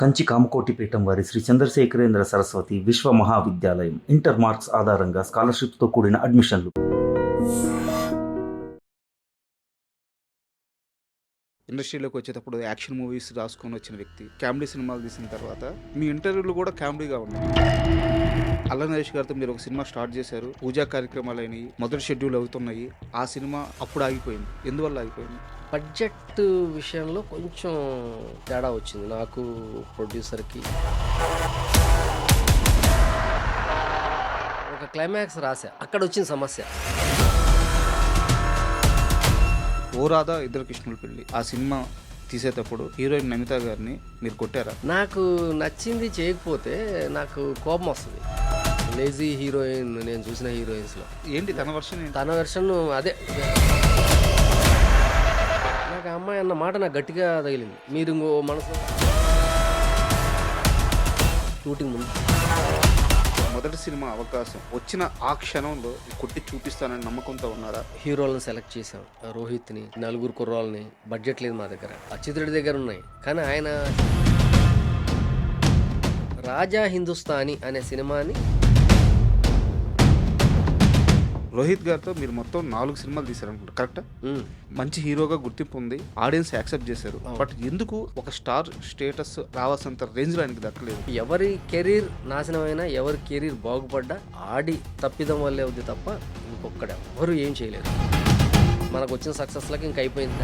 కంచి కామకోటి పీఠం వారి శ్రీ చంద్రశేఖరేంద్ర సరస్వతి విశ్వ మహావిద్యాలయం ఇంటర్ మార్క్స్ ఆధారంగా స్కాలర్షిప్తో కూడిన అడ్మిషన్లు. ఇండస్ట్రీలోకి వచ్చేటప్పుడు యాక్షన్ మూవీస్ రాసుకొని వచ్చిన వ్యక్తి, కామెడీ సినిమాలు తీసిన తర్వాత మీ ఇంటర్వ్యూలు కూడా కామెడీగా ఉన్నాయి. అల్ల నరేష్ గారితో మీరు ఒక సినిమా స్టార్ట్ చేశారు, పూజా కార్యక్రమాలు అయినాయి, మొదటి షెడ్యూల్ అవుతున్నాయి. ఆ సినిమా అప్పుడు ఆగిపోయింది. ఎందువల్ల ఆగిపోయింది? బడ్జెట్ విషయంలో కొంచెం తేడా వచ్చింది నాకు, ప్రొడ్యూసర్కి. ఒక క్లైమాక్స్ రాశా, అక్కడ వచ్చిన సమస్య. ఓ రాధా ఇద్దరు కృష్ణుల పెళ్లి ఆ సినిమా తీసేటప్పుడు హీరోయిన్ నమిత గారిని మీరు కొట్టారా? నాకు నచ్చింది చేయకపోతే నాకు కోపం వస్తుంది. లేజీ హీరోయిన్ నేను చూసిన హీరోయిన్స్లో ఏంటి తన వర్షన్? తన వెర్షన్ అదే. నాకు ఆ అమ్మాయి అన్న మాట నాకు గట్టిగా తగిలింది. మీరు ఇంకో మనసు షూటింగ్ ముందు మొదటి సినిమా అవకాశం వచ్చిన ఆ క్షణంలో కొట్టి చూపిస్తానని నమ్మకంతో ఉన్నారా? హీరోలను సెలెక్ట్ చేసాం, రోహిత్ని, నలుగురు కుర్రాలని. బడ్జెట్ లేదు మా దగ్గర, అచ్యుతుడి దగ్గర ఉన్నాయి. కానీ ఆయన రాజా హిందుస్థానీ అనే సినిమాని రోహిత్ గారితో మీరు మొత్తం 4 సినిమాలు తీశారనుకుంటా, కరెక్టా? మంచి హీరోగా గుర్తింపు ఉంది, ఆడియన్స్ యాక్సెప్ట్ చేశారు. బట్ ఎందుకు ఒక స్టార్ స్టేటస్ రావాల్సినంత రేంజ్లో ఆయనకి దక్కలేదు? ఎవరి కెరీర్ నాశనమైనా, ఎవరి కెరీర్ బాగుపడ్డా ఆడి తప్పిదం వల్లే అవుద్ది తప్ప ఇంకొక్కడ ఎవరు ఏం చేయలేరు. మనకు వచ్చిన సక్సెస్లకి ఇంక అయిపోయింది.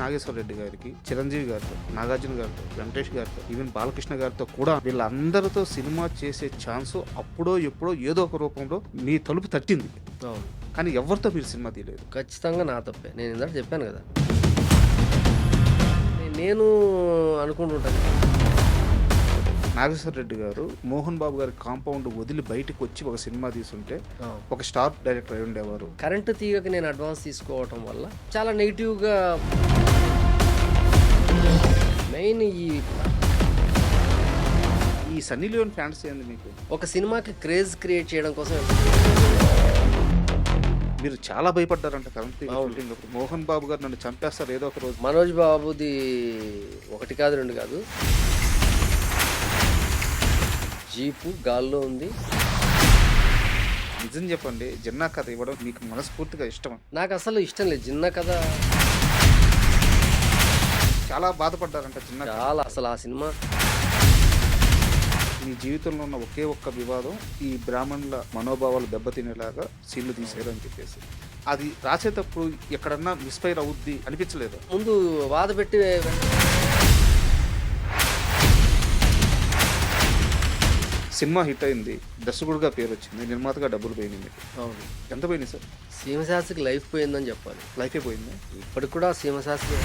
నాగేశ్వర రెడ్డి గారికి, చిరంజీవి గారితో, నాగార్జున గారితో, వెంకటేష్ గారితో, ఈవెన్ బాలకృష్ణ గారితో కూడా వీళ్ళందరితో సినిమా చేసే ఛాన్స్ అప్పుడో ఎప్పుడో ఏదో ఒక రూపంలో మీ తలుపు తట్టింది. అవును, కానీ ఎవరితో మీరు సినిమా తీయలేదు. ఖచ్చితంగా నా తప్పే. నేను ఇందాక చెప్పాను కదా, నేను అనుకుంటుంటాను. నాగేశ్వర రెడ్డి గారు మోహన్ బాబు గారి కాంపౌండ్ వదిలి బయటకు వచ్చి ఒక సినిమా తీసుంటే ఒక స్టార్ డైరెక్టర్ అయి ఉండేవారు. కరెంటు తీగకి నేను అడ్వాన్స్ తీసుకోవటం వల్ల చాలా నెగిటివ్గా, మెయిన్ ఈ సన్నీ లియోన్ ఫ్యాన్స్ ఏంది మీకు? ఒక సినిమాకి క్రేజ్ క్రియేట్ చేయడం కోసం మీరు చాలా భయపడ్డారంట కరెంట్ షూటింగ్ అప్పుడు. మోహన్ బాబు గారు నన్ను చంపేస్తారు ఏదో ఒక రోజు. మనోజ్ బాబుది 1 కాదు 2 కాదు, జీపు గాల్లో ఉంది. నిజం చెప్పండి, జిన్నా కథ ఇవ్వడం మీకు మనస్ఫూర్తిగా ఇష్టమా? నాకు అసలు ఇష్టం లేదు జిన్నా కథ. చాలా బాధపడ్డారంట జిన్నా. చాలా, అసలు ఆ సినిమా మీ జీవితంలో ఉన్న ఒకే ఒక్క వివాదం ఈ బ్రాహ్మణుల మనోభావాలు దెబ్బతినేలాగా సీన్లు తీసేయడం అని చెప్పేసి, అది రాసేటప్పుడు ఎక్కడన్నా మిస్ఫైర్ అవుద్ది అనిపించలేదు? ముందు వాద పెట్టి సినిమా హిట్ అయింది, దర్శకుడుగా పేరు వచ్చింది, నిర్మాతగా డబ్బులు పోయినాయి. అవును. ఎంత పోయినాయి సార్? సీమశాస్త్రికి లైఫ్ పోయిందని చెప్పాలి. లైఫే పోయింది. ఇప్పటికి కూడా Seema Sastry.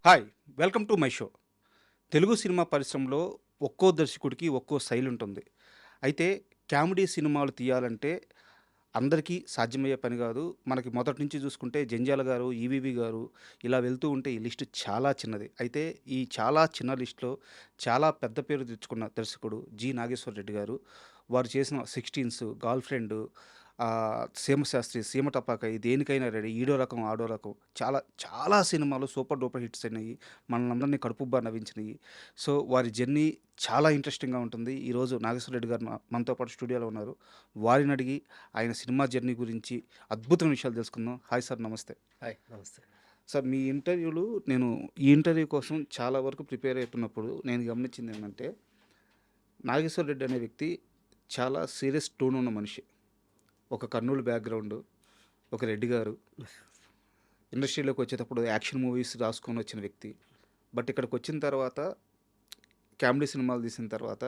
Hi, welcome to my show. Telugu cinema పరిశ్రమలో ఒక్కో దర్శకుడికి ఒక్కో శైలి ఉంటుంది. అయితే కామెడీ సినిమాలు తీయాలంటే అందరికీ సాధ్యమయ్యే పని కాదు. మనకి మొదటి నుంచి చూసుకుంటే జంజాల గారు, ఈవీవి గారు ఇలా వెళ్తూ ఉంటే ఈ లిస్ట్ చాలా చిన్నది. అయితే ఈ చాలా చిన్న లిస్టులో చాలా పెద్ద పేరు తెచ్చుకున్న దర్శకుడు జి నాగేశ్వర రెడ్డి గారు. వారు చేసిన 16, గర్ల్ ఫ్రెండ్, సీమశాస్త్రి, సీమ టపాకాయ, దేనికైనా రెడీ, ఈడో రకం ఆడో రకం, చాలా చాలా సినిమాలు సూపర్ డూపర్ హిట్స్ అయినాయి, మనల్ని కడుపుబ్బా నవ్వించినాయి. సో వారి జర్నీ చాలా ఇంట్రెస్టింగ్గా ఉంటుంది. ఈరోజు నాగేశ్వర రెడ్డి గారు మనతో పాటు స్టూడియోలో ఉన్నారు. వారిని అడిగి ఆయన సినిమా జర్నీ గురించి అద్భుతమైన విషయాలు తెలుసుకుందాం. హాయ్ సార్, నమస్తే. హాయ్, నమస్తే సార్, మీ ఇంటర్వ్యూలు నేను ఈ ఇంటర్వ్యూ కోసం చాలా వరకు ప్రిపేర్ అవుతున్నప్పుడు నేను గమనించింది ఏంటంటే, నాగేశ్వర రెడ్డి అనే వ్యక్తి చాలా సీరియస్ టోన్ ఉన్న మనిషి. ఒక కర్నూలు బ్యాక్గ్రౌండ్, ఒక రెడ్డి గారు, ఇండస్ట్రీలోకి వచ్చేటప్పుడు యాక్షన్ మూవీస్ రాసుకొని వచ్చిన వ్యక్తి. బట్ ఇక్కడికి వచ్చిన తర్వాత కామెడీ సినిమాలు తీసిన తర్వాత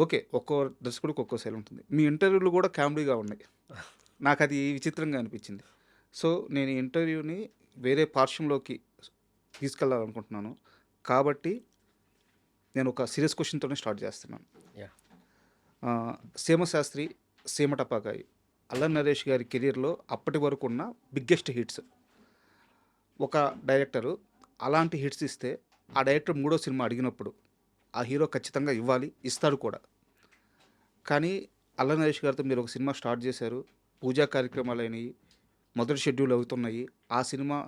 ఓకే, ఒక్కో దర్శకుడికి ఒక్కో శైలి ఉంటుంది. మీ ఇంటర్వ్యూలు కూడా కామెడీగా ఉన్నాయి. నాకు అది విచిత్రంగా అనిపించింది. సో నేను ఈ ఇంటర్వ్యూని వేరే పార్శ్వంలోకి తీసుకెళ్ళాలనుకుంటున్నాను. కాబట్టి నేను ఒక సీరియస్ క్వశ్చన్తోనే స్టార్ట్ చేస్తున్నాను. సీమశాస్త్రి, సీమ టపాకాయ, అల్ల నరేష్ గారి కెరీర్లో అప్పటి వరకు ఉన్న బిగ్గెస్ట్ హిట్స్. ఒక డైరెక్టరు అలాంటి హిట్స్ ఇస్తే ఆ డైరెక్టర్ 3వ సినిమా అడిగినప్పుడు ఆ హీరో ఖచ్చితంగా ఇవ్వాలి, ఇస్తాడు కూడా. కానీ అల్ల నరేష్ గారితో మీరు ఒక సినిమా స్టార్ట్ చేశారు, పూజా కార్యక్రమాలైనవి మొదటి షెడ్యూల్ అవుతున్నాయి. ఆ సినిమా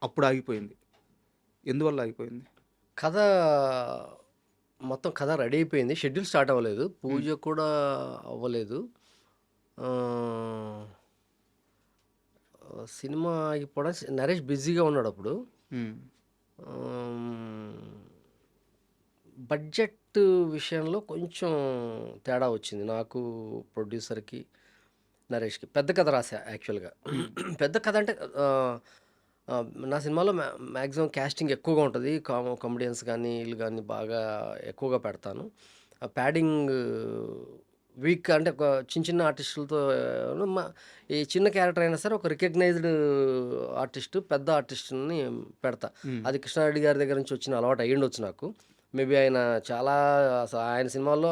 అప్పుడు ఆగిపోయింది. ఎందువల్ల ఆగిపోయింది? కథ మొత్తం కథ రెడీ అయిపోయింది. షెడ్యూల్ స్టార్ట్ అవ్వలేదు. పూజ కూడా అవ్వలేదు. ఆహ్, సినిమా ఆగిపోవడం నరేష్ బిజీగా ఉన్నాడు అప్పుడు. హ్మ్. ఆహ్, బడ్జెట్ విషయంలో కొంచెం తేడా వచ్చింది. నాకు, ప్రొడ్యూసర్‌కి, నరేష్‌కి. పెద్ద కథ రాసా యాక్చువల్‌గా. పెద్ద కథ అంటే నా సినిమాలో మ్యాక్సిమం క్యాస్టింగ్ ఎక్కువగా ఉంటుంది. కామెడియన్స్ కానీ వీళ్ళు కానీ బాగా ఎక్కువగా పెడతాను. ప్యాడింగ్ వీక్ అంటే ఒక చిన్న చిన్న ఆర్టిస్టులతో ఈ చిన్న క్యారెక్టర్ అయినా సరే ఒక రికగ్నైజ్డ్ ఆర్టిస్ట్, పెద్ద ఆర్టిస్ట్ని పెడతా. హ్మ్. అది కృష్ణారెడ్డి గారి దగ్గర నుంచి వచ్చిన అలవాటు అయ్యుండొచ్చు నాకు. మేబీ ఆయన చాలా ఆయన సినిమాల్లో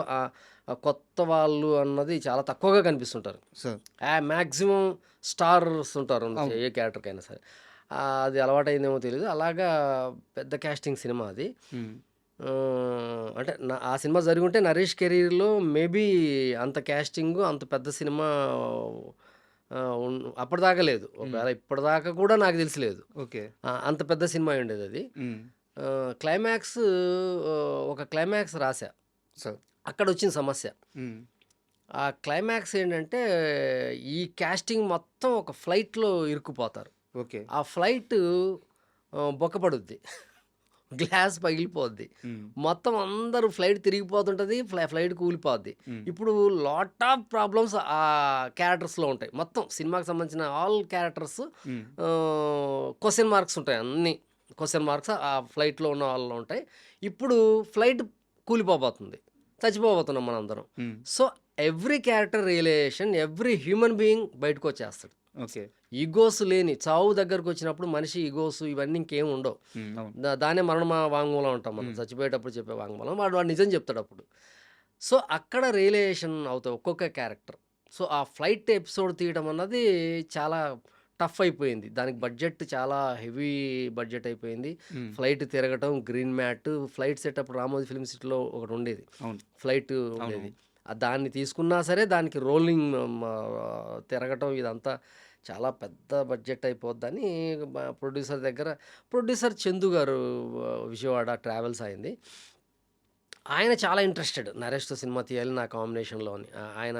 కొత్త వాళ్ళు అన్నది చాలా తక్కువగా కనిపిస్తుంటారు. సార్. మ్యాక్సిమం స్టార్స్ ఉంటారు అవును. ఏ క్యారెక్టర్కైనా సరే. అది అలవాటైందేమో తెలీదు. అలాగా పెద్ద క్యాస్టింగ్ సినిమా అది. హ్మ్. అంటే ఆ సినిమా జరిగుంటే నరేష్ కెరీర్‌లో మేబీ అంత క్యాస్టింగు, అంత పెద్ద సినిమా అప్పటిదాకా లేదు. ఒకవేళ ఇప్పటిదాకా కూడా నాకు తెలిసి లేదు. ఓకే. అంత పెద్ద సినిమా అయ్యుండేదది. హ్మ్. క్లైమాక్స్ ఒక క్లైమాక్స్ రాశా. సార్. అక్కడొచ్చింది సమస్య. హ్మ్. ఆ క్లైమాక్స్ ఏంటంటే ఈ క్యాస్టింగ్ మొత్తం ఒక ఫ్లైట్‌లో ఇరుక్కుపోతారు. ఓకే. ఆ ఫ్లైటు బొక్కపడుద్ది. గ్లాస్ పగిలిపోద్ది. హ్మ్. మొత్తం అందరూ ఫ్లైట్ తిరిగిపోతుంటది. ఫ్లైట్ కూలిపోద్ది. హ్మ్. ఇప్పుడు లాట్ ఆఫ్ ప్రాబ్లమ్స్ ఆ క్యారెక్టర్స్‌లో ఉంటాయి. మొత్తం సినిమాకి సంబంధించిన ఆల్ క్యారెక్టర్స్ హ్మ్. క్వెషన్ మార్క్స్ ఉంటాయి అన్నీ. క్వెషన్ మార్క్స్ ఆ ఫ్లైట్‌లో ఉన్న వాళ్ళలో ఉంటాయి. ఇప్పుడు ఫ్లైట్ కూలిపోబోతుంది. చచ్చిపోబోతున్నాం మనందరం. Hmm. So, every character realization, every human being బయటకొచ్చేస్తాడు. ఓకే. ఈగోస్ లేని చావు దగ్గరకొచ్చినప్పుడు మనిషి ఈగోస్ ఇవన్నీ ఇంకేం ఉండవు. హ్మ్. అవును. దాన్నే మరణ వాంగ్మూలం అంటాం మనం. చచ్చిపోయేటప్పుడు చెప్పే వాంగ్మూలం. వాడు నిజం చెప్తాడు అప్పుడు. సో, అక్కడ రియలైజేషన్ అవుతాయి ఒక్కొక్క క్యారెక్టర్. సో, ఆ ఫ్లైట్ ఎపిసోడ్ తీయడం అన్నది చాలా టఫ్ అయిపోయింది. దానికి బడ్జెట్ చాలా హెవీ బడ్జెట్ అయిపోయింది. హ్మ్. ఫ్లైట్ తిరగటం, green mat, flight setup Ramoji film సిటీలో ఒకటుండేది. అవును. ఫ్లైట్ ఉండేది. దాన్ని తీసుకున్నా సరే దానికి రోలింగ్ తిరగటం ఇదంతా చాలా పెద్ద బడ్జెట్ అయిపోద్దని ప్రొడ్యూసర్ చందు గారు, విజయవాడ ట్రావెల్స్ అయింది. ఆయన చాలా ఇంట్రెస్టెడ్ నరేష్‌తో సినిమా తీయాలి నా కాంబినేషన్‌లో అని. ఆయన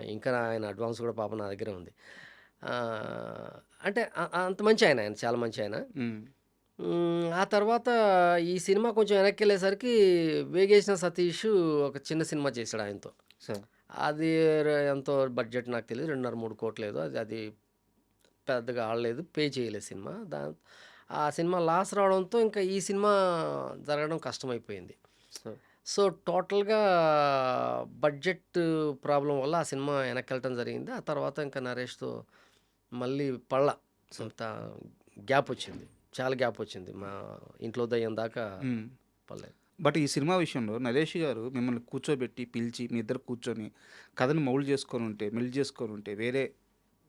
ఇంకా ఆయన అడ్వాన్స్ కూడా పాపం నా దగ్గరే ఉంది. అంటే అంత మంచి ఆయన చాలా మంచి ఆయన. హ్మ్. ఆ తర్వాత ఈ సినిమా కొంచెం వెనక్కెళ్ళేసరికి 'వేగేసిన సతీష్' ఒక చిన్న సినిమా చేశాడు ఆయనతో. సార్. అది ఎంతో బడ్జెట్ నాకు తెలీదు. 2.5, 3 కోట్లు ఏదో అది పెద్దగా ఆడలేదు. పే చేయలేదు సినిమా. ఆ సినిమా లాస్ రావడంతో ఇంకా ఈ సినిమా జరగడం కష్టమైపోయింది. సార్. సో, టోటల్‌గా బడ్జెట్ ప్రాబ్లమ్ వల్ల ఆ సినిమా వెనక్కెళ్ళటం జరిగింది. ఆ తర్వాత ఇంకా నరేష్‌తో మళ్ళీ అంత గ్యాప్ వచ్చింది. చాలా గ్యాప్ వచ్చింది. మా ఇంట్లో దయ్యం దాకా హ్మ్. పడలేదు. బట్ ఈ సినిమా విషయంలో నరేష్ గారు మిమ్మల్ని కూర్చోబెట్టి, పిలిచి మీ ఇద్దరు కూర్చొని కథను మెల్ట్ చేసుకొనుంటే వేరే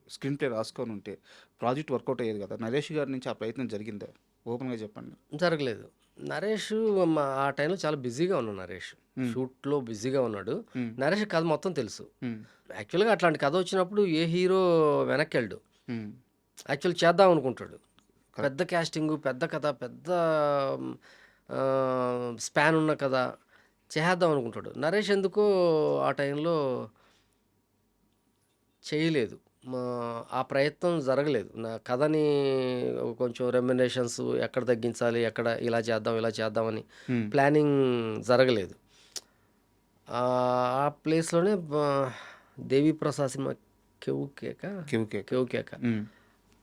స్క్రీన్ ప్లే రాసుకొనుంటే ప్రాజెక్ట్ వర్కౌట్ అయ్యేది కదా! నరేష్ గారి నుంచి ఆ ప్రయత్నం జరిగిందా? ఓపెన్‌గా చెప్పండి. జరగలేదు. నరేష్ ఆ టైంలో చాలా బిజీగా ఉన్నాడు నరేష్. షూట్‌లో బిజీగా ఉన్నాడు. హ్మ్. నరేష్ కథ మొత్తం తెలుసు. హ్మ్. యాక్చువల్‌గా అట్లాంటి కథ వచ్చినప్పుడు ఏ హీరో వెనక్కెళ్ళడు. హ్మ్. యాక్చువల్ చేద్దాం అనుకుంటాడు. కరెక్ట్. పెద్ద క్యాస్టింగు, పెద్ద కథ, పెద్ద స్పాన్ ఉన్న కథ చేసేద్దాం అనుకుంటాడు. నరేష్ ఎందుకో ఆ టైంలో చేయలేదు. ఆ ప్రయత్నం జరగలేదు. నా కథని కొంచెం రెమ్యునరేషన్స్ ఎక్కడ తగ్గించాలి, ఎక్కడ ఇలా చేద్దామని హ్మ్. ప్లానింగ్ జరగలేదు. ఆ ప్లేస్‌లోనే 'దేవిప్రసాద్' సినిమా 'కెవ్వు కేక్. కేక' హ్మ్.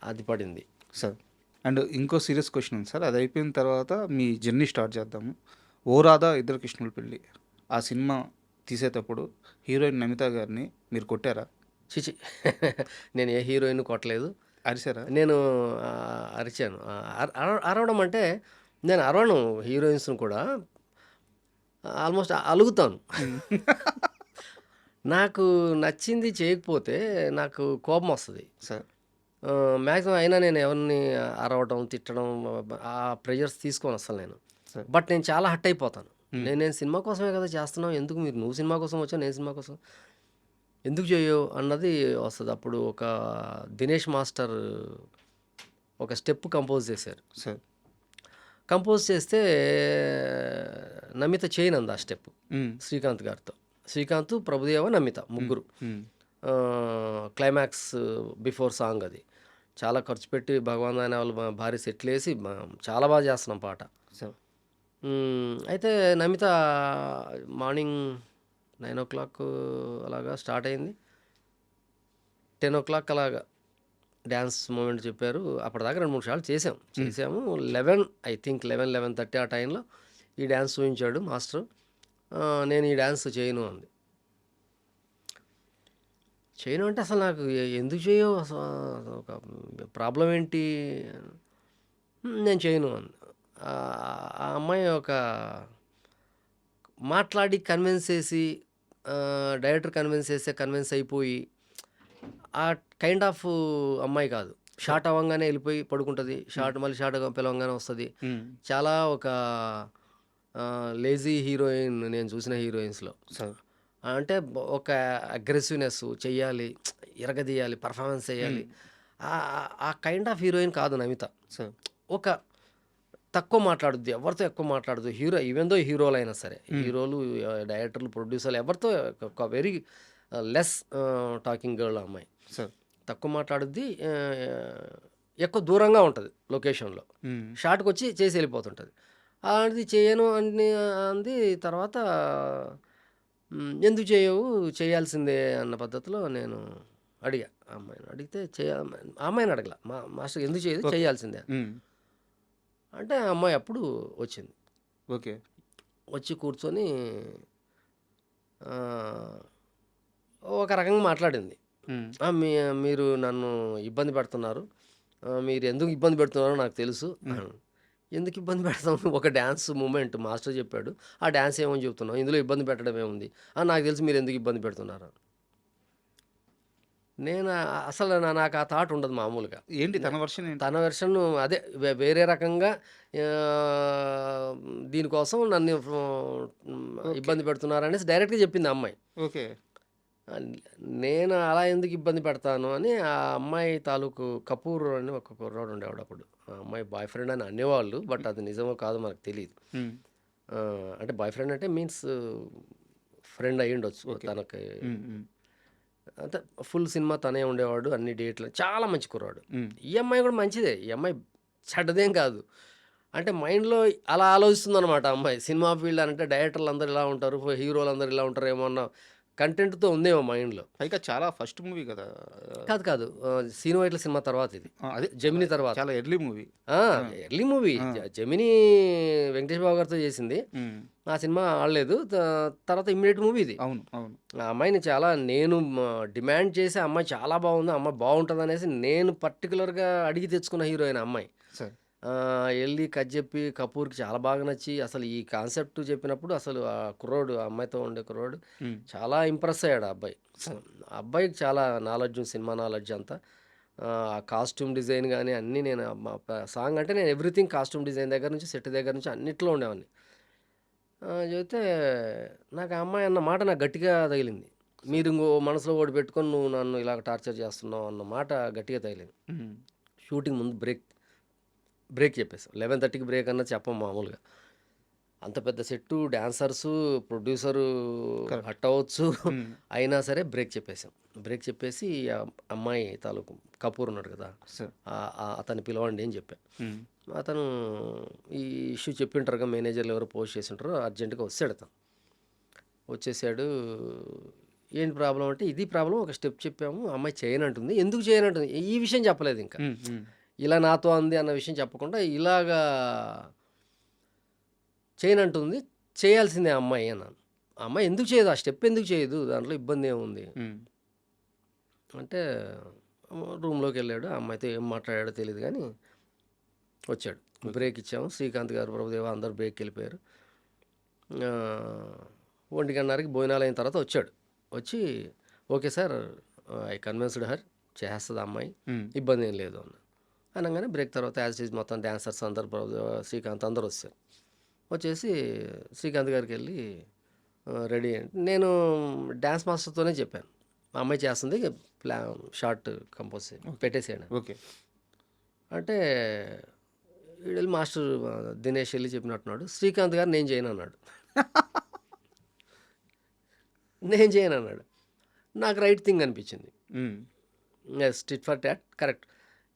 అది పడింది. సార్. అండ్ ఇంకో సీరియస్ క్వెషన్ ఉంది సార్. అది అయిపోయిన తర్వాత మీ జర్నీ స్టార్ట్ చేద్దాము. 'ఓ రాధా ఇద్దరు కృష్ణుల పెళ్లి' ఆ సినిమా తీసేటప్పుడు హీరోయిన్ నమిత గారిని మీరు కొట్టారా? ఛీ! నేను ఏ హీరోయిన్‌ని కొట్టలేదు. అరిసారా? నేను అరిచాను. అరవడం అంటే నేను అరవను హీరోయిన్స్‌ని కూడా. ఆల్మోస్ట్ అలుగుతాను. హ్మ్. నాకు నచ్చింది చేయకపోతే నాకు కోపమొస్తది. సార్. మ్యాక్సిమం అయినా నేను ఎవరిని అరవడం, తిట్టడం ఆ ప్రెషర్స్ తీసుకోను అసలు నేను. సార్. బట్ నేను చాలా హర్ట్ అయిపోతాను. హ్మ్. నేను సినిమా కోసమే కదా చేస్తున్నాం. ఎందుకు నువ్వు సినిమా కోసం వచ్చావు, నేను సినిమా కోసం. ఎందుకు చేయవు అన్నది వస్తది. అప్పుడు ఒక దినేష్ మాస్టర్ ఒక స్టెప్ కంపోజ్ చేశారు. సార్. కంపోజ్ చేస్తే నమిత చేయనంది ఆ స్టెప్ హ్మ్. శ్రీకాంత్ గారితో. శ్రీకాంత్, ప్రభుదేవ, నమిత ముగ్గురు. హ్మ్. క్లైమాక్స్ బిఫోర్ సాంగ్ అది. చాలా ఖర్చు పెట్టి భగవాన్ అనే వాళ్ళు భారీ సెట్లు వేసి చాలా బాగా చేస్తున్నాం పాట. సార్. అయితే నమిత మార్నింగ్ 9:00 అలాగా స్టార్ట్ అయింది. 10:00 అలాగా డ్యాన్స్ మూమెంట్ చెప్పారు. అప్పటిదాకా 2, 3 సార్లు చేసాము. 11 ఐ థింక్ 11:30 ఆ టైంలో ఈ డ్యాన్స్ చూపించాడు మాస్టర్. నేను ఈ డ్యాన్స్ చేయను అంది. చేయను అంటే అసలు నాకు ఎందుకు చేయవు, అసలు ఒక ప్రాబ్లం ఏంటి? నేను చేయను అంది. ఆ అమ్మాయి ఒక మాట్లాడి కన్విన్స్ చేసి డైరెక్టర్ కన్విన్స్ అయిపోయి ఆ కైండ్ ఆఫ్ అమ్మాయి కాదు. షార్ట్ అవ్వగానే వెళ్ళిపోయి పడుకుంటుంది. మళ్ళీ షార్ట్ పిలవంగానే వస్తుంది. హ్మ్. చాలా ఒక లేజీ హీరోయిన్ నేను చూసిన హీరోయిన్స్లో. సార్. అంటే ఒక అగ్రెసివ్నెస్ చెయ్యాలి, ఇరగదీయాలి, పర్ఫార్మెన్స్ చేయాలి. ఆ కైండ్ ఆఫ్ హీరోయిన్ కాదు నమిత. సార్. ఒక తక్కువ మాట్లాడుద్ది, ఎవరితో ఎక్కువ మాట్లాడదు. ఈవెన్ దో హీరోలు అయినా సరే, హీరోలు, డైరెక్టర్లు, ప్రొడ్యూసర్లు ఎవరితో ఒక వెరీ లెస్ టాకింగ్ గర్ల్ అమ్మాయి. సార్. తక్కువ మాట్లాడుద్ది, ఎక్కువ దూరంగా ఉంటుంది లొకేషన్లో. హ్మ్. షార్ట్కి వచ్చి చేసి వెళ్ళిపోతుంటుంది. అది చేయను అని అంది. తర్వాత ఎందుకు చేయవు, చేయాల్సిందే అన్న పద్ధతిలో నేను అడిగా. అమ్మాయిని అడిగితే అమ్మాయిని అడగల, మాస్టర్ ఎందుకు చేయదు, చేయాల్సిందే హ్మ్. అంటే ఆ అమ్మాయి అప్పుడు వచ్చింది. ఓకే. వచ్చి కూర్చొని ఒక రకంగా మాట్లాడింది. హ్మ్. మీరు నన్ను ఇబ్బంది పెడుతున్నారు, మీరు ఎందుకు ఇబ్బంది పెడుతున్నారో నాకు తెలుసు. ఎందుకు ఇబ్బంది పెడతాం, ఒక డ్యాన్స్ మూమెంట్ మాస్టర్ చెప్పాడు, ఆ డ్యాన్స్ ఏమని చెప్తున్నావు, ఇందులో ఇబ్బంది పెట్టడం ఏముంది, నాకు తెలుసు మీరు ఎందుకు ఇబ్బంది పెడుతున్నారు. నేను అసలు నాకు ఆ థాట్ ఉండదు మామూలుగా. ఏంటి తన వర్షన్ ఏంటి? తన వెర్షన్ అదే వేరే రకంగా దీనికోసం నన్ను ఇబ్బంది పెడుతున్నారు అనేసి డైరెక్ట్గా చెప్పింది ఆ అమ్మాయి. ఓకే. నేను అలా ఎందుకు ఇబ్బంది పెడతాను అని ఆ అమ్మాయి తాలూకు కపూర్ అని ఒక కుర్రాడు ఉండేవాడు అప్పుడు. ఆ అమ్మాయి బాయ్ ఫ్రెండ్ అని అనేవాళ్ళు, బట్ అది నిజమో కాదో మనకు తెలియదు. హ్మ్. అంటే బాయ్ ఫ్రెండ్ అంటే మీన్స్ ఫ్రెండ్ అయ్యి ఉండొచ్చు ఓకే. తనకి. హ్మ్. హ్మ్. అంటే ఫుల్ సినిమా తనే ఉండేవాడు, అన్ని డేట్లు, చాలా మంచి కుర్రాడు. హ్మ్. ఈ అమ్మాయి కూడా మంచిదే, ఈ అమ్మాయి చెడ్డదేం కాదు. అంటే మైండ్లో అలా ఆలోచిస్తుంది అనమాట అమ్మాయి. సినిమా ఫీల్డ్ అంటే డైరెక్టర్లు అందరు ఇలా ఉంటారు, హీరోలు అందరు ఇలా ఉంటారు ఏమో అన్న కంటెంట్తో ఉందేమో మైండ్లో. పైగా చాలా ఫస్ట్ మూవీ కదా. కాదు సీను వైట్ల సినిమా తర్వాత ఇది, అదే జమినీ తర్వాత. చాలా early movie. Early movie. Gemini Venkatesh Babu గారితో చేసింది. ఆ సినిమా ఆడలేదు. తర్వాత ఇమ్మీడియట్ మూవీ ఇది. అవును. అవును. ఆ అమ్మాయిని చాలా నేను డిమాండ్ చేసి, అమ్మాయి చాలా బాగుంది, అమ్మాయి బాగుంటుంది అనేసి నేను పర్టికులర్గా అడిగి తెచ్చుకున్న హీరోయిన్ అమ్మాయి. సార్. వెళ్ళి కథ చెప్పి కపూర్కి చాలా బాగా నచ్చి అసలు ఈ కాన్సెప్ట్ చెప్పినప్పుడు అసలు ఆ కుర్రోడు, ఆ అమ్మాయితో ఉండే కుర్రోడు చాలా ఇంప్రెస్ అయ్యాడు ఆ అబ్బాయి. ఆ అబ్బాయికి చాలా నాలెడ్జ్, సినిమా నాలెడ్జ్ అంతా. ఆ కాస్ట్యూమ్ డిజైన్ కానీ అన్నీ, నేను సాంగ్ అంటే నేను ఎవ్రీథింగ్ కాస్ట్యూమ్ డిజైన్ దగ్గర నుంచి సెట్ దగ్గర నుంచి అన్నిట్లో ఉండేవాడిని. చెబితే నాకు ఆ అమ్మాయి అన్న మాట నాకు గట్టిగా తగిలింది. మీరు ఇంకో మనసులో ఓడి పెట్టుకొని నువ్వు నన్ను ఇలాగ టార్చర్ చేస్తున్నావు అన్న మాట గట్టిగా తగిలింది. షూటింగ్ ముందు బ్రేక్ చెప్పేసాం. 11:30కి బ్రేక్ అన్నది చెప్పం మామూలుగా. అంత పెద్ద సెట్టు, డాన్సర్సు, ప్రొడ్యూసరు హట్ అవ్వచ్చు, అయినా సరే బ్రేక్ చెప్పేసాం. బ్రేక్ చెప్పేసి అమ్మాయి తాలూకు కపూర్ ఉన్నాడు కదా, అతన్ని పిలవండి అని చెప్పా. అతను ఈ ఇష్యూ చెప్పింటారుగా, మేనేజర్లు ఎవరు పోస్ట్ చేసి ఉంటారో, అర్జెంటుగా వచ్చాడు. అతను వచ్చేసాడు. ఏంటి ప్రాబ్లం అంటే, ఇది ప్రాబ్లం, ఒక స్టెప్ చెప్పాము, అమ్మాయి చేయనంటుంది. ఎందుకు చేయనంటుంది ఈ విషయం చెప్పలేదు. ఇంకా ఇలా నాతో అంది అన్న విషయం చెప్పకుండా ఇలాగా చేయనంటుంది, చేయాల్సిందే అమ్మాయి అన్నాను. ఆ అమ్మాయి ఎందుకు చేయదు, ఆ స్టెప్ ఎందుకు చేయదు, దాంట్లో ఇబ్బంది ఏముంది అంటే రూమ్లోకి వెళ్ళాడు. ఆ అమ్మాయితో ఏం మాట్లాడాడో తెలియదు కానీ వచ్చాడు. బ్రేక్ ఇచ్చాము. శ్రీకాంత్ గారు, ప్రభుదేవ అందరు బ్రేక్కి వెళ్ళిపోయారు. 1:30కి భోజనాలు అయిన తర్వాత వచ్చాడు. వచ్చి okay sir, I convinced her, చేస్తుంది అమ్మాయి, ఇబ్బంది ఏం లేదు అన్న అనగానే బ్రేక్ తర్వాత యాజ్ ఈజ్ మొత్తం డాన్సర్స్ అందరు, ప్రభుదేవ, శ్రీకాంత్ అందరు వచ్చారు. వచ్చేసి శ్రీకాంత్ గారికి వెళ్ళి రెడీ. నేను డ్యాన్స్ మాస్టర్తోనే చెప్పాను, మా అమ్మాయి చేస్తుంది షార్ట్ కంపోజ్ పెట్టేసేయండి ఓకే. అంటే వీడు మాస్టర్ దినేష్ వెళ్ళి చెప్పినట్టున్నాడు, శ్రీకాంత్ గారు నేను చేయను అన్నాడు. నేను చేయను అన్నాడు. నాకు రైట్ థింగ్ అనిపించింది. Yes, tit for tat correct.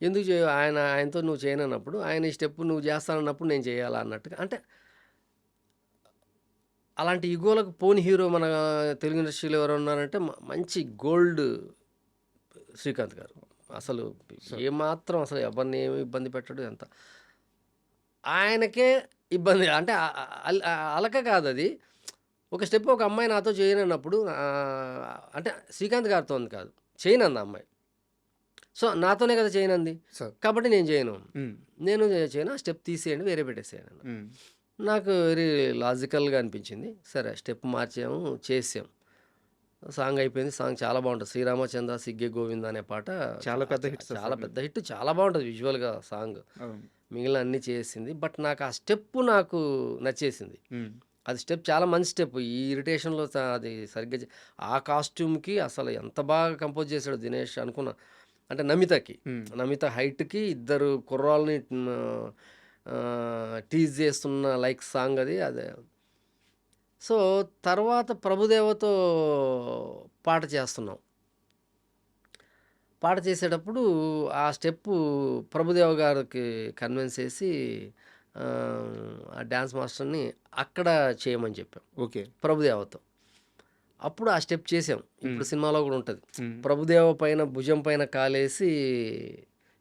ఎందుకు ఆయనతో నువ్వు చేయనన్నప్పుడు, ఆయన ఈ స్టెప్ నువ్వు చేస్తానన్నప్పుడు నేను చేయాలా అన్నట్టుగా. అంటే అలాంటి ఈగోలకు పోని హీరో మన తెలుగు ఇండస్ట్రీలో ఎవరు ఉన్నారంటే మంచి గోల్డ్ శ్రీకాంత్ గారు. అసలు ఏమాత్రం అసలు ఎవరిని ఏమి ఇబ్బంది పెట్టడు. ఎంత ఆయనకే ఇబ్బంది అంటే అలక కాదు అది. ఒక స్టెప్ ఒక అమ్మాయి నాతో చేయనన్నప్పుడు అంటే శ్రీకాంత్ గారితో ఉంది కాదు, చేయనంది ఆ అమ్మాయి. సో నాతోనే కదా చేయనంది, కాబట్టి నేను చేయను. నేను చేయను, ఆ స్టెప్ తీసేయండి, వేరే పెట్టేసేయండి. నాకు వెరీ లాజికల్గా అనిపించింది. సరే స్టెప్ మార్చాము, చేసాం, సాంగ్ అయిపోయింది. సాంగ్ చాలా బాగుంటుంది. శ్రీరామచంద్ర సిగ్గే గోవింద అనే పాట చాలా పెద్ద హిట్. చాలా పెద్ద హిట్, చాలా బాగుంటుంది విజువల్గా సాంగ్. మిగిలిన అన్నీ చేసింది, బట్ నాకు ఆ స్టెప్ నాకు నచ్చేసింది. అది స్టెప్ చాలా మంచి స్టెప్. ఈ ఇరిటేషన్లో అది సరిగ్గా ఆ కాస్ట్యూమ్కి అసలు ఎంత బాగా కంపోజ్ చేశాడు దినేష్ అనుకున్నా. అంటే నమిత హైట్కి ఇద్దరు కుర్రాళ్ళని టీజ్ చేస్తున్న లైక్ సాంగ్ అది. అదే సో తర్వాత ప్రభుదేవతో పాట చేస్తున్నాం. పాట చేసేటప్పుడు ఆ స్టెప్పు ప్రభుదేవ గారికి కన్విన్స్ చేసి ఆ డ్యాన్స్ మాస్టర్ని అక్కడ చేయమని చెప్పాం. ఓకే. ప్రభుదేవతో అప్పుడు ఆ స్టెప్ చేసాం. ఇప్పుడు సినిమాలో కూడా ఉంటుంది. ప్రభుదేవ పైన భుజం పైన కాలేసి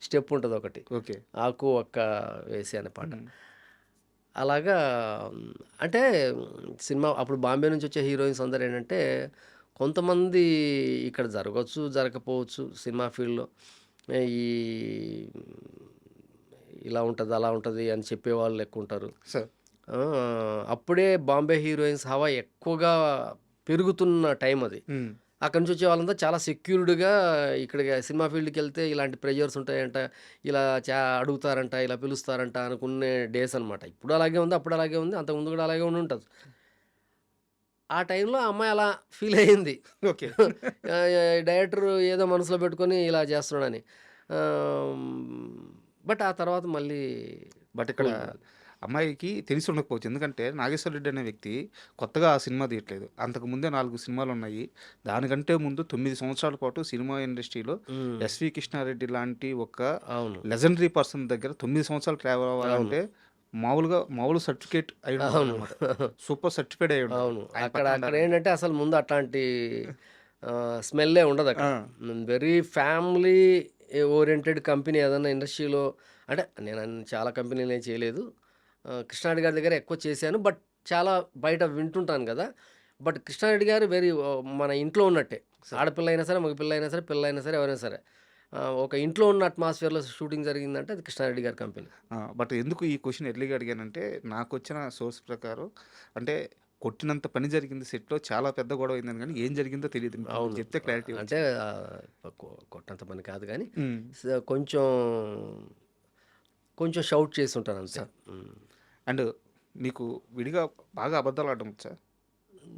స్టెప్ ఉంటుంది ఒకటి, ఓకే, ఆకు ఒక్క వేసి అనే పాట. అలాగా అంటే సినిమా అప్పుడు బాంబే నుంచి వచ్చే హీరోయిన్స్ అందరు ఏంటంటే కొంతమంది ఇక్కడ జరగవచ్చు జరగకపోవచ్చు సినిమా ఫీల్డ్లో, ఈ ఇలా ఉంటుంది అలా ఉంటుంది అని చెప్పేవాళ్ళు ఎక్కువ ఉంటారు. అప్పుడే బాంబే హీరోయిన్స్ హవా ఎక్కువగా పెరుగుతున్న టైం అది. అక్కడి నుంచి వచ్చే వాళ్ళంతా చాలా సెక్యూర్డ్గా ఇక్కడ సినిమా ఫీల్డ్కి వెళ్తే ఇలాంటి ప్రెజర్స్ ఉంటాయంట, ఇలా అడుగుతారంట, ఇలా పిలుస్తారంట అనుకునే డేస్ అనమాట. ఇప్పుడు అలాగే ఉంది, అప్పుడు అలాగే ఉంది, అంతకుముందు కూడా అలాగే ఉండి ఉంటుంది. ఆ టైంలో ఆ అమ్మాయి అలా ఫీల్ అయ్యింది. ఓకే. డైరెక్టర్ ఏదో మనసులో పెట్టుకొని ఇలా చేస్తున్నాడని. బట్ ఆ తర్వాత మళ్ళీ ఇక్కడ అమ్మాయికి తెలిసి ఉండకపోవచ్చు. ఎందుకంటే నాగేశ్వర రెడ్డి అనే వ్యక్తి కొత్తగా ఆ సినిమా తీయట్లేదు. అంతకుముందే 4 సినిమాలు ఉన్నాయి. దానికంటే ముందు 9 సంవత్సరాల పాటు సినిమా ఇండస్ట్రీలో ఎస్వి కృష్ణారెడ్డి లాంటి ఒక లెజెండరీ పర్సన్ దగ్గర 9 సంవత్సరాలు ట్రావెల్ అవ్వాలంటే మామూలు సర్టిఫికేట్ అయ్యి సూపర్ సర్టిఫికేట్ అయ్యి. అవును, అక్కడ ఏంటంటే అసలు ముందు అట్లాంటి స్మెల్లే ఉండదు అక్కడ. వెరీ ఫ్యామిలీ ఓరియంటెడ్ కంపెనీ ఏదన్నా ఇండస్ట్రీలో. అంటే నేను చాలా కంపెనీలు ఏం చేయలేదు, కృష్ణారెడ్డి గారి దగ్గర ఎక్కువ చేశాను, బట్ చాలా బయట వింటుంటాను కదా. బట్ కృష్ణారెడ్డి గారు వెరీ మన ఇంట్లో ఉన్నట్టే. ఆడపిల్ల అయినా సరే, మగ పిల్ల అయినా సరే, పిల్ల అయినా సరే, ఎవరైనా సరే ఒక ఇంట్లో ఉన్న అట్మాస్ఫియర్లో షూటింగ్ జరిగిందంటే అది కృష్ణారెడ్డి గారి కంపెనీ. బట్ ఎందుకు ఈ క్వశ్చన్ ఎర్లీగా అడిగానంటే, నాకు వచ్చిన సోర్స్ ప్రకారం అంటే కొట్టినంత పని జరిగింది సెట్లో, చాలా పెద్ద గొడవ అయిందని, కానీ ఏం జరిగిందో తెలియదు. అవును, చెప్తే క్లారిటీ. అంటే కొట్టినంత పని కాదు కానీ కొంచెం కొంచెం షౌట్ చేసి ఉంటాను అంతే. అండ్ మీకు విడిగా బాగా అబద్ధాలు ఆడడం వచ్చా?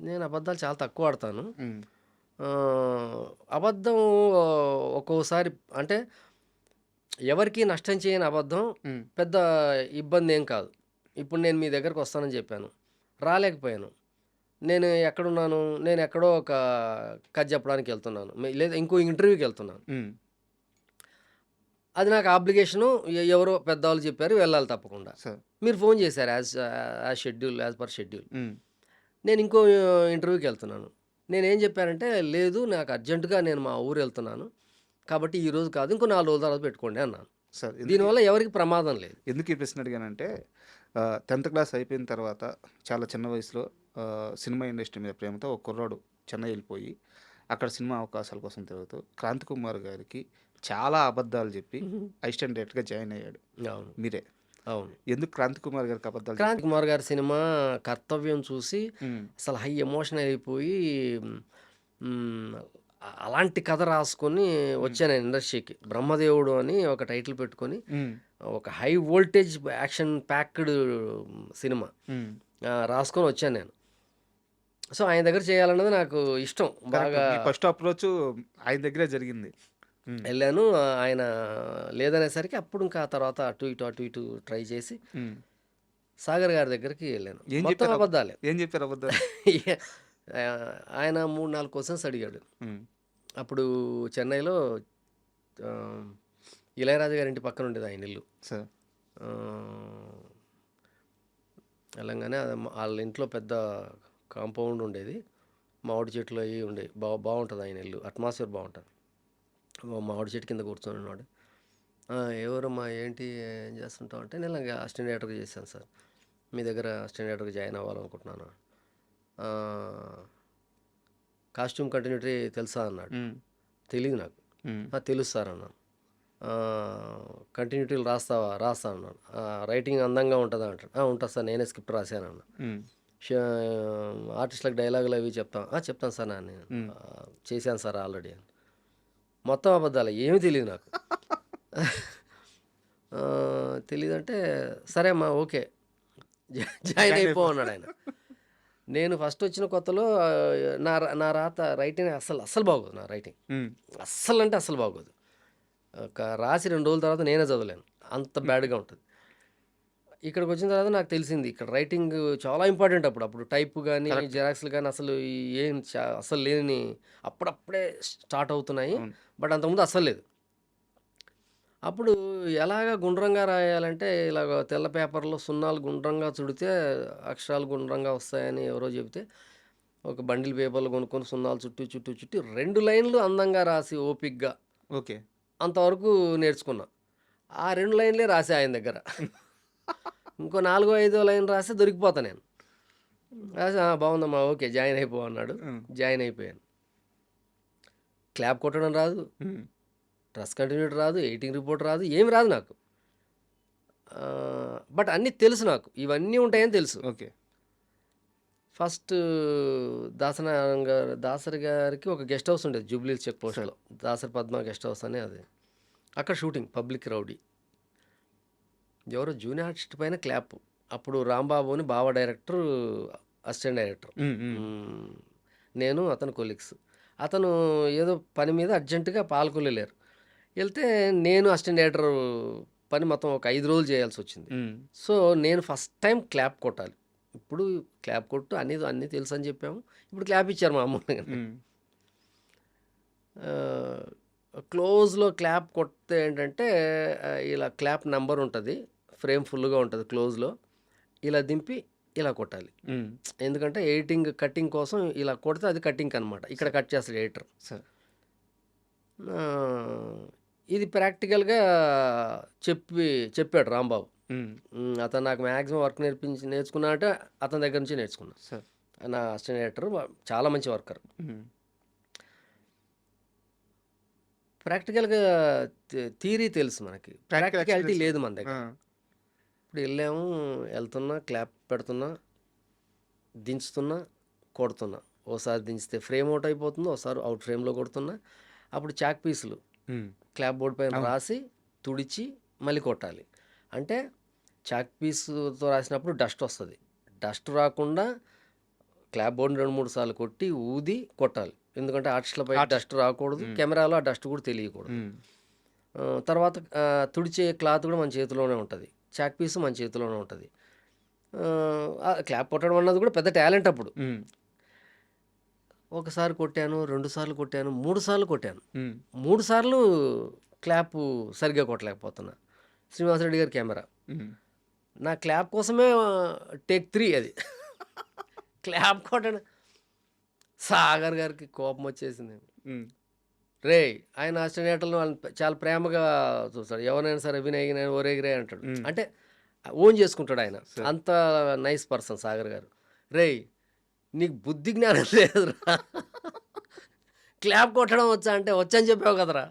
నేను అబద్ధాలు చాలా తక్కువ ఆడతాను. అబద్ధం ఒక్కోసారి అంటే ఎవరికి నష్టం చేయని అబద్ధం పెద్ద ఇబ్బంది ఏం కాదు. ఇప్పుడు నేను మీ దగ్గరకు వస్తానని చెప్పాను, రాలేకపోయాను, నేను ఎక్కడున్నాను, నేను ఎక్కడో ఒక కథ చెప్పడానికి వెళ్తున్నాను, లేదా ఇంకో ఇంటర్వ్యూకి వెళ్తున్నాను, అది నాకు ఆబ్లిగేషను. ఎవరో పెద్దవాళ్ళు చెప్పారు వెళ్ళాలి తప్పకుండా. మీరు ఫోన్ చేశారు యాజ్ పర్ షెడ్యూల్. నేను ఇంకో ఇంటర్వ్యూకి వెళ్తున్నాను. నేనేం చెప్పానంటే, లేదు నాకు అర్జెంటుగా నేను మా ఊరు వెళ్తున్నాను కాబట్టి ఈరోజు కాదు ఇంకో 4 రోజుల తర్వాత పెట్టుకోండి అన్నాను. దీనివల్ల ఎవరికి ప్రమాదం లేదు. ఎందుకు ఈ ప్రశ్న అడిగానంటే, 10th క్లాస్ అయిపోయిన తర్వాత చాలా చిన్న వయసులో సినిమా ఇండస్ట్రీ మీద ప్రేమతో ఒక కుర్రాడు చెన్నై వెళ్ళిపోయి అక్కడ సినిమా అవకాశాల కోసం తిరుగుతూ క్రాంతి కుమార్ గారికి చాలా అబద్ధాలు చెప్పి అసిస్టెంట్ డైరెక్టర్గా జాయిన్ అయ్యాడు. మీరే. అవును. ఎందుకు క్రాంతి కుమార్ గారికి అబద్ధాలు? క్రాంతి కుమార్ గారి సినిమా కర్తవ్యం చూసి అసలు హై ఎమోషనల్ అయిపోయి అలాంటి కథ రాసుకొని వచ్చాను ఇండస్ట్రీకి. బ్రహ్మదేవుడు అని ఒక టైటిల్ పెట్టుకొని ఒక high voltage action packed cinema రాసుకొని వచ్చాను నేను. సో, ఆయన దగ్గర చేయాలన్నది నాకు ఇష్టం. కరెక్ట్. బాగా మీ ఫస్ట్ అప్రోచ్ ఆయన దగ్గరే జరిగింది. హ్మ్. ఎళ్ళాను. ఆయన లేదనేసరికి అప్పుడు ఇంకా ఆ తర్వాత అటు ఇటు ట్రై చేసి హ్మ్. సాగర్ గారి దగ్గరికి ఎళ్ళాను. ఏం మొత్తం చెప్పారు అబద్ధాలే. ఏం చెప్పారు అబద్ధాలు? ఆయన 3, 4 క్వెషన్స్ అడిగాడు. హ్మ్. అప్పుడు చెన్నైలో ఆహ్, ఇళయరాజా గారి ఇంటి పక్కన ఉండేది ఆయన ఇల్లు. సార్. ఆహ్, వెళ్ళంగానే అది ఆళ్ళ ఇంట్లో పెద్ద కాంపౌండ్ ఉండేది. మామిడి చెట్లు అయి ఉండేవి. బావుంటది ఆయన ఇల్లు. అట్మాస్ఫియర్ బావుంటది. మామిడి చెట్టు కింద కూర్చొనున్నాడు. ఎవరమ్మా ఏంటి ఏం చేస్తుంటావు అంటే, నేను ఇలాగ అసిస్టెంట్ డైరెక్టర్‌గా చేశాను సార్. మీ దగ్గర అసిస్టెంట్ డైరెక్టర్‌గా జాయిన్ అవ్వాలనుకుంటున్నాను. ఆహ్, కాస్ట్యూమ్ కంటిన్యూటీ తెలుసా అన్నాడు. హ్మ్. తెలీదు నాకు. హ్మ్. తెలుసు సార్ అన్నాను. కంటిన్యూటీలు రాస్తావా? రాస్తా అన్నాను. రైటింగ్ అందంగా ఉంటదా అంటాడు. ఉంటది సార్ నేనే స్క్రిప్ట్ రాశానన్నా. హ్మ్. ష ఆర్టిస్ట్‌లకు డైలాగులు అవి చెప్తాం. చెప్తాను సార్ నేను. హ్మ్. చేశాను సార్ ఆల్రెడీ అని. మొత్తం అబద్ధాలే. ఏమీ తెలీదు నాకు. తెలీదంటే, సరే అమ్మా ఓకే. జాయిన్ జాయిన్ అయిపో అయిపో. అన్నాడాయన. నేను ఫస్ట్ వచ్చిన కొత్తలో నా రాత రైటింగ్ అస్సలు బాగోదు నా రైటింగ్. హ్మ్. అస్సలంటే అస్సలు బాగోదు. రాసి 2 రోజుల తర్వాత నేనే చదవలేను. అంత బ్యాడ్‌గా ఉంటది. ఇక్కడికొచ్చిన తర్వాత నాకు తెలిసింది. ఇక్కడ రైటింగ్ చాలా ఇంపార్టెంట్ అప్పుడు. అప్పుడు టైప్ గాని, కరెక్ట్. జిరాక్స్‌లు గాని అసలు ఏం అస్సలు లేని అప్పుడప్పుడే స్టార్ట్ అవుతున్నాయి. అవును. బట్ అంతకుముందు అస్సలు లేదు. అప్పుడు ఎలాగ గుండ్రంగా రాయాలంటే, ఇలాగ తెల్ల పేపర్‌లో సున్నాలు గుండ్రంగా చుడితే అక్షరాలు గుండ్రంగా వస్తాయని ఎవరో చెబితే, ఒక బండిల్ పేపర్లు కొనుక్కొని సున్నాలు చుట్టి 2 లైన్‌లు అందంగా రాసి ఓపికగా ఓకే. అంతవరకు నేర్చుకున్నా. ఆ 2 లైన్‌లే రాసా ఆయన దగ్గర. ఇంకో నాలుగో, ఐదో లైన్ రాస్తే దొరికిపోతా నేను. రాసి బావుందమ్మా ఓకే. జాయిన్ అయిపో అన్నాడు. హ్మ్. జాయిన్ అయిపోయాను. క్లాప్ కొట్టడం రాదు. హ్మ్. డ్రెస్ కంటిన్యూటీ రాదు. ఎడిటింగ్ రిపోర్ట్ రాదు. ఏమి రాదు నాకు. బట్ అన్నీ తెలుసు నాకు. ఇవన్నీ ఉంటాయని తెలుసు. ఓకే. ఫస్ట్ దాసరి గారికి ఒక గెస్ట్ హౌస్ ఉండేది జూబ్లీహిల్స్ చెక్ పోస్ట్‌లో. దాసరి పద్మ గెస్ట్ హౌస్ అని అది. అక్కడ షూటింగ్ 'పబ్లిక్ రౌడీ'. ఎవరో జూనియర్ ఆర్టిస్ట్ పైన క్లాప్. అప్పుడు రాంబాబు అని బావ డైరెక్టర్, అసిస్టెంట్ డైరెక్టర్. హ్మ్. హ్మ్. హ్మ్. నేను అతను కొలీగ్స్. అతను ఏదో పని మీద అర్జెంట్‌గా పాలకొల్లు ఎళ్తే నేను అసిస్టెంట్ డైరెక్టర్ పని మొత్తం ఒక 5 రోజులు చేయాల్సొచ్చింది. హ్మ్. సో, నేను ఫస్ట్ టైం క్లాప్ కొట్టాలి. ఇప్పుడు క్లాప్ కొట్టు అన్నీ తెలుసని చెప్పాము. ఇప్పుడు క్లాప్ ఇచ్చారు మామూలుగానే. హ్మ్. ఆహ్, క్లోజ్‌లో క్లాప్ కొడితే ఏంటంటే, ఇలా క్లాప్ నంబర్ ఉంటది. ఫ్రేమ్ ఫుల్‌గా ఉంటది క్లోజ్‌లో. ఇలా దింపి ఇలా కొట్టాలి. హ్మ్. ఎందుకంటే ఎడిటింగ్, కటింగ్ కోసం ఇలా కొడితే అది కటింగ్‌కనమాట. ఇక్కడ కట్ చేస్తాడు ఎడిటర్. సార్. ఆహ్, ఇది ప్రాక్టికల్‌గా చెప్పాడు రాంబాబు. హ్మ్. అతను నాకు మాక్సిమం వర్క్ నేర్చుకున్నా అంటే అతని దగ్గర నుంచే నేర్చుకున్నా. సార్. నా అసిస్టెంట్ డైరెక్టర్ చాలా మంచి వర్కర్. హ్మ్. ప్రాక్టికల్‌గా థియరీ తెలుసు మనకి. Practical practicality experience. లేదు మన ఆ! దగ్గర. ఇప్పుడు ఎళ్ళాము, ఎళ్తున్నా, క్లాప్ పెడుతున్నా, దించుతున్నా, కొడుతున్నా. ఓసారి దించితే ఫ్రేమ్ ఔట్ అయిపోతుంది. ఓసారి అవుట్ ఫ్రేమ్‌లో కొడుతున్నా. అప్పుడు చాక్ పీసులు హ్మ్. క్లాప్ బోర్డ్ పైన అవును. రాసి, తుడిచి, మళ్ళీ కొట్టాలి. అంటే చాక్ పీస్‌తో రాసినప్పుడు డస్ట్ వస్తది. డస్ట్ రాకుండా క్లాప్ బోర్డ్‌ని 2, 3 సార్లు కొట్టి, ఊది కొట్టాలి. ఎందుకంటే ఆర్టిస్ట్‌లపైకి ఆర్టిస్ట్. డస్ట్ రాకూడదు. హ్మ్. కెమెరాలో ఆ డస్ట్ కూడా తెలియకూడదు. హ్మ్. తర్వాత తుడిచే క్లాత్ కూడా మన చేతిలోనే ఉంటది. చాక్ పీసు మన చేతిలోనే ఉంటది. క్లాప్ కొట్టడం అన్నది కూడా పెద్ద టాలెంట్ అప్పుడు. హ్మ్. ఒకసారి కొట్టాను, 2 సార్లు కొట్టాను, 3 సార్లు కొట్టాను. హ్మ్. 3 సార్లు క్లాపు సరిగ్గా కొట్టలేకపోతున్నా. శ్రీనివాసరెడ్డి గారి కెమెరా. హ్మ్. నా నా క్లాప్ కోసమే టేక్ 3 అది. క్లాప్ కొట్టడం సాగర్ గారికి కోపమొచ్చేసింది. హ్మ్. రేయ్! ఆయన అసిస్టెంట్ డైరెక్టర్‌లని వాళ్ళని చాలా ప్రేమగా చూస్తాడు. ఎవరినైనా సరే వినయ్ గినయ్ ఒరేయ్ గిరేయ్ అంటాడు. హ్మ్. అంటే ఓన్ చేసుకుంటాడాయన. సార్. అంత నైస్ పర్సన్ సాగర్ గారు. రేయ్! నీకు బుద్ధి జ్ఞానం లేదురా! క్లాప్ కొట్టడం వచ్చా అంటే, వచ్చని చెప్పావు కదరా!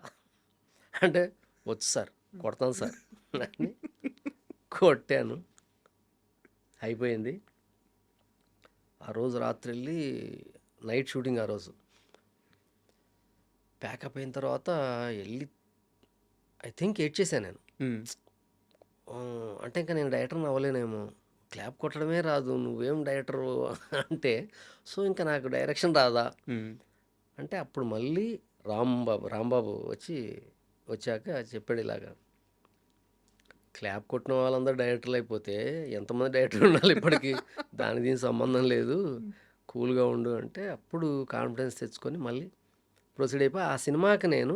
అంటే, వచ్చు సార్. కొడతాను సార్ అని కొట్టాను. అయిపోయింది. ఆ రోజు రాత్రెళ్ళి నైట్ షూటింగ్ ఆ రోజు. ప్యాకప్ అయిన తర్వాత ఎళ్లి ఐ థింక్ ఏడ్చేసాను నేను. హ్మ్. అంటే ఇంక నేను డైరెక్టర్‌ని అవ్వలేనేమో. క్లాప్ కొట్టడమే రాదు. నువ్వేం డైరెక్టరు అంటే, సో, ఇంక నాకు డైరెక్షన్ రాదా? హ్మ్. అంటే అప్పుడు మళ్ళీ రాంబాబు వచ్చాక చెప్పాడు ఇలాగా. క్లాప్ కొట్టిన వాళ్ళందరూ డైరెక్టర్‌లయిపోతే ఎంతమంది డైరెక్టర్లుండాలి ఇప్పటికి? దానికి దీనికి సంబంధం లేదు. కూల్‌గా ఉండు అంటే, అప్పుడు కాన్ఫిడెన్స్ తెచ్చుకొని మళ్ళీ ప్రొసీడ్ అయిపోయి, ఆ సినిమాకి నేను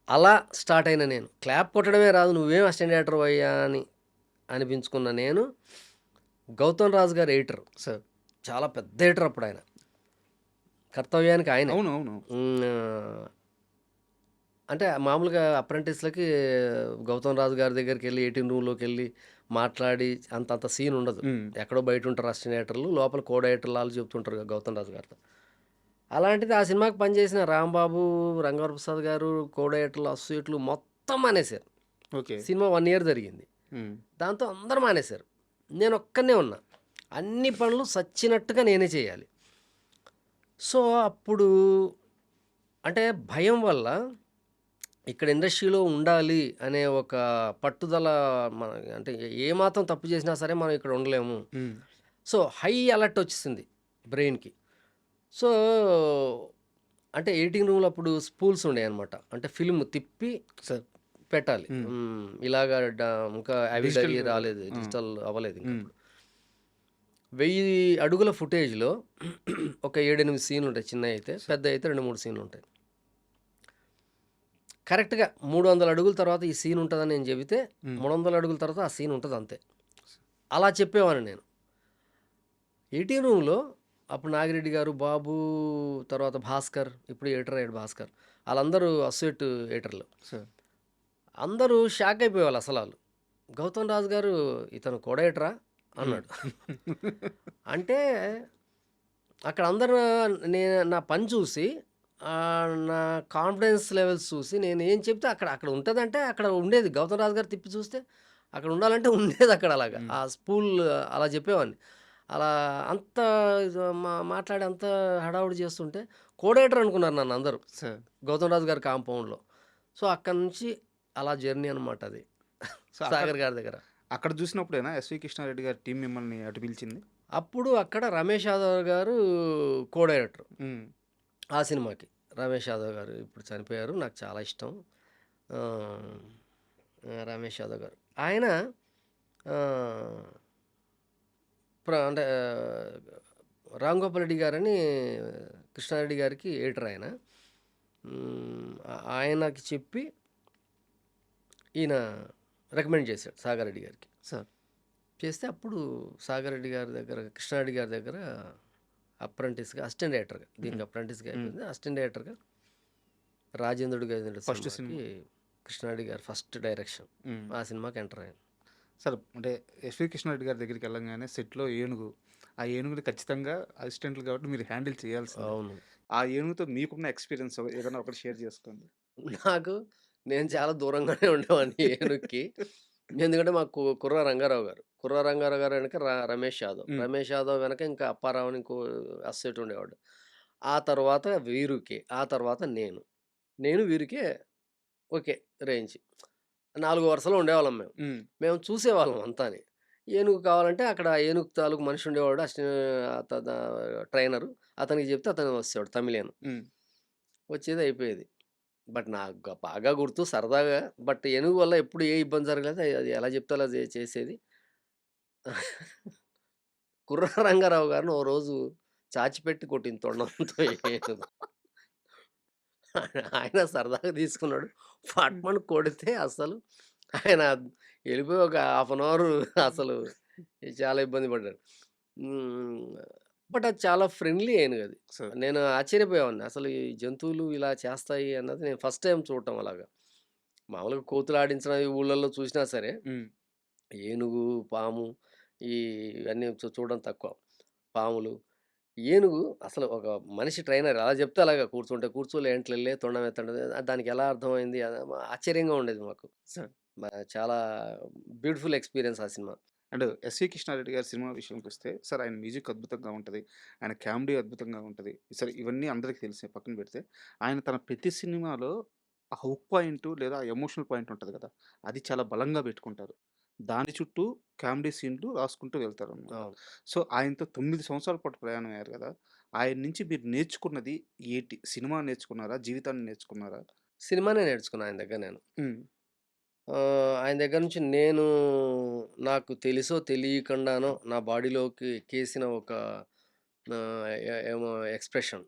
అలా స్టార్ట్ అయిన నేను. క్లాప్ కొట్టడమే రాదు, నువ్వేం అసిస్టెంట్ డైరెక్టర్‌వయ్యా అని అనిపించుకున్న నేను, గౌతమ్ రాజు గారు ఎడిటర్. సార్. చాలా పెద్ద ఎడిటర్ అప్పుడాయన. కర్తవ్యానికి ఆయనే. అవును. అవును. అంటే మామూలుగా అప్రెంటిస్‌లకి గౌతమ్ రాజు గారి దగ్గరికెళ్ళి ఎడిటింగ్ రూమ్‌లోకెళ్ళి మాట్లాడి అంతంత సీన్ ఉండదు. హ్మ్. ఎక్కడో బయటుంటారు అసిస్టెంట్ డైరెక్టర్లు. లోపల కో డైరెక్టర్లు ఆళ్ళు చెప్తుంటారు గౌతమ్ రాజు గారితో. అలాంటిది ఆ సినిమాకి పనిచేసిన రాంబాబు, రంగవరప్రసాద్ గారు, కో డైరెక్టర్లు, అసోసియేట్లు మొత్తం మానేశారు. ఓకే. సినిమా 1 ఇయర్ జరిగింది. హ్మ్. దాంతో అందరూ మానేశారు. నేనొక్కడినే ఉన్నా. అన్ని పనులు సచ్చినట్టుగా నేనే చేయాలి. సో, అప్పుడు అంటే భయం వల్ల ఇక్కడ ఇండస్ట్రీలో ఉండాలి అనే ఒక పట్టుదల మన అంటే ఏమాత్రం తప్పు చేసినా సరే మనం ఇక్కడ ఉండలేము. హ్మ్. సో, హై అలర్ట్ వచ్చేసింది బ్రెయిన్‌కి. సో, అంటే ఎడిటింగ్ రూమ్‌లో అప్పుడు స్పూల్స్ ఉండేయన్నమాట. అంటే ఫిల్మ్ తిప్పి సార్. పెట్టాలి. హ్మ్. ఇలాగా ఇంకా అవిడ్ డిజిటల్. అయ్యి రాలేదు. ఆ! డిజిటల్ అవ్వలేదు హ్మ్. ఇంకప్పుడు. 1000 అడుగుల ఫుటేజ్‌లో ఒక 7, 8 సీన్‌లుంటాయి చిన్నయయితే. పెద్దయయితే 2, 3 సీన్‌లుంటాయి. కరెక్ట్‌గా 300 అడుగుల తర్వాత ఈ సీన్ ఉంటదని నేను చెబితే, హ్మ్. 300 అడుగుల తర్వాత ఆ సీన్ ఉంటది అంతే. అలా చెప్పేవాడిని నేను. ఎడిటింగ్ రూమ్‌లో అప్పుడు నాగిరెడ్డి గారు, బాబు, తర్వాత భాస్కర్, ఇప్పుడు ఎడిటర్ అయ్యాడు భాస్కర్. ఆళ్ళందరూ అసోసియేట్ ఎడిటర్లు. సార్. అందరూ షాక్ అయిపోయేవాళ్ళు అసలాళ్ళు. గౌతమ్ రాజు గారు ఇతను కో డైరెక్టరా? హ్మ్. అన్నాడు. అంటే అక్కడ అందరూ నా పని చూసి నా కాన్ఫిడెన్స్ లెవెల్స్ చూసి నేను ఏం చెప్తే అక్కడ అక్కడ ఉంటదంటే అక్కడ ఉండేది. గౌతమ్ రాజు గారు తిప్పి చూస్తే అక్కడ ఉండాలంటే ఉండేదక్కడ అలాగా. హ్మ్. ఆ స్పూల్ అలా చెప్పేవాడిని. అలా అంత మాట్లాడి అంత హడావుడి చేస్తుంటే కోడేటర్ అనుకున్నారు నన్నందరూ. సార్. గౌతమ్ రాజు గారి కాంపౌండ్‌లో. సో, అక్కడి నుంచి అలా జర్నీ అనమాట అది. సో, అక్కడ సాగర్ గారి దగ్గర. అక్కడ చూసినప్పుడేనా ఎస్వి కృష్ణారెడ్డి గారి టీమ్ మిమ్మల్ని అటు పిలిచింది? అప్పుడు అక్కడ రమేష్ యాదవ్ గారు కో డైరెక్టర్. హ్మ్. ఆ సినిమాకి. రమేష్ యాదవ్ గారు ఇప్పుడు చనిపోయారు. నాకు చాలా ఇష్టం. ఆహ్, రమేష్ యాదవ్ గారు. ఆయన ఆహ్, అంటే రామ్ గోపాల్ రెడ్డి గారని కృష్ణారెడ్డి గారికి ఎడిటర్ ఆయన. ఆయనకి చెప్పి ఈయన రికమెండ్ చేశాడు సాగర్ రెడ్డి గారికి. సార్. చేస్తే అప్పుడు సాగర్ రెడ్డి గారి దగ్గర, కృష్ణారెడ్డి గారి దగ్గర అప్రెంటిస్‌గా, అసిస్టెంట్ డైరెక్టర్‌గా దీనికి హ్మ్. అప్రెంటిస్‌గా హ్మ్. అయిపోయింది. అసిస్టెంట్ డైరెక్టర్‌గా 'రాజేంద్రుడు గజేంద్రుడు' ఫస్ట్ సినిమాకి సినిమా. కృష్ణారెడ్డి గారు ఫస్ట్ డైరెక్షన్. హ్మ్. ఆ సినిమాకి ఎంటర్ అయ్యాను. సార్, అంటే ఎస్వి కృష్ణారెడ్డి గారి దగ్గరికెళ్ళంగానే సెట్‌లో ఏనుగు. ఆ ఏనుగుని ఖచ్చితంగా అసిస్టెంట్లు కాబట్టి మీరు హ్యాండిల్ చేయాల్సిందే. అవును. ఆ ఏనుగుతో మీకున్న ఎక్స్‌పీరియన్స్ ఏదైనా ఒకటి షేర్ చేసుకోండి. నాకు నేను చాలా దూరంగానే ఉండేవాడిని ఏనుగుకి. ఎందుకంటే మాకు కుర్ర రంగారావు గారు. కుర్ర రంగారావు గారు వెనక రమేష్ యాదవ్. హ్మ్. రమేష్ యాదవ్ వెనక ఇంకా అప్పారావు అని ఇంకో అసిస్టెంట్ ఉండేవాడు. ఆ తర్వాత వీరుకే. ఆ తర్వాత నేను. నేను వీరుకే ఓకే. రేంజ్. 4 వరుసలో ఉండేవాళ్ళం మేము. హ్మ్. మేము చూసేవాళ్ళం అంతాని. ఏనుగు కావాలంటే అక్కడ ఏనుగు తాలూకు మనిషి ఉండేవాడు. ట్రైనరు. అతనికి చెప్తే అతను వచ్చేవాడు తమిళియన్. హ్మ్. వచ్చేది అయిపోయేది. బట్ నాకు బాగా గుర్తు సరదాగా. బట్ ఏనుగు వల్ల ఎప్పుడు ఏ ఇబ్బంది జరగలేదు. అది ఎలా చెప్తే అలా చేసేది. కుర్ర రంగారావు గారిని ఓ రోజు చాచిపెట్టి కొట్టింది తొండంతో ఏనుగు. ఆయన సరదాగా తీసుకున్నాడు. హ్మ్. ఫట్మని కొడితే అసలు ఆయన ఎళ్ళిపోయి ఒక హాఫ్ అన్ అవర్ అసలు చాలా ఇబ్బంది పడ్డాడు. హ్మ్. బట్ అది చాలా ఫ్రెండ్లీ ఏనుగది. సార్. నేను ఆశ్చర్యపోయేవాడిని. అసలు ఈ జంతువులు ఇలా చేస్తాయి అన్నది నేను ఫస్ట్ టైమ్ చూడటం అలాగా. మామూలుగా కోతులు ఆడించడం ఈ ఊళ్ళల్లో చూసినా సరే, హ్మ్. ఏనుగు, పాము ఈ ఇవన్నీ చూడడం తక్కువ. పాములు, ఏనుగు అసలు ఒక మనిషి ట్రైనర్ ఎలా చెప్తే అలాగా కూర్చుంటే కూర్చో, లేదంటే తొండం ఎత్తండి. దానికి ఎలా అర్థమైంది ఆశ్చర్యంగా ఉండేది మాకు. సార్. చాలా బ్యూటిఫుల్ ఎక్స్‌పీరియన్స్ ఆ సినిమా. అండ్ ఎస్వి కృష్ణారెడ్డి గారి సినిమా విషయానికొస్తే, సార్ ఆయన మ్యూజిక్ అద్భుతంగా ఉంటది. ఆయన కామెడీ అద్భుతంగా ఉంటది. సరే, ఇవన్నీ అందరికి తెలిసినయి పక్కన పెడితే, ఆయన తన ప్రతి సినిమాలో ఆ హుక్ పాయింట్ లేదా ఎమోషనల్ పాయింట్ ఉంటది కదా! అది చాలా బలంగా పెట్టుకుంటారు. దాని చుట్టూ కామెడీ సీన్‌లు రాసుకుంటూ వెళ్తారనమాట. అవును. సో, ఆయనతో 9 సంవత్సరాల పాటు ప్రయాణం అయ్యారు గదా! ఆయన నుంచి మీరు నేర్చుకున్నది ఏంటి? సినిమా నేర్చుకున్నారా? జీవితాన్ని నేర్చుకున్నారా? సినిమానే నేర్చుకున్నా ఆయన దగ్గర నేను. హ్మ్. ఆయన దగ్గర నుంచి నేను నాకు తెలుసో తెలియకుండానో నా బాడీలోకి ఎక్కేసిన ఒక ఏమో ఎక్స్‌ప్రెషన్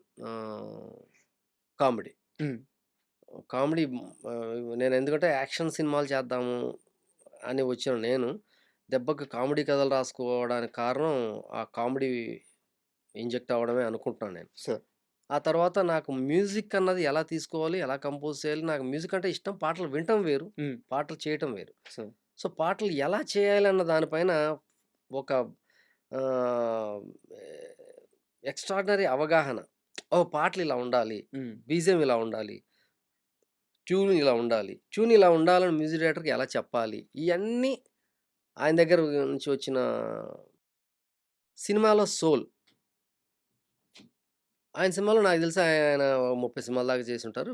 కామెడీ. హ్మ్. కామెడీ నేను ఎందుకంటే యాక్షన్ సినిమాలు చేద్దాము అని వచ్చిన నేను, దెబ్బకి కామెడీ కథలు రాసుకోవడానికి కారణం ఆ కామెడీ ఇంజెక్ట్ అవ్వడమే అనుకుంటున్నాను నేను. సార్. ఆ తర్వాత నాకు మ్యూజిక్ అన్నది ఎలా తీసుకోవాలి, ఎలా కంపోజ్ చేయాలి, నాకు మ్యూజిక్ అంటే ఇష్టం. పాటలు వినటం వేరు, హ్మ్. పాటలు చేయటం వేరు. సార్. సో, పాటలు ఎలా చేయాలన్న దానిపైన ఒక ఆహ్, ఎక్స్‌ట్రార్డినరీ అవగాహన. ఓహ్! పాటలు ఇలా ఉండాలి, హ్మ్. బీజీఎం ఇలా ఉండాలి, ట్యూన్ ఇలా ఉండాలి, ట్యూన్ ఇలా ఉండాలని మ్యూజిక్ డైరెక్టర్‌కి ఎలా చెప్పాలి, ఇయన్నీ ఆయన దగ్గర నుంచి వచ్చిన సినిమాలో సోల్. ఆయన సినిమాలో నాకు తెలిసి ఆయన 30 సినిమాల దాకా చేసుంటారు.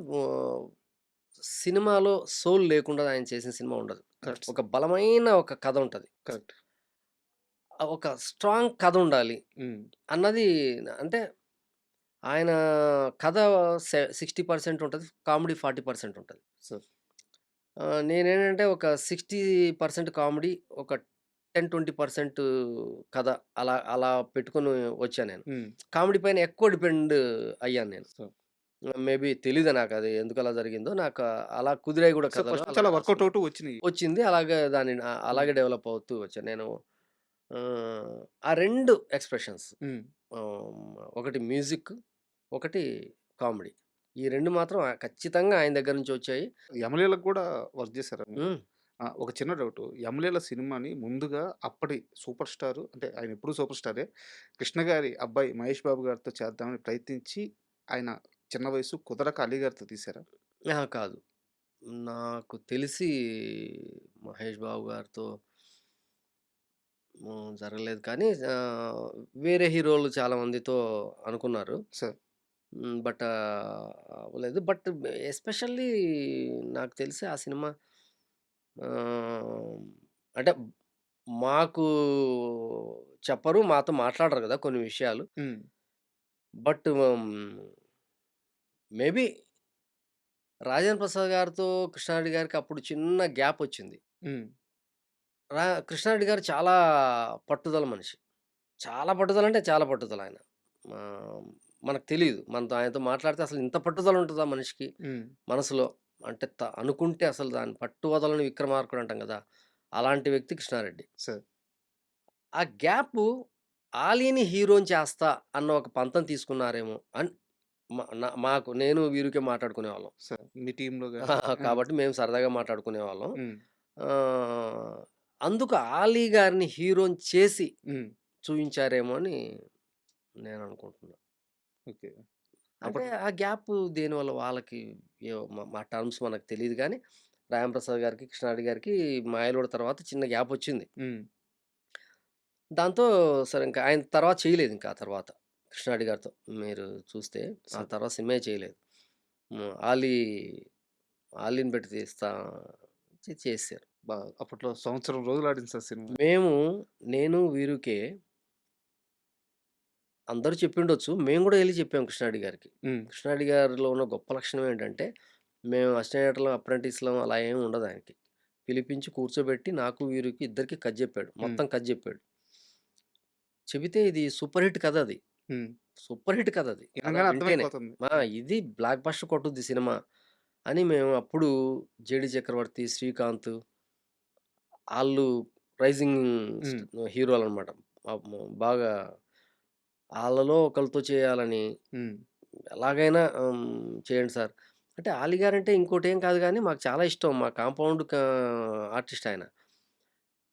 సినిమాలో సోల్ లేకుండా ఆయన చేసిన సినిమా ఉండదు. కరెక్ట్ ఒక సార్. బలమైన ఒక కథ ఉంటది. కరెక్ట్. ఒక స్ట్రాంగ్ కథ ఉండాలి హ్మ్. అన్నది అంటే ఆయన కథ 60% ఉంటది. కామెడీ 40% ఉంటది. సార్. నేనేంటంటే ఒక 60% కామెడీ, ఒక 10, 20% కథ అలా అలా పెట్టుకొని వచ్చా నేను. హ్మ్. కామెడీ పైన ఎక్కువ డిపెండ్ అయ్యాను నేను. సార్. మేబీ తెలీదు నాకది ఎందుకలా జరిగిందో. నాకు అలా కుదిరాయి గూడా సో, కథలు. ఫస్ట్ నుంచి అలా అలా వర్కౌట్ రాసుకున్నా. అవుతూ వచ్చినియి. వచ్చింది. అలాగే దాన్ని హ్మ్. అలాగే డెవలప్ అవుతూ వచ్చాను. నేను ఆ 2 ఎక్స్‌ప్రెషన్స్ హ్మ్. ఒకటి మ్యూజిక్, ఒకటి కామెడీ. ఈ 2 మాత్రం ఖచ్చితంగా ఆయన దగ్గర నుంచి వచ్చాయి. యమలీలకు గూడా వర్క్ చేసారా మీరు? హ్మ్. ఒక చిన్న డౌటు. 'యమలీల' సినిమాని ముందుగా అప్పటి సూపర్ స్టారు అంటే ఆయన ఎప్పుడూ సూపర్ స్టారే. కృష్ణ గారి అబ్బాయి 'మహేష్ బాబు' గారితో చేద్దామని ప్రయత్నించి ఆయన చిన్న వయసు కుదరక అలీ గారితో తీశారా? అహా! కాదు. నాకు తెలిసి మహేష్ బాబు గారితో జరగలేదు కానీ వేరే హీరోలు చాలా మందితో అనుకున్నారు. సార్. బట్ అవ్వలేదు. బట్ ఎస్పెషల్లీ నాకు తెలిసి ఆ సినిమా ఆహ్, అంటే మాకు చెప్పరు. మాతో మాట్లాడరు గదా! కొన్ని విషయాలు. హ్మ్. బట్ మేబీ 'రాజేంద్ర ప్రసాద్' గారితో కృష్ణారెడ్డి గారికి అప్పుడు చిన్న గ్యాపొచ్చింది. హ్మ్. కృష్ణారెడ్డి గారు చాలా పట్టుదల మనిషి. చాలా పట్టుదలంటే చాలా పట్టుదలాయన. ఆహ్, మనకు తెలీదు. మనతో ఆయనతో మాట్లాడితే అసలు ఇంత పట్టుదల ఉంటదా మనిషికి హ్మ్. మనసులో? అంటే అనుకుంటే అసలు దాన్ని పట్టు వదలని విక్రమార్కుడు అంటాం గదా! అలాంటి వ్యక్తి కృష్ణారెడ్డి. సార్. ఆ గ్యాపు 'ఆలీని' హీరోని చేస్తా అన్న ఒక పంతం తీసుకున్నారేమో అని మాకు నేను, వీరుకే మాట్లాడుకునేవాళ్ళం. సార్. మీ టీమ్‌లో గాని ఆ! కాబట్టి మేము సరదాగా మాట్లాడుకునేవాళ్ళం. హ్మ్. ఆహ్, అందుకు 'ఆలీ' గారిని హీరోని చేసి హ్మ్. చూయించారేమో అని నేననుకుంటున్నా. ఓకే. అంటే అప్పట్లో ఆ గ్యాప్ దేనివల్ల వాళ్ళకి మా మా టర్మ్స్ మనకు తెలీదు గానీ, 'రాంప్రసాద్' గారికి, కృష్ణారెడ్డి గారికి 'మాయలోడు' తర్వాత చిన్న గ్యాపొచ్చింది. హ్మ్. దాంతో సరే ఇంక ఆయన తర్వాత చేయలేదింక ఆ తర్వాత. కృష్ణారెడ్డి గారితో మీరు చూస్తే ఆ సార్. తర్వాత సినిమాయే చేయలేదు. 'ఆలీని' పెట్టి తీస్తా చేసేసారు. అప్పట్లో సంవత్సరం రోజులు ఆడింది సార్ సినిమా. మేము నేను, వీరుకే అందరూ చెప్పిండొచ్చు. మేము గూడా ఎళ్లి చెప్పాం కృష్ణారెడ్డి గారికి. హ్మ్. కృష్ణారెడ్డి గారిలో ఉన్న గొప్ప లక్షణం ఏంటంటే, మేము అసిస్టెంట్ డైరెక్టర్‌లం, అప్రెంటిస్‌లం అలా ఏమి ఉండదాయనకి. పిలిపించి కూర్చోబెట్టి నాకు, వీరుకి ఇద్దరికి కథ జెప్పాడు. హ్మ్. మొత్తం కథ జెప్పాడు. చెబితే ఇది సూపర్ హిట్ కథ అది. హ్మ్. సూపర్ హిట్ కథ అది. కథ వినంగానే వింటేనే. అర్థమైపోతుంది. ఇది బ్లాక్ బస్టర్ కొట్టుద్ది సినిమా అని మేము అప్పుడు 'జేడీ చక్రవర్తి', 'శ్రీకాంత్' ఆళ్ళు రైజింగ్ హ్మ్. హీరోలనమాట. బాగా ఆళ్ళలో ఒకళ్ళతో చేయాలని హ్మ్. ఎలాగైనా చేయండి సార్. అంటే ఆలీ గారంటే ఇంకోటేం కాదు గానీ, మాకు చాలా ఇష్టం. మా కాంపౌండ్ ఆర్టిస్ట్ ఆయన.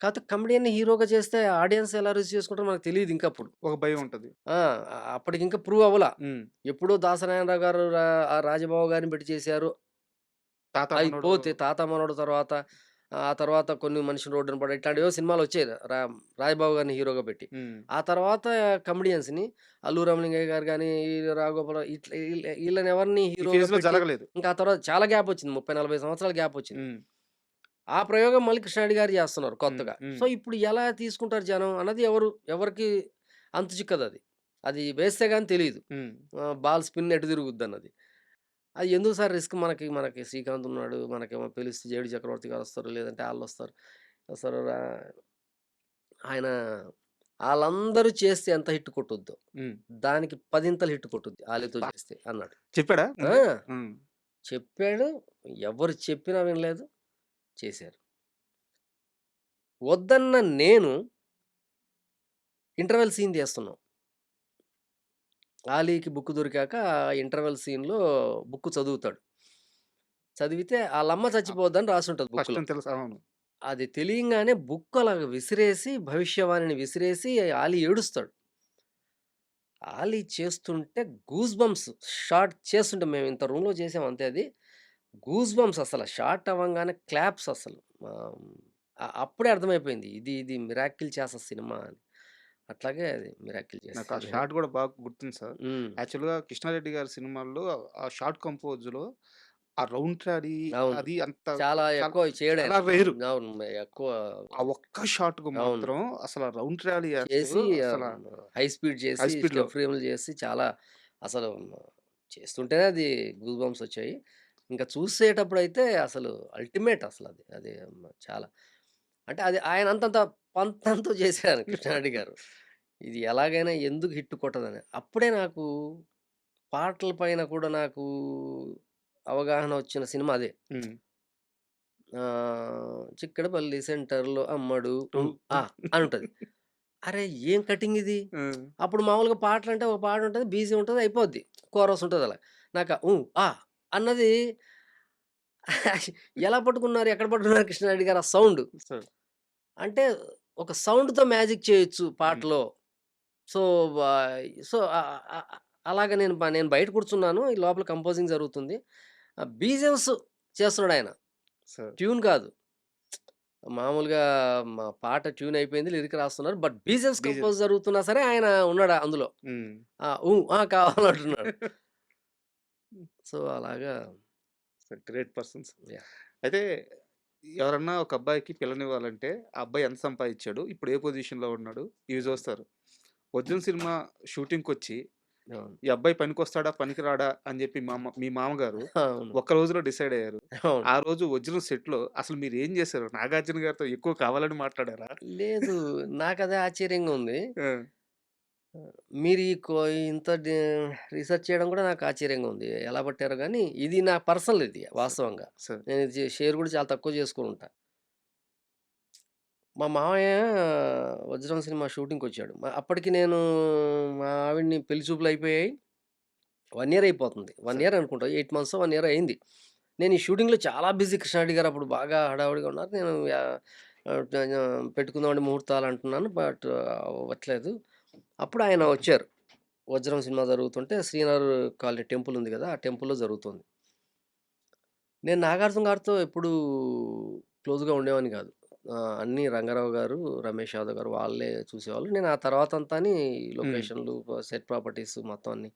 కాపోతే కమెడియన్‌ని హీరోగా చేస్తే ఆడియన్స్ ఎలా రిసీవ్ చేసుకుంటారో మనకు తెలీదు ఇంకప్పుడు. ఒక భయం ఉంటది. ఆ! అప్పటికింకా ప్రూవ్ అవ్వలా. హ్మ్. ఎప్పుడో దాసనారాయణరావు గారు, రాజబాబు గారిని పెట్టి చేశారు. 'తాత అయి మనోడు' పోతే 'తాత మనోడు' తర్వాత ఆ తర్వాత కొన్ని మనిషిని రోడ్డున పడ ఇట్లాంటివేవో సినిమాలొచ్చాయి. రాజబాబు గారిని హీరోగా పెట్టి. హ్మ్. ఆ తర్వాత కమెడియన్స్‌ని అల్లు రామలింగయ్య గారు గాని, రాఘగోపాల్ ఇట్లా ఈళ్ళని ఎవరిని ఈ హీరోగా ఫేజ్‌లో పెట్టి జరగలేదు. ఇంకా ఆ తర్వాత చాలా గ్యాపొచ్చింది. 30, 40 సంవత్సరాల గ్యాపొచ్చింది. హ్మ్. ఆ ప్రయోగం మళ్ళీ కృష్ణారెడ్డి గారు చేస్తున్నారు హ్మ్. కొత్తగా. సో, హ్మ్. ఇప్పుడు ఎలా తీసుకుంటారు జనం అన్నది ఎవరికి అంతు చిక్కదది. అది వేస్తే గాని తెలీదు. హ్మ్. బాల్ స్పిన్ ఎటు తిరుగుద్దన్నది. అది ఎందుకు సార్ రిస్క్ మనకి శ్రీకాంత్ ఉన్నాడు. మనకేమో పిలిస్తే జేడీ చక్రవర్తి గారొస్తారు. లేదంటే ఆళ్ళొస్తారు. వస్తారు ఆయన ఆళ్ళందరూ చేస్తే ఎంత హిట్ కొట్టుద్దో, హ్మ్. దానికి పదింతలు హిట్ కొట్టుద్ది ఆళ్ళతో అబ్బా! చేస్తే అన్నాడు. చెప్పాడా ఆ! ముందే? హ్మ్. చెప్పాడు. ఎవరు చెప్పినా వినలేదు. చేశారు. వద్దన్న నేను ఇంటర్వెల్ సీన్ తీస్తున్నాం. 'ఆలీకి' బుక్ దొరికాక ఇంటర్వెల్ సీన్‌లో బుక్ చదువుతాడు. చదివితే ఆళ్ళమ్మ అప్ చచ్చిపోద్దని రాసుంటది ఫస్ట్ బుక్‌లో. టైమ్ తెలుసు. అవును. అది తెలియంగానే బుక్ అలాగ విసిరేసి, భవిష్యవాణిని విసిరేసి ఆలీ ఏడుస్తాడు. ఆలీ చేస్తుంటే గూస్ బంప్స్ షాట్ చేస్తుంటే మేము ఇంత రూమ్‌లో చేసాం అంతే అది. గూస్ బంప్స్ అసల షాట్ అవ్వంగానే క్లాప్స్ అసలు. ఆహ్, అప్పుడే అర్థమైపోయింది. ఇది మిరాకిల్ చేస్తది సినిమా అని. అట్లాగే అది మిరాకిల్ నాకు ఆ చేసింది. షాట్ గూడా బాగా గుర్తుంది సార్. హ్మ్. యాక్చువల్‌గా 'కృష్ణారెడ్డి' గారి సినిమాల్లో ఆ షార్ట్ కంపోజ్‌లో ఆ రౌండ్ ట్రాడీ అవును. అది అంత చాలా చాలా ఎక్కువ చేయడాయన. చాలా రేరు. అవును. ఎక్కువ ఆ ఒక్క షాట్‌కు అవును. మాత్రం అసల రౌండ్ ట్రాలీ ఏస్తూ చేసి అసల హై స్పీడ్ హై చేసి, స్పీడ్‌లో. స్టెప్ ఫ్రేమ్‌లు చేసి చాలా అసలు చేస్తుంటేనే అది గూస్ బంప్స్ వచ్చాయి. ఇంకా చూసేటప్పుడైతే అసలు అల్టిమేట్ అసలది. అది చాలా అంటే అది ఆయన అంతంత పంతంతో చేశారు కృష్ణారెడ్డి గారు. ఇది ఎలాగైనా ఎందుకు హిట్ కొట్టదని. అప్పుడే నాకు పాటల పైన కూడా నాకు అవగాహన వచ్చిన సినిమా అదే. హ్మ్. 'చిక్కడపల్లి సెంటర్‌లో అమ్మడు టు ఆ' అని ఉంటది. అరే! ఏం కటింగ్ ఇది? హ్మ్. అప్పుడు మామూలుగా పాటలంటే ఒక పాట ఉంటది. బీజీ ఉంటది. అయిపోద్ది. కోరస్ ఉంటది అలా. నాకు అన్నది ఎలా పట్టుకున్నారు? ఎక్కడ పట్టుకున్నారు కృష్ణారెడ్డి గారు ఆ సౌండ్? సో అంటే ఒక సౌండ్‌తో మ్యాజిక్ చేయొచ్చు హ్మ్. పాటలో. సో, సో, అలాగా నేను బయట కూర్చున్నాను. ఈ లోపల కంపోజింగ్ జరుగుతుంది. బీజిఎమ్స్ చేస్తున్నాడాయన. సో ట్యూన్ కాదు. మామూలుగా మా పాట ట్యూన్ అయిపోయింది. లిరిక్ రాస్తున్నారు. But BGMs డీజెల్స్. కంపోజ్ జరుగుతున్నా సరే ఆయన ఉన్నాడు అందులో. హ్మ్. కావాలంటున్నాడు. సో, అలాగా సో గ్రేట్ పర్సన్స్. యాహ్! అయితే ఎవరన్నా ఒక అబ్బాయికి పిల్లనివ్వాలంటే, ఆ అబ్బాయి ఎంత సంపాదిచ్చాడు? ఇప్పుడు ఏ పొజిషన్‌లో ఉన్నాడు? ఇవి హ్మ్. జూస్తారు. 'ఒరిజినల్' సినిమా షూటింగ్‌కొచ్చి అవును. ఈ అబ్బాయి పనికొస్తాడా? పనికిరాడా? అని జెప్పి మీ మామగారు అవును. ఒక్క రోజులో డిసైడ్ అయ్యారు. అవును. ఆ రోజు ఒరిజినల్ సెట్‌లో అసలు మీరేం జేశారు? 'నాగార్జున' గారితో ఎక్కువ కావాలని మాట్లాడారా? లేదు. నాకదే ఆశ్చర్యంగా ఉంది. ఆ! మీరు ఈ కో ఇంత రిసర్చ్ చేయడం కూడా నాకు ఆశ్చర్యంగా ఉంది. ఎలా పట్టారో గానీ, ఇది నా పర్సనల్ ఇది సో వాస్తవంగా. సో నేను ఇది షేర్ కూడా చాలా తక్కువ చేసుకొనుంటా. మా మామయ్య 'వజ్రం' సినిమా షూటింగ్‌కొచ్చాడు. అప్పటికి నేను మా ఆవిడని పెళ్లి చూపులయిపోయాయి. 1 ఇయర్ అయిపోతుంది. 1 సో ఇయర్ అనుకుంటా. 8 మంత్సో, 1 ఇయరో అయింది. నేను ఈ షూటింగ్‌లో చాలా బిజీ కృష్ణారెడ్డి గారు అప్పుడు బాగా హడావిడిగా ఉన్నారు. నేను పెట్టుకుందామంటే ముహూర్తాలు అంటున్నాను. బట్ అవ్వట్లేదు. అప్పుడు ఆయన వచ్చారు. 'వజ్రం' సినిమా జరుగుతుంటే శ్రీనగర్ కాలనీ టెంపుల్ ఉంది గదా! ఆ టెంపుల్‌లో జరుగుతుంది. నేను నాగార్జున గారితో ఎప్పుడూ క్లోజ్‌గా ఉండేవాడిని గాదు. అన్నీ రంగారావు గారు, రమేష్ యాదవ్ గారు వాళ్ళే చూసేవాళ్ళు. నేను ఆ తర్వాతంతాని హ్మ్. లొకేషన్‌లు, సెట్ ప్రాపర్టీస్ మొత్తం అన్నీ.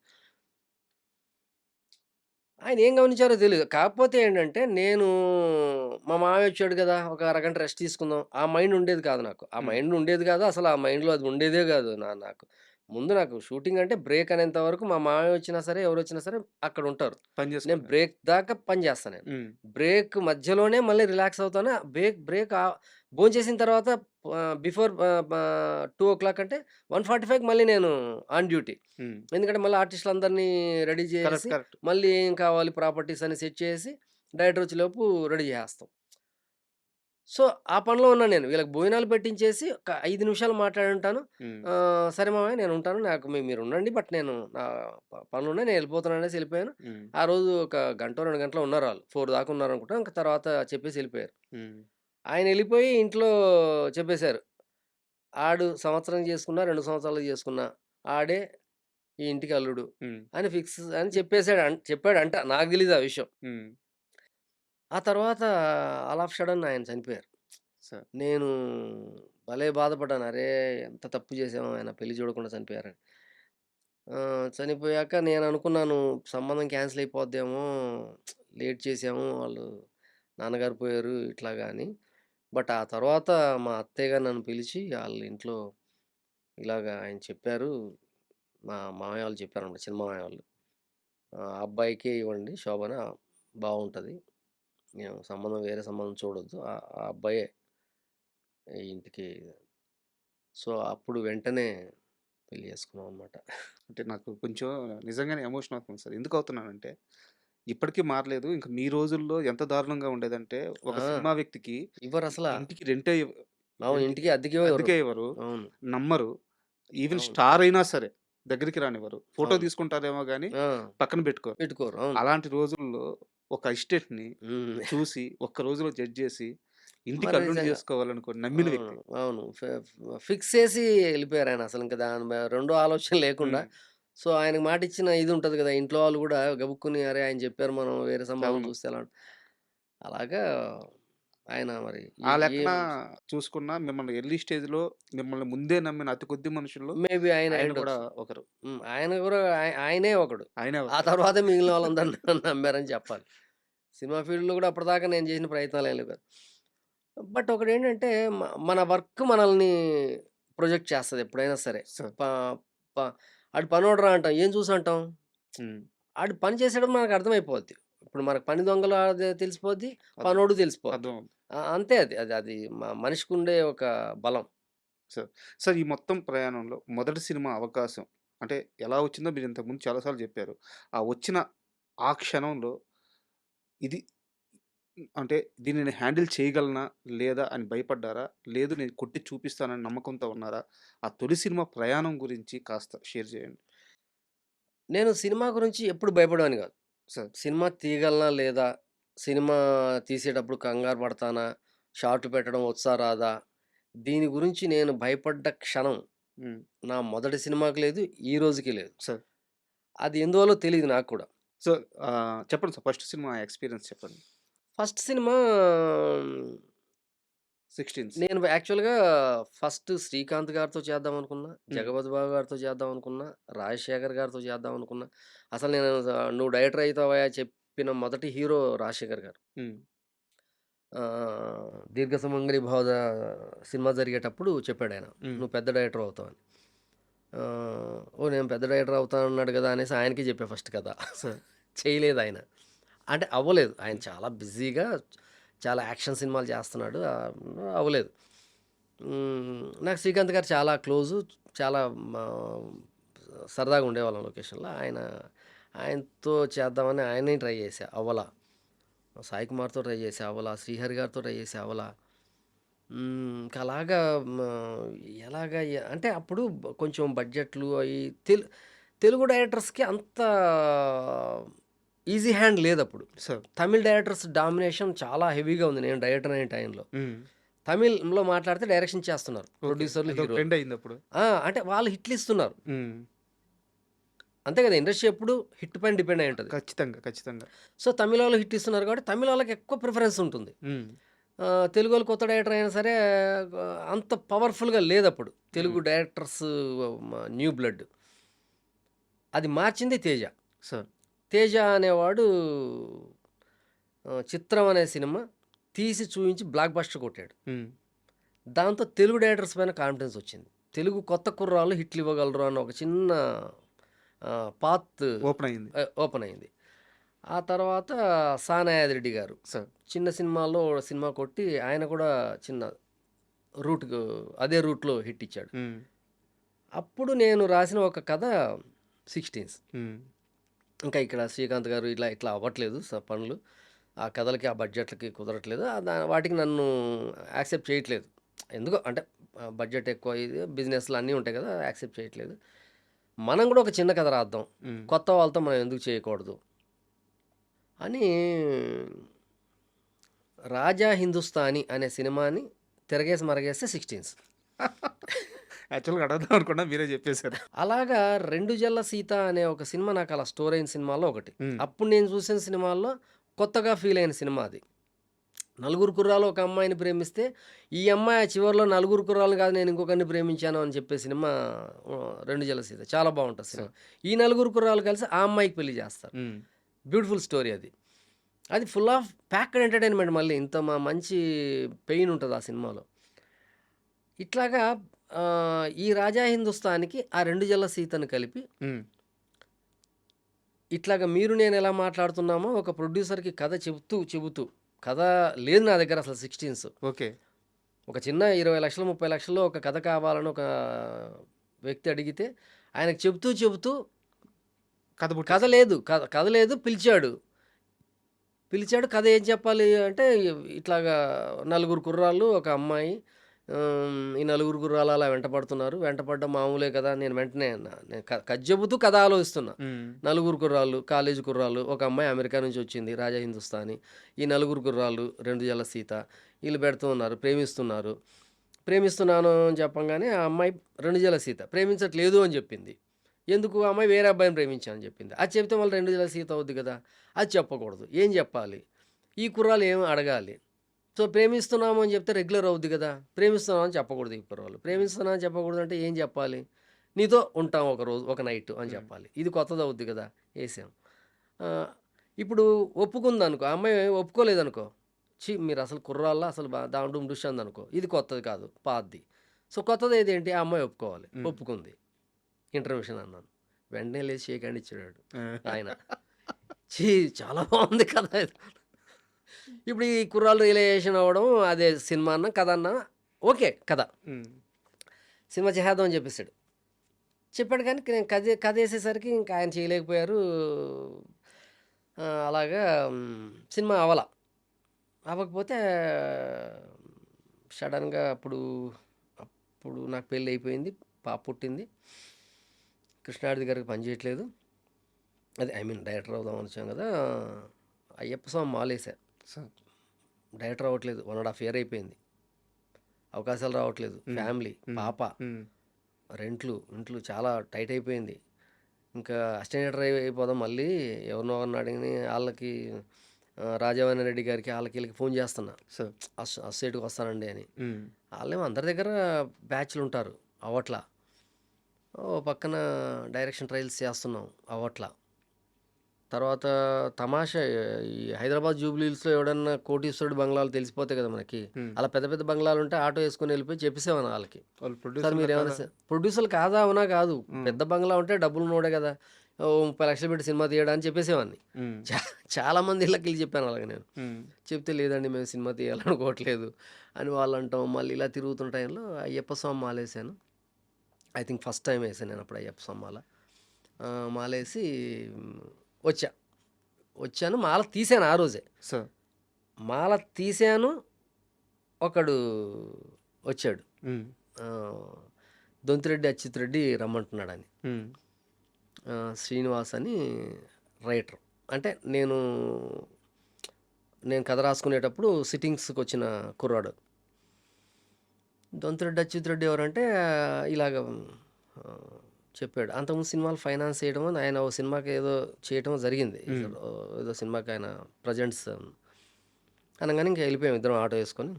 ఆయన ఏం గమనించారో తెలీదు. కాకపోతే ఏంటంటే, నేను మా మామయ్య వచ్చాడు గదా! ఒక అరగంట రెస్ట్ తీసుకుందాం. ఆ మైండ్ ఉండేది కాదు నాకు. ఆ హ్మ్. మైండ్ ఉండేది కాదు. అసలు ఆ మైండ్‌లో అది ఉండేదే గాదు. నాకు. ముందు నాకు షూటింగ్ అంటే బ్రేక్ అనేంత వరకు మా మామయ్య వచ్చినా సరే, ఎవరొచ్చినా సరే అక్కడుంటారు. పని నేను జేసుకున్నారు. బ్రేక్ దాకా పని చేస్తా నేను. హ్మ్. బ్రేక్ మధ్యలోనే మళ్ళీ రిలాక్స్ అవుతాను. బ్రేక్ బ్రేక్ భోంచేసిన తర్వాత బిఫోర్ 2:00 అంటే 1:45కి మళ్ళీ నేను ఆన్ డ్యూటీ. హ్మ్. ఎందుకంటే మళ్ళీ ఆర్టిస్టులందరినీ రెడీ కరెక్ట్. చేసి, కరెక్ట్. మళ్ళీ ఏం కావాలి ప్రాపర్టీస్ అని సెట్ చేసి, డైరెక్టర్ వచ్చేలోపు రెడీ చేసేస్తాం. సో, ఆ పనిలో ఉన్నా నేను. వీళ్ళకి భోజనాలు పెట్టించేసి ఒక 5 నిమిషాలు మాట్లాడుంటాను. హ్మ్. సరే మామయ్య నేనుంటాను. నాకు మీరుండండి. బట్ నేను నా పనులున్నాయి. నేనెళ్ళిపోతున్నాను అనేసి ఎళ్ళిపోయాను. హ్మ్. ఆ రోజు ఒక గంటో, 2 గంటలో ఉన్నారాళ్ళు. 4 దాకా ఉన్నారనుకుంటా. ఇంక తర్వాత చెప్పేసి ఎళ్ళిపోయారు. హ్మ్. ఆయనెళ్ళిపోయి ఇంట్లో చెప్పేశారు. ఆడు సంవత్సరం చేసుకున్నా, 2 సంవత్సరాలు చేసుకున్నా ఆడే ఈ ఇంటికి అల్లుడు హ్మ్. అని ఫిక్స్ అని చెప్పాడంట. నాకు తెలీదు ఆ విషయం. హ్మ్. ఆ తర్వాత ఆల్ ఆఫ్ సడెన్ ఆయన చనిపోయారు. సో నేను భలే బాధపడ్డాను. అరే! ఎంత తప్పు చేశాము ఆయన పెళ్లి చూడకుండా చనిపోయారని. చనిపోయాక నేననుకున్నాను సంబంధం క్యాన్సిల్ అయిపోద్దేమో, లేట్ చేసాము వాళ్ళు నాన్నగారు పోయారు ఇట్లాగా అని. బట్ ఆ తర్వాత మా అత్తయ్య గారు నన్ను పిలిచి ఆళ్ళ ఇంట్లో ఇలాగ ఆయన చెప్పారు. మా మామయ్య వాళ్ళు చెప్పారన్నమాట. చిన్న మామయ్య వాళ్ళు. అబ్బాయికే ఇవ్వండి శోభన బావుంటది. సంబంధం వేరే సంబంధం చూడొద్దు. ఆ అబ్బాయే ఈ ఇంటికి. సో, అప్పుడు వెంటనే పెళ్లి చేసుకున్నాం అన్నమాట. అంటే నాకు కొంచెం నిజంగానే ఎమోషన్ అవుతుంది సార్. ఎందుకు అవుతున్నానంటే, ఇప్పటికీ మారలేదు. ఇంక మీ రోజుల్లో ఎంత దారుణంగా ఉండేదంటే, ఒక ఆ! సినిమా వ్యక్తికి ఇవ్వరసల. ఇంటికి రెంటే అవును. రెంట్‌కి ఇంటికి అద్దెకే ఇవ్వరు. అద్దెకే ఇవ్వరు. అవును. నమ్మరు. ఈవెన్ అవును. స్టార్ అయినా సరే దగ్గరికి రానివ్వరు. ఫోటో అవును. తీసుకుంటారేమో గానీ ఆ! పక్కన పెట్టుకోరు. పెట్టుకోరు. అవును. అలాంటి రోజుల్లో ఒక ఎస్టేట్‌ని హ్మ్. చూసి ఒక్క రోజులో జడ్జ్ చేసి ఇంటికి మరి అల్లుడు నిజంగా. చేసుకోవాలనుకోని నమ్మిన అవును. వ్యక్తి. అవును. ఫిక్స్ చేసి ఎళ్ళిపోయారాయన అసలు. ఇంక దాని రెండో ఆలోచన లేకుండా. హ్మ్. సో, ఆయనకి మాటిచ్చిన ఇది ఉంటది గదా! ఇంట్లో వాళ్ళు గూడా గబుక్కుని అరే! ఆయన చెప్పారు మనం వేరే సంబంధం అవును. చూస్తే ఎలా అలాగా ఆయన మరి ఆ ఏ ఏ లెక్కన చూసుకున్నా మిమ్మల్ని ఎర్లీ స్టేజ్‌లో మిమ్మల్ని ముందే నమ్మిన అతి కొద్ది మనుషుల్లో మేబీ ఆయన ఆయన కూడా అయ్యుండొచ్చు. ఒకరు. ఆయన గూడా ఆయనే ఒకడు. ఆయనే ఆ ఒకరు. తర్వాతే మిగిలిన వాళ్ళందరూ నమ్మారని చెప్పాలి. సినిమా ఫీల్డ్‌లో గూడా అప్పటిదాకా నేను చేసిన ప్రయత్నాలేం లేవు. బట్ ఒకటేంటంటే మన వర్క్ మనల్ని ప్రొజెక్ట్ చేస్తది ఎప్పుడైనా సరే. సార్. ప ప ఆడు పనోడురా అంటాం. ఏం చూసి అంటాం? హ్మ్. ఆడు పని చేసేటప్పుడు మనకు అర్థమైపోద్ది. ఇప్పుడు మనకు పని దొంగలు అది తెలిసిపోద్ది. అర్థం పనోడు తెలిసిపోద్ది. అర్థమవుతుంది. అంతే అది. అది మనిషికుండే ఒక బలం. సార్. సార్ ఈ మొత్తం ప్రయాణంలో మొదటి సినిమా అవకాశం అంటే ఎలా వచ్చిందో మీరు ఇంతకుముందు చాలా సార్లు చెప్పారు. ఆ వచ్చిన ఆ క్షణంలో ఇది అంటే దీన్ని నేను హ్యాండిల్ చేయగలనా? లేదా? అని భయపడ్డారా? లేదు నేను కొట్టి చూపిస్తానని నమ్మకంతో ఉన్నారా? ఆ తొలి సినిమా ప్రయాణం గురించి కాస్త షేర్ చేయండి. నేను సినిమా గురించి ఎప్పుడు భయపడేవాడిని గాదు. సార్. సినిమా తీయగలనా లేదా? సినిమా తీసేటప్పుడు కంగారు పడతానా? షార్ట్‌లు పెట్టడం వచ్చా రాదా? దీని గురించి నేను భయపడ్డ క్షణం హ్మ్. నా మొదటి సినిమాకి లేదు. ఈ రోజుకి లేదు. సార్. అది ఎందువల్లో తెలీదు నాకు కూడా. సో, చెప్పండి సార్. ఫస్ట్ సినిమా ఎక్స్‌పీరియన్స్ చెప్పండి. First cinema 'sixteens'. నేను యాక్చువల్‌గా ఫస్ట్ శ్రీకాంత్ గారితో చేద్దామనుకున్నా. హ్మ్. జగపతి బాబు గారితో చేద్దామనుకున్నా. రాజశేఖర్ గారితో చేద్దామనుకున్నా. అసలు నేను "నువ్వు డైరెక్టర్ అయితావయ్యా" చెప్పిన మొదటి హీరో రాజశేఖర్ గారు. హ్మ్. 'దీర్ఘ సుమంగళి భవ' సినిమా జరిగేటప్పుడు చెప్పాడాయన. హ్మ్. "నువ్వు పెద్ద డైరెక్టర్ అవుతావని." ఓహ్! నేను పెద్ద డైరెక్టర్ అవుతానన్నాడు కదా! అనేసి ఆయనకే చెప్పా ఫస్ట్ కథ. సార్. చేయలేదాయన. అంటే అవ్వలేదు. ఆయన చాలా బిజీగా చాలా యాక్షన్ సినిమాలు చేస్తున్నాడు. అవ్వలేదు. నాకు శ్రీకాంత్ గారు చాలా క్లోజు. చాలా మా సరదాగా ఉండేవాళ్ళం లొకేషన్‌లో. ఆయనతో చేద్దామని ఆయన్ని ట్రై చేశా. అవ్వలా. సాయి కుమార్‌తో ట్రై చేశా. అవ్వలా. శ్రీహరి గారితో ట్రై చేశా. అవ్వలా. ఇంక అలాగా మా ఎలాగా అంటే అప్పుడు కొంచెం బడ్జెట్‌లు అయి తెలుగు డైరెక్టర్స్‌కి అంత ఈజీ హ్యాండ్ లేదప్పుడు. సార్. తమిళ్ డైరెక్టర్స్ డామినేషన్ చాలా హెవీగా ఉంది నేను డైరెక్టర్ అనే టైంలో. హ్మ్. తమిళ్‌లో మాట్లాడితే డైరెక్షన్ చేస్తున్నారు. ఓకే. ప్రొడ్యూసర్‌లు, అదొక హీరోలు. ట్రెండ్ అయిందప్పుడు. అంటే వాళ్ళు హిట్లు ఇస్తున్నారు. హ్మ్. అంతే కదా! ఇండస్ట్రీ ఎప్పుడు హిట్ పైన డిపెండ్ అయి ఉంటది. ఖచ్చితంగా. ఖచ్చితంగా. సో, తమిళోళ్ళు హిట్ ఇస్తున్నారు కాబట్టి తమిళోళ్ళకి ఎక్కువ ప్రిఫరెన్స్ ఉంటుంది. హ్మ్. తెలుగోళ్ళు కొత్త డైరెక్టర్ అయినా సరే అంత పవర్‌ఫుల్‌గా లేదప్పుడు. తెలుగు హ్మ్. Directors new blood. అది మార్చింది తేజ. సార్. తేజ అనేవాడు 'చిత్రం' అనే సినిమా తీసి చూయించి బ్లాక్ బస్టర్ కొట్టాడు. హ్మ్. దాంతో తెలుగు డైరెక్టర్స్ పైన కాన్ఫిడెన్స్ వచ్చింది. తెలుగు కొత్త కుర్రాళ్ళు హిట్లు ఇవ్వగలరు అన్న ఒక చిన్న పాత్ ఓపెన్ అయింది. ఓపెన్ అయింది. ఆ తర్వాత సానాయాది రెడ్డి గారు సార్. చిన్న సినిమాలో సినిమా కొట్టి ఆయన కూడా చిన్న రూట్‌కు అదే రూట్‌లో హిట్ ఇచ్చాడు. హ్మ్. అప్పుడు నేను రాసిన ఒక కథ 'సిక్స్టీన్స్'. హ్మ్. ఇంకా ఇక్కడ శ్రీకాంత్ గారు ఇట్లా అవ్వట్లేదు పనులు. ఆ కథలకి, ఆ బడ్జెట్‌లకి కుదరట్లేదు. వాటికి నన్ను యాక్సెప్ట్ చేయట్లేదు. ఎందుకో అంటే బడ్జెట్ ఎక్కువ ఇది బిజినెస్‌లు అన్నీ ఉంటాయి కదా! యాక్సెప్ట్ చేయట్లేదు. మనం కూడా ఒక చిన్న కథ రాద్దాం. హ్మ్. కొత్త వాళ్ళతో మనం ఎందుకు చేయకూడదు అని 'రాజా హిందుస్థానీ' అనే సినిమాని తిరగేసి మరగేస్తే 'సిక్స్టీన్స్'. యాక్చువల్‌గా అడగదాం అనుకున్నా మీరే చెప్పేసారు. అలాగా 'రెండు జల్ల సీత' అనే ఒక సినిమా నాకు అలా స్టోర్ అయిన సినిమాల్లో ఒకటి. హ్మ్. అప్పుడు నేను చూసిన సినిమాల్లో కొత్తగా ఫీల్ అయిన సినిమా అది. నలుగురు కుర్రాళ్ళు ఒక అమ్మాయిని ప్రేమిస్తే, ఈ అమ్మాయి చివరిలో నలుగురు కుర్రాళ్ళని కాదు నేను ఇంకొకరిని ప్రేమించాను అని చెప్పే సినిమా 'రెండు జల్ల సీత' చాలా బావుంటది సినిమా. సార్. ఈ నలుగురు కుర్రాళ్ళు కలిసి ఆ అమ్మాయికి పెళ్లి చేస్తారు. హ్మ్. బ్యూటిఫుల్ స్టోరీ అది. అది ఫుల్ ఆఫ్ ప్యాక్డ్ ఎంటర్టైన్మెంట్. మళ్ళీ ఇంత మంచి పెయిన్ ఉంటుంది ఆ సినిమాలో. ఇట్లాగా ఈ రాజా హిందుస్థాన్‌కి ఆ 2 జల్ల సీతను కలిపి హ్మ్. ఇట్లాగా మీరు నేను ఎలా మాట్లాడుతున్నామో ఒక ప్రొడ్యూసర్‌కి కథ చెబుతూ కథ లేదు నా దగ్గర అసలు 16స్. ఓకే. ఒక చిన్న 20,00,000, 30,00,000లో ఒక కథ కావాలని ఒక వ్యక్తి అడిగితే ఆయనకు చెబుతూ కథ కథ పుట్టేసింది. లేదు. కథ లేదు. పిలిచాడు. కథ ఏం చెప్పాలి అంటే ఇట్లాగా నలుగురు కుర్రాళ్ళు, ఒక అమ్మాయి. ఈ నలుగురు కుర్రాళ్ళు అలా వెంటపడడం మామూలే కదా! నేను వెంటనే నేను కథ చెబుతూ కథ ఆలోచిస్తున్నా. హ్మ్. నలుగురు కుర్రాళ్ళు, కాలేజీ కుర్రాళ్ళు, ఒక అమ్మాయి అమెరికా నుంచి వచ్చింది, రాజా హిందుస్థానీ. ఈ నలుగురు కుర్రాళ్ళు, 2 జల్ల సీత. వీళ్ళు పెడుతూ ఉన్నారు, ప్రేమిస్తున్నారు. ప్రేమిస్తున్నాను అని చెప్పంగానే ఆ అమ్మాయి 2 జల్ల సీత ప్రేమించట్లేదు అని చెప్పింది. ఎందుకు? ఆ అమ్మాయి వేరే అబ్బాయిని ప్రేమించాను అని చెప్పింది. అది చెప్తే మళ్ళీ 2 జల్ల సీత అవుద్ది కదా! అది చెప్పకూడదు. ఏం చెప్పాలి? ఈ కుర్రాళ్ళు ఏమి అడగాలి? సో, ప్రేమిస్తున్నాము అని చెప్తే రెగ్యులర్ అవుద్ది కదా! ప్రేమిస్తున్నాం అని చెప్పకూడదు ఈ కుర్రోళ్ళు. ప్రేమిస్తున్నా అని చెప్పకూడదు అంటే ఏం చెప్పాలి? నీతో ఉంటాం ఒకరోజు, ఒక నైట్ అని హ్మ్. చెప్పాలి. ఇది కొత్తదవుద్ది కదా! ఏసాం. ఆహ్, ఇప్పుడు ఒప్పుకుందనుకో, ఆ అమ్మాయి ఒప్పుకోలేదనుకో, మీరసలు కుర్రాళ్ళా అసలు డామ్ డూష్ అందనుకో, ఇది కొత్తది కాదు, పాతది. సో, కొత్తదేదేంటి? ఆ అమ్మాయి ఒప్పుకోవాలి. హ్మ్. ఒప్పుకుంది. ఇంటర్మిషన్ అన్నాను. వెంటనే లేచి షేక్ హ్యాండ్ ఇచ్చాడాడు ఆయన. ఛీ! చాలా బావుంది కథ ఇది. ఇప్పుడు ఈ కుర్రాళ్ళు రియలైజేషన్ అవ్వడం, అదే సినిమా అన్నా, కథ అన్నా ఓకే కథ. హ్మ్. సినిమా చేసేద్దాం అని చెప్పేసాడు. చెప్పాడు కానీ నేను కథేసేసరికి ఇంకా ఆయన చేయలేకపోయారు. అలాగా సినిమా అవ్వకపోతే సడన్‌గా అప్పుడు నాకు పెళ్ళయిపోయింది. పాప పుట్టింది. కృష్ణారెడ్డి గారికి పని చేయట్లేదు. అదే ఐ మీన్ డైరెక్టర్ అవుదాం వచ్చాం కదా! అయ్యప్ప స్వామి మాలేసా. సో డైరెక్టర్ అవ్వట్లేదు. 1 ½ ఇయర్ అయిపోయింది. అవకాశాలు రావట్లేదు. హ్మ్. ఫ్యామిలీ, హ్మ్. పాప, హ్మ్. ఇంట్లు చాలా టైట్ అయిపోయింది. ఇంకా అసిస్టెంట్ డైరెక్టర్ అయిపోదాం మళ్ళీ ఎవరినో ఒకరిని అడిగి ఆళ్ళకి రాజావాణి రెడ్డి గారికి ఆళ్ళకి ఈళ్ళకి ఫోన్ చేస్తున్నా. సో అసోసియేట్‌గా వస్తానండి అని. హ్మ్. ఆళ్ళేమో అందరి దగ్గర బ్యాచ్‌లుంటారు. అవ్వట్ల. ఓ పక్కన డైరెక్షన్ ట్రయల్స్ చేస్తున్నాం. అవ్వట్ల. తర్వాత తమాషా ఈ హైదరాబాద్ జూబ్లీ హిల్స్‌లో ఎవడన్నా కోటీశ్వరుడి బంగ్లాలు తెలిసిపోతాయి కదా మనకి. హ్మ్. అలా పెద్ద పెద్ద బంగ్లాలుంటే ఆటో ఏసుకొని వెళ్ళిపోయి చెప్పేసేవాడిని ఆళ్ళకి. వాళ్ళు సార్ ప్రొడ్యూసర్‌లా మీరేమైనా కాదా? ప్రొడ్యూసర్లు కాదా? అవునా? కాదు. హ్మ్. పెద్ద బంగ్లా ఉంటే డబ్బులున్నోడే కదా! ఓ 30,00,000 పెట్టి సినిమా తీయడా అని చెప్పేసేవాడిని. హ్మ్. చా చాలామంది ఇళ్ళకెళ్ళి చెప్పాను అలాగ నేను. హ్మ్. చెప్తే లేదండి మేము సినిమా తీయాలనుకోవట్లేదు అని వాళ్ళంటాం. మళ్ళీ ఇలా తిరుగుతున్న టైంలో అయ్యప్ప స్వామి మాలేశాను. ఐ థింక్ ఫస్ట్ టైమ్ ఏసాను నేను అప్పుడు అయ్యప్ప స్వామి మాల. మాలేసి మ్, వచ్చా. వచ్చాను. మాల తీశాను ఆ రోజే. సో మాల తీశాను. ఒకడు వచ్చాడు. హ్మ్. ఆహ్, దొంతిరెడ్డి అచ్యుత్ రెడ్డి రమ్మంటున్నాడని. హ్మ్. శ్రీనివాస్ అని రైటర్. అంటే నేను కథ రాసుకునేటప్పుడు సిట్టింగ్స్‌కొచ్చిన కుర్రాడు. దొంతిరెడ్డి అచ్యుత్ రెడ్డి ఎవరంటే ఇలాగ ఆహ్, చెప్పాడు. అంతకుముందు సినిమాలు ఫైనాన్స్ చేయడమో, ఆయన ఓ సినిమాకి ఏదో చేయటమో జరిగింది. హ్మ్. ఏదో సినిమాకి ఆయన ప్రజెంట్స్ అనగానే ఇంక వెళ్ళిపోయాం ఇద్దరం ఆటో వేసుకొని.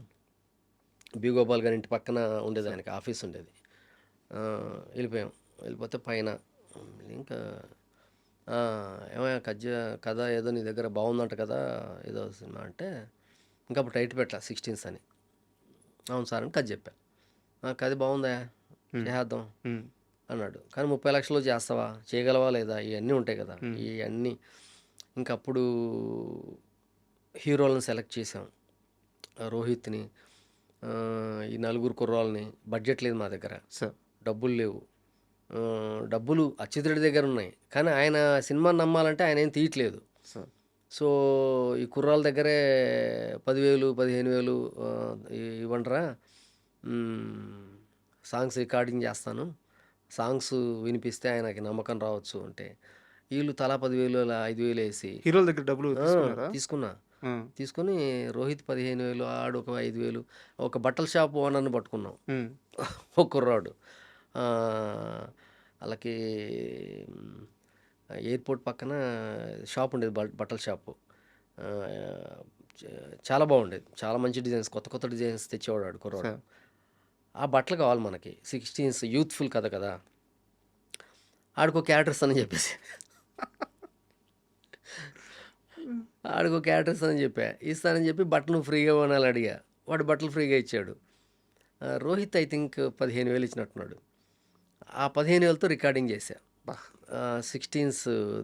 బి. గోపాల్ గారి ఇంటి పక్కన ఉండేది, ఆయనకి ఆఫీస్ ఉండేది. వెళ్ళిపోయాం. వెళ్ళిపోతే పైన ఇంకా ఏమయ్య కథ ఏదో నీ దగ్గర బాగుందంట కదా! ఏదో సినిమా అంటే, ఇంకా అప్పుడు టైటిల్ పెట్టలా 16స్ అని. అవును సార్ అని కథ చెప్పా. కథ బాగుందా, హ్మ్. చేసేద్దాం హ్మ్. అన్నాడు. కానీ 30,00,000లో చేస్తావా, చేయగలవా లేదా, ఇవన్నీ ఉంటాయి కదా! హ్మ్. ఇవన్నీ ఇంకప్పుడు హీరోలను సెలెక్ట్ చేసాం. రోహిత్‌ని, ఈ నలుగురు కుర్రాళ్ళని. బడ్జెట్ లేదు మా దగ్గర. సో డబ్బులు లేవు. డబ్బులు అచ్యుత్ రెడ్డి దగ్గర ఉన్నాయి. కానీ ఆయన సినిమాని నమ్మాలంటే ఆయన ఏం తీయట్లేదు. సో సో, ఈ కుర్రాళ్ళ దగ్గరే 10,000, 15,000 ఇవ్వండిరా, సాంగ్స్ రికార్డింగ్ చేస్తాను. సాంగ్స్ వినిపిస్తే ఆయనకి నమ్మకం రావచ్చు అంటే, వీళ్ళు తలా 10,000 అలా 5,000 వేసి హీరోల దగ్గర డబ్బులు తీసుకున్నారా? తీసుకున్నా. ఆ! తీసుకొని రోహిత్ 15,000, ఆడు ఒక 5,000, ఒక బట్టల షాప్ ఓనర్‌ని పట్టుకున్నాం. హ్మ్. ఒక కుర్రాడు. ఆహ్, ఆళ్ళకి హ్మ్, ఎయిర్‌పోర్ట్ పక్కన షాప్ ఉండేది, బట్టల షాపు. ఆహ్, చ చాలా బాగుండేది. చాలా మంచి డిజైన్స్, కొత్త కొత్త డిజైన్స్ తెచ్చేవాడు ఆడు సో కుర్రాడు. ఆ బట్టలు కావాలి మనకి. 16స్ యూత్‌ఫుల్ కథ కదా! ఆడికో క్యారెక్టర్స్ అని చెప్పేసి ఆడికి క్యారెక్టర్ ఇస్తానని చెప్పా. ఇస్తానని చెప్పి బట్టలు ఫ్రీగా కొనాలి అడిగా. వాడు బట్టలు ఫ్రీగా ఇచ్చాడు. Rohit I think 15,000 ఇచ్చినట్టున్నాడు. ఆ 15,000తో రికార్డింగ్ చేశా. బా 16th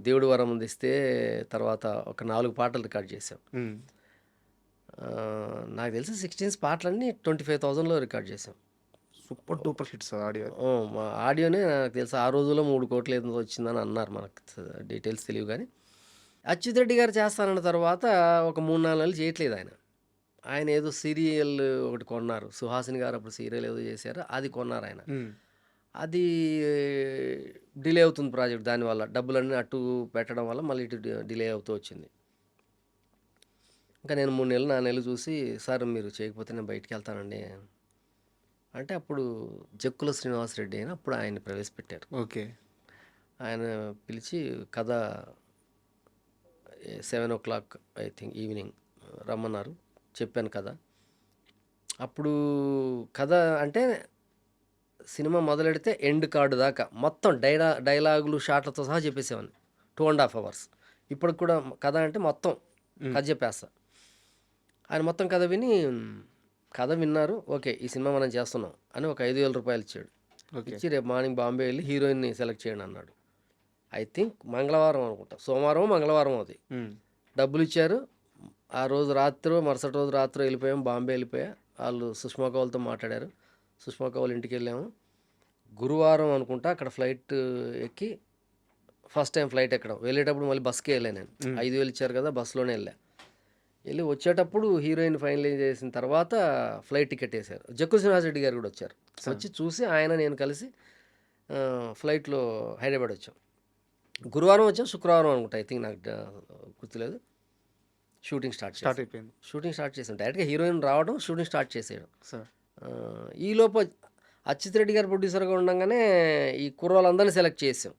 దేవుడి వరం అందిస్తే తర్వాత ఒక 4 పాటలు రికార్డ్ చేసాం. ఉమ్. నాకు తెలిసి 16th పాటలన్నీ 25,000లో రికార్డ్ చేసాం. Super duper hits audio. మా ఆడియోనే నాకు తెలుసు ఆ రోజుల్లో 3 కోట్లు ఏదో వచ్చిందని అన్నారు. మనకు డీటెయిల్స్ తెలియవు కానీ అచ్యుత్ రెడ్డి గారు చేస్తానన్న తర్వాత ఒక 3-4 నెలలు చేయట్లేదు ఆయన. ఆయన ఏదో సీరియల్ ఒకటి కొన్నారు. సుహాసిని గారు అప్పుడు సీరియల్ ఏదో చేశారు, అది కొన్నారు ఆయన. ఉమ్. అది డిలే అవుతుంది ప్రాజెక్ట్. దానివల్ల డబ్బులన్నీ అటు పెట్టడం వల్ల మళ్ళీ ఇటు డిలే అవుతూ వచ్చింది. ఇంకా నేను 3 నెలలు 4 నెలలు చూసి, సార్ మీరు చేయకపోతే నేను బయటికి వెళ్తానండి అంటే, అప్పుడు జక్కుల శ్రీనివాసరెడ్డి అయినా అప్పుడు ఆయన ప్రవేశపెట్టారు. ఓకే. ఆయన పిలిచి కథ 7:00 ఐ థింక్ ఈవినింగ్ రమ్మన్నారు. చెప్పాను కథ. అప్పుడు కథ అంటే సినిమా మొదలెడితే ఎండ్ కార్డు దాకా మొత్తం డైలాగులు షాట్లతో సహా చెప్పేసేవాడిని. 2.5 hours. ఇప్పటికి కూడా కథ అంటే మొత్తం కథ చెప్పేస్తా. ఆయన మొత్తం కథ విన్నారు. ఓకే, ఈ సినిమా మనం చేస్తున్నాం అని ఒక 5,000 రూపాయలు ఇచ్చాడు. ఓకే. ఇచ్చి రేపు మార్నింగ్ బాంబే వెళ్ళి హీరోయిన్ని సెలెక్ట్ చేయండి అన్నాడు. ఐ థింక్ మంగళవారం అనుకుంటా, సోమవారం మంగళవారం అది. ఉమ్. డబ్బులు ఇచ్చారు. ఆ రోజు రాత్రి మరుసటి రోజు రాత్రి వెళ్ళిపోయాం, బాంబే వెళ్ళిపోయా. వాళ్ళు సుష్మా కౌల్తో మాట్లాడారు. సుష్మా కౌల్ ఇంటికి వెళ్ళాము. గురువారం అనుకుంటా అక్కడ ఫ్లైట్ ఎక్కి, ఫస్ట్ టైం ఫ్లైట్ ఎక్కడం. వెళ్ళేటప్పుడు మళ్ళీ బస్కే వెళ్ళాను నేను. 5,000 ఇచ్చారు కదా, బస్సులోనే వెళ్ళి వచ్చేటప్పుడు హీరోయిన్ ఫైనలైజ్ చేసిన తర్వాత ఫ్లైట్ టికెట్ వేశారు. జక్కుల శ్రీనివాసరెడ్డి గారు కూడా వచ్చారు. వచ్చి చూసి ఆయన నేను కలిసి ఫ్లైట్లో హైదరాబాద్ వచ్చాం. గురువారం వచ్చాం, శుక్రవారం అనుకుంటా, ఐ థింక్ నాకు గుర్తులేదు. షూటింగ్ స్టార్ట్ అయిపోయింది చేసాం. డైరెక్ట్గా హీరోయిన్ రావడం, షూటింగ్ స్టార్ట్ చేసేయడం. సార్. ఈలోపు అచ్యుత్ రెడ్డి గారు ప్రొడ్యూసర్గా ఉండగానే ఈ కుర్రోళ్ళందరినీ సెలెక్ట్ చేసాం.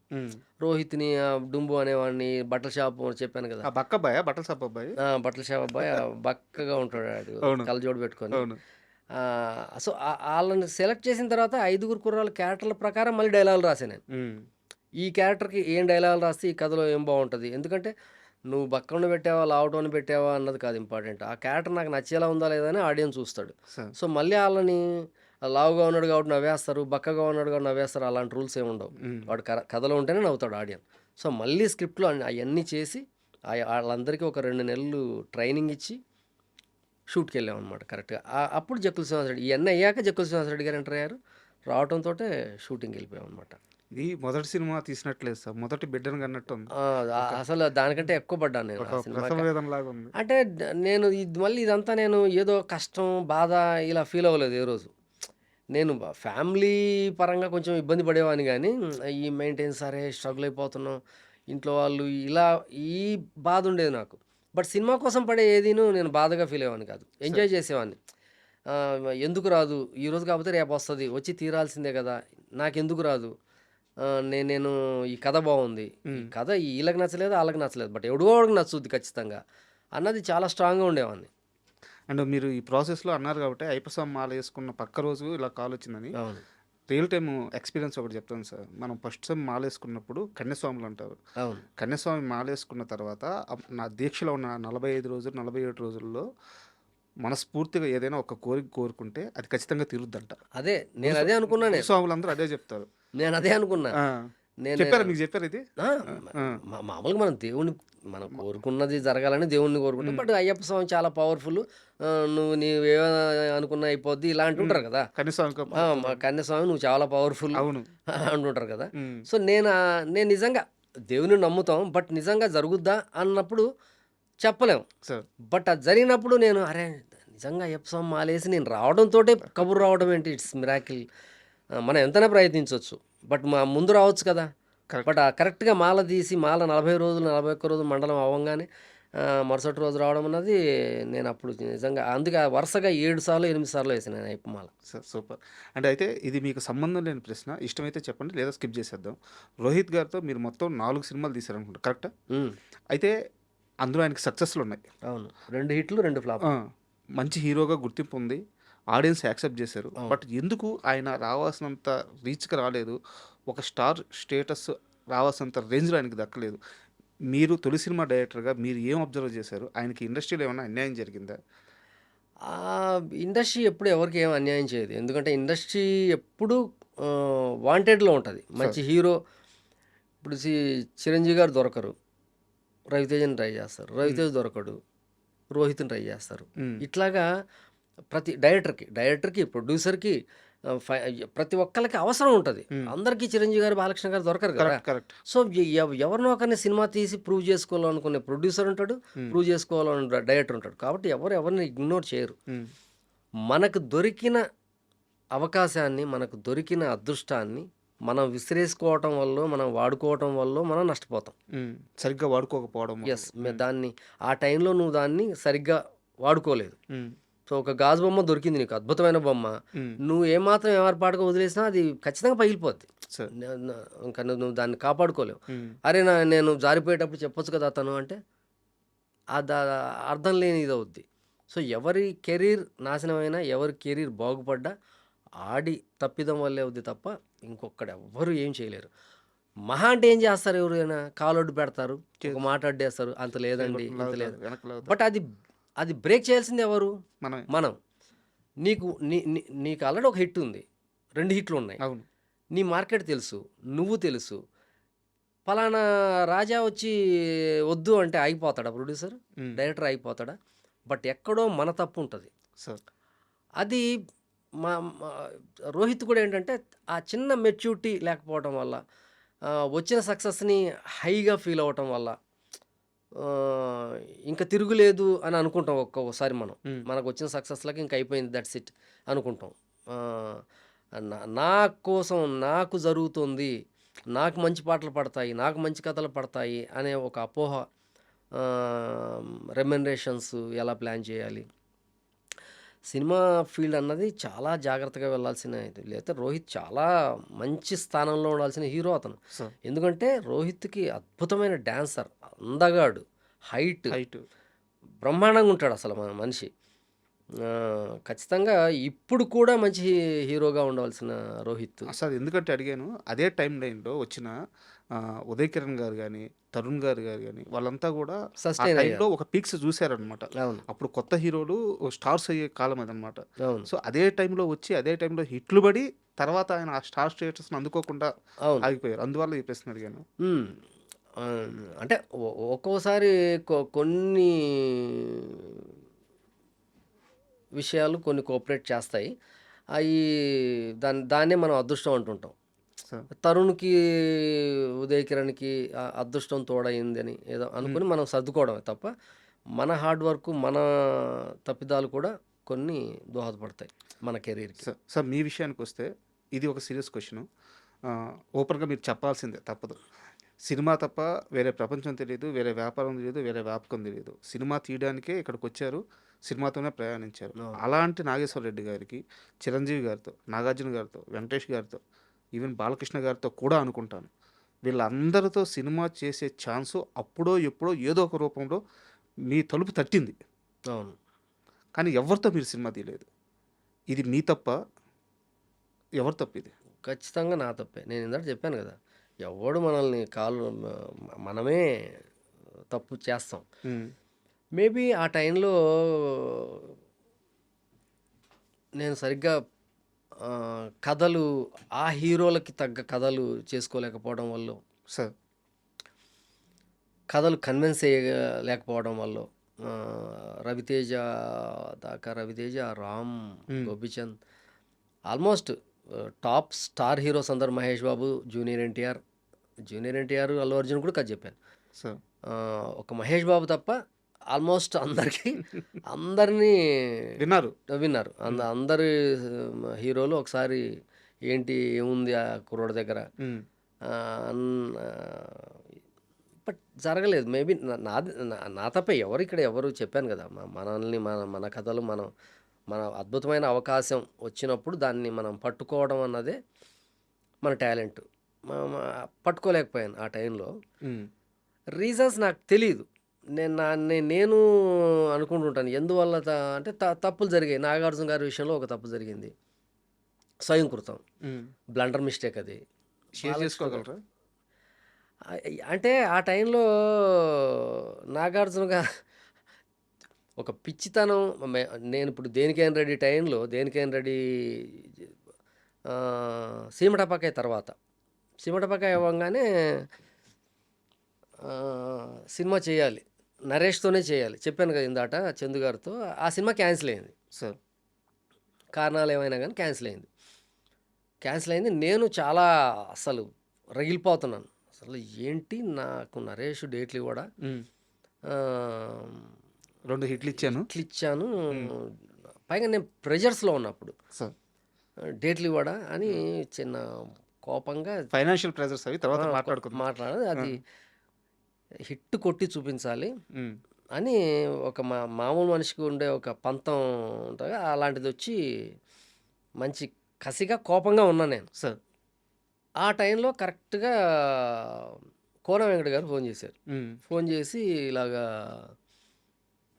రోహిత్ని, డుంబు అనేవాడిని, బట్టల షాప్ చెప్పాను కదా, ఆ బక్కబ్బాయా బట్టల షాప్ అబ్బాయి. బట్టల షాప్ అబ్బాయి బక్కగా ఉంటాడు, అవును. కళ్ళజోడు పెట్టుకొని. అవును. సో వాళ్ళని సెలెక్ట్ చేసిన తర్వాత 5 కుర్రాళ్ళ క్యారెక్టర్ల ప్రకారం మళ్ళీ డైలాగులు రాశాను నేను. ఉమ్. ఈ క్యారెక్టర్కి ఏం డైలాగులు రాస్తే ఈ కథలో ఏం బాగుంటుంది. ఎందుకంటే నువ్వు బక్కను పెట్టావా లావటోని పెట్టావా అన్నది కాదు ఇంపార్టెంట్. ఆ క్యారెక్టర్ నాకు నచ్చేలా ఉందా లేదా అని ఆడియన్స్ చూస్తాడు. సార్. సో మళ్ళీ వాళ్ళని లావుగా ఉన్నాడు కాబట్టి నవ్వేస్తారు, బక్కగా ఉన్నాడు కాబట్టి నవ్వేస్తారు, అలాంటి రూల్స్ ఏమి ఉండవు. వాడు కథలో ఉంటేనే నవ్వుతాడు ఆడియన్స్. సో మళ్ళీ స్క్రిప్ట్లో అవన్నీ చేసి వాళ్ళందరికీ ఒక 2 నెలలు ట్రైనింగ్ ఇచ్చి షూట్కి వెళ్ళాం అనమాట కరెక్ట్గా. అప్పుడు జక్కుల శ్రీనివాసరెడ్డి ఇవన్నీ అయ్యాక జక్కుల శ్రీనివాసరెడ్డి గారు ఎంటర్ అయ్యారు. రావడంతో షూటింగ్ వెళ్ళిపోయాం అనమాట. ఇది మొదటి సినిమా తీసినట్లేదు సార్, మొదటి బిడ్డను కన్నట్టు ఉంది. అసలు దానికంటే ఎక్కువ పడ్డాను నేను ఒక ఆ సినిమాకి. ప్రసవ వేదన లాగా ఉంది. అంటే నేను మళ్ళీ ఇదంతా నేను ఏదో కష్టం బాధ ఇలా ఫీల్ అవ్వలేదు ఏ రోజు. నేను ఫ్యామిలీ పరంగా కొంచెం ఇబ్బంది పడేవాడిని కానీ ఈ మెయింటైన్ సరే స్ట్రగుల్ అయిపోతున్నాం ఇంట్లో వాళ్ళు ఇలా ఈ బాధ ఉండేది నాకు. బట్ సినిమా కోసం పడే ఏదీను నేను బాధగా ఫీల్ అయ్యేవాడిని కాదు, ఎంజాయ్ చేసేవాడిని. ఎందుకు రాదు, ఈరోజు కాకపోతే రేపు వస్తుంది, వచ్చి తీరాల్సిందే కదా, నాకెందుకు రాదు, నేను ఈ కథ బాగుంది, ఈ కథ వీళ్ళకి నచ్చలేదు వాళ్ళకి నచ్చలేదు, బట్ ఎవడికో వాడికి నచ్చుద్ది ఖచ్చితంగా అన్నది చాలా స్ట్రాంగ్గా ఉండేవాడిని. అండ్ మీరు ఈ ప్రాసెస్లో అన్నారు కాబట్టి ఐపసం మాల వేసుకున్న పక్క రోజు ఇలా కాల్ వచ్చిందని అవును రియల్ టైమ్ ఎక్స్పీరియన్స్ ఒకటి చెప్తాను సార్. మనం ఫస్ట్ టైం మాల వేసుకున్నప్పుడు కన్యాస్వాములు అంటారు. అవును కన్యాస్వామి మాల వేసుకున్న తర్వాత నా దీక్షలో ఉన్న 45 రోజులు 47 రోజుల్లో మనస్ఫూర్తిగా ఏదైనా ఒక కోరిక కోరుకుంటే అది ఖచ్చితంగా తీరుద్దంట. అదే నేను అదే అనుకున్నాను. స్వాములు అందరూ అదే చెప్తారు. నేను అదే అనుకున్నా. నేను చెప్పారా, మీకు చెప్పారు ఇది? మామూలుగా మనం కోరుకున్నది జరగాలని దేవుణ్ణి కోరుకుంటాం. బట్ అయ్యప్ప స్వామి చాలా పవర్ఫుల్, నీవేమో అనుకున్నా అయిపోద్ది ఇలా అంటుంటారు కదా. కన్యాస్వామి మా కన్యాస్వామి నువ్వు చాలా పవర్ఫుల్ అవును అంటుంటారు కదా. సో నేను నిజంగా దేవుని నమ్ముతాం, బట్ నిజంగా జరుగుద్దా అన్నప్పుడు చెప్పలేము. సార్. బట్ అది జరిగినప్పుడు నేను అరే నిజంగా అయ్యప్ప స్వామి మాలేసి నేను రావడంతో కబురు రావడం ఏంటి, ఇట్స్ మిరాకిల్. మనం ఎంతైనా ప్రయత్నించవచ్చు, బట్ మా ముందు రావచ్చు కదా. బట్ కరెక్ట్గా మాల తీసి మాల 40 రోజులు 41 రోజులు మండలం అవ్వగానే మరుసటి రోజు రావడం అన్నది నేను అప్పుడు నిజంగా అందుకే వరుసగా 7 సార్లు 8 సార్లు వేసాను నేను అయ్యప్ప మాల. Sir super. అంటే అయితే ఇది మీకు సంబంధం లేని ప్రశ్న, ఇష్టమైతే చెప్పండి లేదా స్కిప్ చేసేద్దాం. రోహిత్ గారితో మీరు మొత్తం 4 సినిమాలు తీశారనుకుంటా, కరెక్టా? అయితే అందులో ఆయనకి సక్సెస్లు ఉన్నాయి. అవును, 2 హిట్లు 2 ఫ్లాప్. మంచి హీరోగా గుర్తింపు ఉంది, ఆడియన్స్ యాక్సెప్ట్ చేశారు. బట్ ఎందుకు ఆయన రావాల్సినంత రీచ్కి రాలేదు, ఒక స్టార్ స్టేటస్ రావాల్సినంత రేంజ్లో ఆయనకి దక్కలేదు? మీరు తొలి సినిమా డైరెక్టర్‌గా మీరు ఏం అబ్జర్వ్ చేశారు? ఆయనకి ఇండస్ట్రీలో ఏమన్నా అన్యాయం జరిగిందా? ఇండస్ట్రీ ఎప్పుడు ఎవరికి ఏం అన్యాయం చేయదు. ఎందుకంటే ఇండస్ట్రీ ఎప్పుడూ వాంటెడ్‌లో ఉంటది. సార్. మంచి హీరో ఇప్పుడు 'చిరంజీవి' గారు దొరకరు. రవితేజని ట్రై చేస్తారు. హ్మ్. రవితేజ దొరకడు. రోహిత్‌ని ట్రై చేస్తారు. హ్మ్. ఇట్లాగా ప్రతి డైరెక్టర్‌కి, ప్రొడ్యూసర్‌కి ప్రతి ఒక్కళ్ళకి అవసరం ఉంటది. హ్మ్. అందరికీ 'చిరంజీవి' గారు, 'బాలకృష్ణ' గారు దొరకరు కదా! కరెక్ట్. సో, ఎవరినో ఒకరిని సినిమా తీసి ప్రూవ్ చేసుకోవాలనుకునే ప్రొడ్యూసర్ ఉంటాడు. హ్మ్. ప్రూవ్ చేసుకోవాలని డైరెక్టర్ ఉంటాడు. కాబట్టి ఎవరిని ఇగ్నోర్ చేయరు. హ్మ్. మనకు దొరికిన అవకాశాన్ని, మనకు దొరికిన అదృష్టాన్ని మనం విసిరేసుకోవటం వల్లో, మనం వాడుకోవటం వల్లో మనం నష్టపోతాం. హ్మ్. సరిగ్గా వాడుకోకపోవడం వల్ల. యెస్. దాన్ని ఆ టైంలో నువ్వు దాన్ని సరిగ్గా వాడుకోలేదు. హ్మ్. సో, ఒక గాజు బొమ్మ దొరికింది నీకు, అద్భుతమైన బొమ్మ. హ్మ్. నువ్వు ఏమాత్రం ఏమరపాటుగా వదిలేసినా అది ఖచ్చితంగా పగిలిపోద్ది. సార్. న న ఇంక నువ్వు దాన్ని కాపాడుకోలేవు. హ్మ్. అరే! నేను జారిపోయేటప్పుడు చెప్పొచ్చు కదా తను అంటే, అది అర్థం లేని ఇదవుద్ది. సో, ఎవరి కెరీర్ నాశనమైనా, ఎవరి కెరీర్ బాగుపడ్డా ఆడి తప్పిదం వల్లే అవుద్ది తప్ప ఇంకొక్కడెవ్వరు ఏం చేయలేరు. మహా అంటే ఏం చేస్తారు ఎవరైనా? కాలొడ్డు పెడతారు. ఒక మాట అడ్డేస్తారు. అంత లేదండి, చేయబట్టుకొని ఇంత లాగుతారు. లేదు. వెనక్కి లాగుతారు. బట్ అది బ్రేక్ చేయాల్సింది ఎవరు? మనమే. మనం. నీకు నీ నీ నీకు ఆల్రెడీ ఒక హిట్ ఉంది. 2 హిట్లున్నాయి. అవును. నీ మార్కెట్ తెలుసు. నువ్వు తెలుసు. పలానా రాజా వచ్చి వద్దు అంటే ఆగిపోతాడా ప్రొడ్యూసర్? హ్మ్. డైరెక్టర్ ఆగిపోతాడా? బట్ ఎక్కడో మన తప్పుంటది. సార్. అది మా మా రోహిత్ కూడా ఏంటంటే, ఆ చిన్న మెచ్యూరిటీ లేకపోవటం వల్ల, వచ్చిన సక్సెస్‌ని హైగా ఫీల్ అవ్వటం వల్ల, ఇంక తిరుగులేదు అని అనుకుంటాం ఒక్కొక్కసారి మనం. హ్మ్. మనకొచ్చిన సక్సెస్‌లకి ఇంక అయిపోయింది దట్స్ ఇట్ అనుకుంటాం. ఆహ్, నా కోసం నాకు జరుగుతుంది, నాకు మంచి పాటలు పడతాయి, నాకు మంచి కథలు పడతాయి అనే ఒక అపోహ, రెమ్యునరేషన్స్ ఎలా ప్లాన్ చేయాలి? సినిమా ఫీల్డ్ అన్నది చాలా జాగ్రత్తగా వెళ్ళాల్సిన ఇది. లేతే రోహిత్ చాలా మంచి స్థానంలో ఉండాల్సిన హీరో అతను. సార్. ఎందుకంటే రోహిత్‌కి అద్భుతమైన డాన్సర్, అందగాడు, హైట్ హైట్. బ్రహ్మాండంగా ఉంటాడు అసలు మనిషి. ఖచ్చితంగా ఇప్పుడు కూడా మంచి హీరోగా ఉండవలసిన రోహిత్. అసలు ఎందుకంటే అడిగాను. అదే టైమ్ లైన్‌లో వచ్చిన ఉదయ్ కిరణ్ గారు గాని, తరుణ్ గారు గాని వాళ్ళంతా గూడా ఆ సస్టైన్ టైంలో అయ్యారు. ఒక పీక్స్ చూసారనమాట. అవును. అప్పుడు కొత్త హీరోలు స్టార్స్ అయ్యే కాలం అదనమాట. అవును. సో, అదే టైంలో వచ్చి, అదే టైంలో హిట్లు పడి, తర్వాత ఆయన ఆ స్టార్ స్టేటస్‌ని అందుకోకుండా అవును. ఆగిపోయారు. అందువల్ల ఈ ప్రశ్న అడిగాను. హ్మ్. అంటే ఒక్కోసారి కొన్ని విషయాలు కొన్ని కోఆపరేట్ చేస్తాయి. అయి దాన్నే మనం అదృష్టం అంటుంటాం. సార్. తరుణ్‌కి, ఉదయ్ కిరణ్‌కి అదృష్టం తోడయిందని ఏదో హ్మ్. అనుకుని మనం సర్దుకోవడమే తప్ప, మన హార్డ్ వర్క్, మన తప్పిదాలు కూడా కొన్ని దోహదపడతాయి మన కెరీర్‌కి. సార్ మీ విషయానికొస్తే ఇది ఒక సీరియస్ క్వెషను. ఓపెన్‌గా మీరు చెప్పాల్సిందే తప్పదు. సినిమా తప్ప వేరే ప్రపంచం తెలీదు. వేరే వ్యాపారం తెలీదు. వేరే వ్యాపకం తెలీదు. సినిమా తీయడానికే ఇక్కడికొచ్చారు. సినిమాతోనే ప్రయాణించారు. అవును. అలాంటి నాగేశ్వర రెడ్డి గారికి, చిరంజీవి గారితో, నాగార్జున గారితో, వెంకటేష్ గారితో, ఈవెన్ బాలకృష్ణ గారితో కూడా అనుకుంటాను. వీళ్ళందరితో సినిమా చేసే ఛాన్సు అప్పుడో, ఎప్పుడో ఏదో ఒక రూపంలో మీ తలుపు తట్టింది. అవును. కానీ ఎవరితో మీరు సినిమా తీయలేదు. ఇది మీ తప్పా? ఎవరి తప్పిది? ఖచ్చితంగా నా తప్పే. నేను ఇందాక చెప్పాను గదా! ఎవడు మనల్ని మనమే తప్పు చేస్తాం. హ్మ్. మేబీ ఆ టైంలో నేను సరిగ్గా కథలు, ఆ హీరోలకి తగ్గ కథలు చేసుకోలేకపోవడం వల్లో, సార్. కథలు కన్విన్స్ లేకపోవడం వల్లో, రవితేజ రవితేజ, రామ్, హ్మ్. Gopichand, almost top star heroes అందరూ, మహేష్ బాబు, జూనియర్ ఎన్టీఆర్, అల్లు అర్జున్ కూడా కథ చెప్పాను. సార్. ఒక మహేష్ బాబు తప్ప ఆల్మోస్ట్ అందరినీ విన్నారు. విన్నారు. హ్మ్. అందరి హీరోలు ఒకసారి ఏంటి, ఏముంది ఆ కుర్రోడి దగ్గర, హ్మ్. అన్ బట్ జరగలేదు. మేబీ నా తప్పే. ఎవరు చెప్పాను కదా! మనల్ని మన కథలు మన అద్భుతమైన అవకాశం వచ్చినప్పుడు దాన్ని మనం పట్టుకోవడం అన్నదే మన టాలెంట్. మ మ పట్టుకోలేకపోయాను ఆ టైంలో. హ్మ్. రీజన్స్ నాకు తెలీదు. నేను అనుకుంటుంటాను. ఎందువల్ల అంటే తప్పులు జరిగాయి. నాగార్జున గారి విషయంలో ఒక తప్పు జరిగింది. స్వయంకృతం. హ్మ్. బ్లండర్ మిస్టేక్ అది. షేర్ బాలకృష్ణ గారు చేసుకోగలరా? అంటే ఆ టైంలో నాగార్జున గారు ఒక పిచ్చితనం నేను ఇప్పుడు దేనికైనా రెడీ టైంలో దేనికైనా రెడీ సీమటపాకాయ తర్వాత సీమటపాకాయ అవ్వగానే సినిమా చేయాలి, నరేష్తోనే చేయాలి చెప్పాను కదా ఇందాట చందు గారితో. ఆ సినిమా క్యాన్సిల్ అయింది, సార్. కారణాలు ఏమైనా కానీ క్యాన్సిల్ అయింది. నేను చాలా అసలు రగిలిపోతున్నాను. అసలు ఏంటి నాకు నరేష్ డేట్లు కూడా ఉమ్. ఆ, 2 హిట్లు ఇచ్చాను ఇచ్చాను, పైగా నేను ప్రెజర్స్లో ఉన్నప్పుడు సార్. డేట్లు ఇవ్వడా అని చిన్న కోపంగా ఫైనాన్షియల్ ప్రెజర్స్ అవి తర్వాత మాట్లాడుకుందాం. మాట్లాడదు. అది హిట్ కొట్టి చూపించాలి ఉమ్. అని ఒక మామూలు మనిషికి ఉండే ఒక పంతం ఉంటుంది, అలాంటిది వచ్చి మంచి కసిగా కోపంగా ఉన్నా నేను. సార్. ఆ టైంలో కరెక్ట్గా కోన వెంకట గారు ఫోన్ చేశారు. ఉమ్. ఫోన్ చేసి ఇలాగా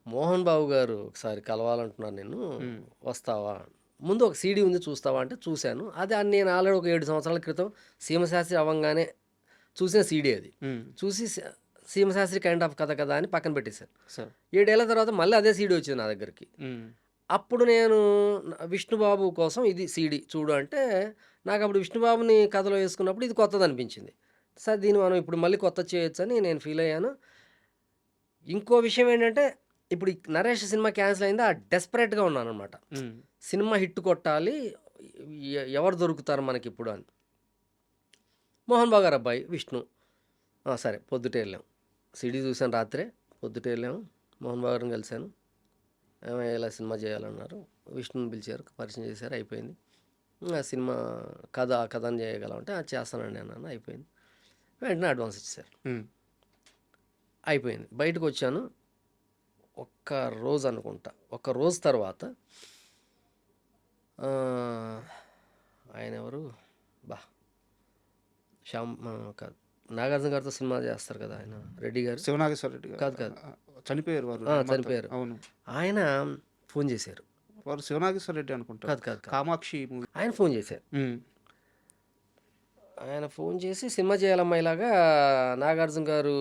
మోహన్ బాబు గారు ఒకసారి కలవాలంటున్నాను, నేను వస్తావా, ముందు ఒక సీడీ ఉంది చూస్తావా అంటే చూశాను. అది నేను ఆల్రెడీ ఒక 7 సంవత్సరాల క్రితం సీమశాస్త్రి అవ్వగానే చూసిన సీడీ అది. చూసి సీమశాస్త్రి కైండ్ ఆఫ్ కథ కదా అని పక్కన పెట్టేశాను. సార్. 7 ఏళ్ల తర్వాత మళ్ళీ అదే సీడీ వచ్చింది నా దగ్గరికి. అప్పుడు నేను విష్ణుబాబు కోసం ఇది సీడీ చూడు అంటే, నాకు అప్పుడు విష్ణుబాబుని కథలో వేసుకున్నప్పుడు ఇది కొత్తది అనిపించింది. సార్ దీన్ని మనం ఇప్పుడు మళ్ళీ కొత్త చేయొచ్చు అని నేను ఫీల్ అయ్యాను. ఇంకో విషయం ఏంటంటే, ఇప్పుడు ఈ నరేష్ సినిమా క్యాన్సిల్ అయింది, ఆ డెస్పరేట్గా ఉన్నాను అనమాట. సినిమా హిట్ కొట్టాలి, ఎవరు దొరుకుతారు మనకి ఇప్పుడు అని. మోహన్ బాబు గారు అబ్బాయి విష్ణు, సరే పొద్దుటే వెళ్ళాం, సీడీ చూసాను రాత్రే, పొద్దుటే వెళ్ళాము, మోహన్ బాబు గారిని కలిశాను, ఇలా సినిమా చేయాలన్నారు, విష్ణుని పిలిచారు, పరిచయం చేశారు, అయిపోయింది. ఆ సినిమా కథని చేయగలమంటే అది చేస్తానండి అన్నాను, అయిపోయింది. వెంటనే అడ్వాన్స్ ఇచ్చారు, అయిపోయింది. బయటకు వచ్చాను, ఒక్క రోజు అనుకుంటా, ఒక్క రోజు తర్వాత ఆయన ఎవరు శ్యామ్ కాదు, నాగార్జున గారితో సినిమా చేస్తారు కదా ఆయన, రెడ్డి గారు, శివనాగేశ్వర రెడ్డి గారు కాదు చనిపోయారు వారు. చనిపోయారు. అవును, ఆయన ఫోన్ చేశారు. వారు శివనాగేశ్వర రెడ్డి అనుకుంటా. కాదు కామాక్షి మూవీ. ఆయన ఫోన్ చేశారు. ఆయన ఫోన్ చేసి సినిమా చేయాలమ్మా ఇలాగా నాగార్జున గారు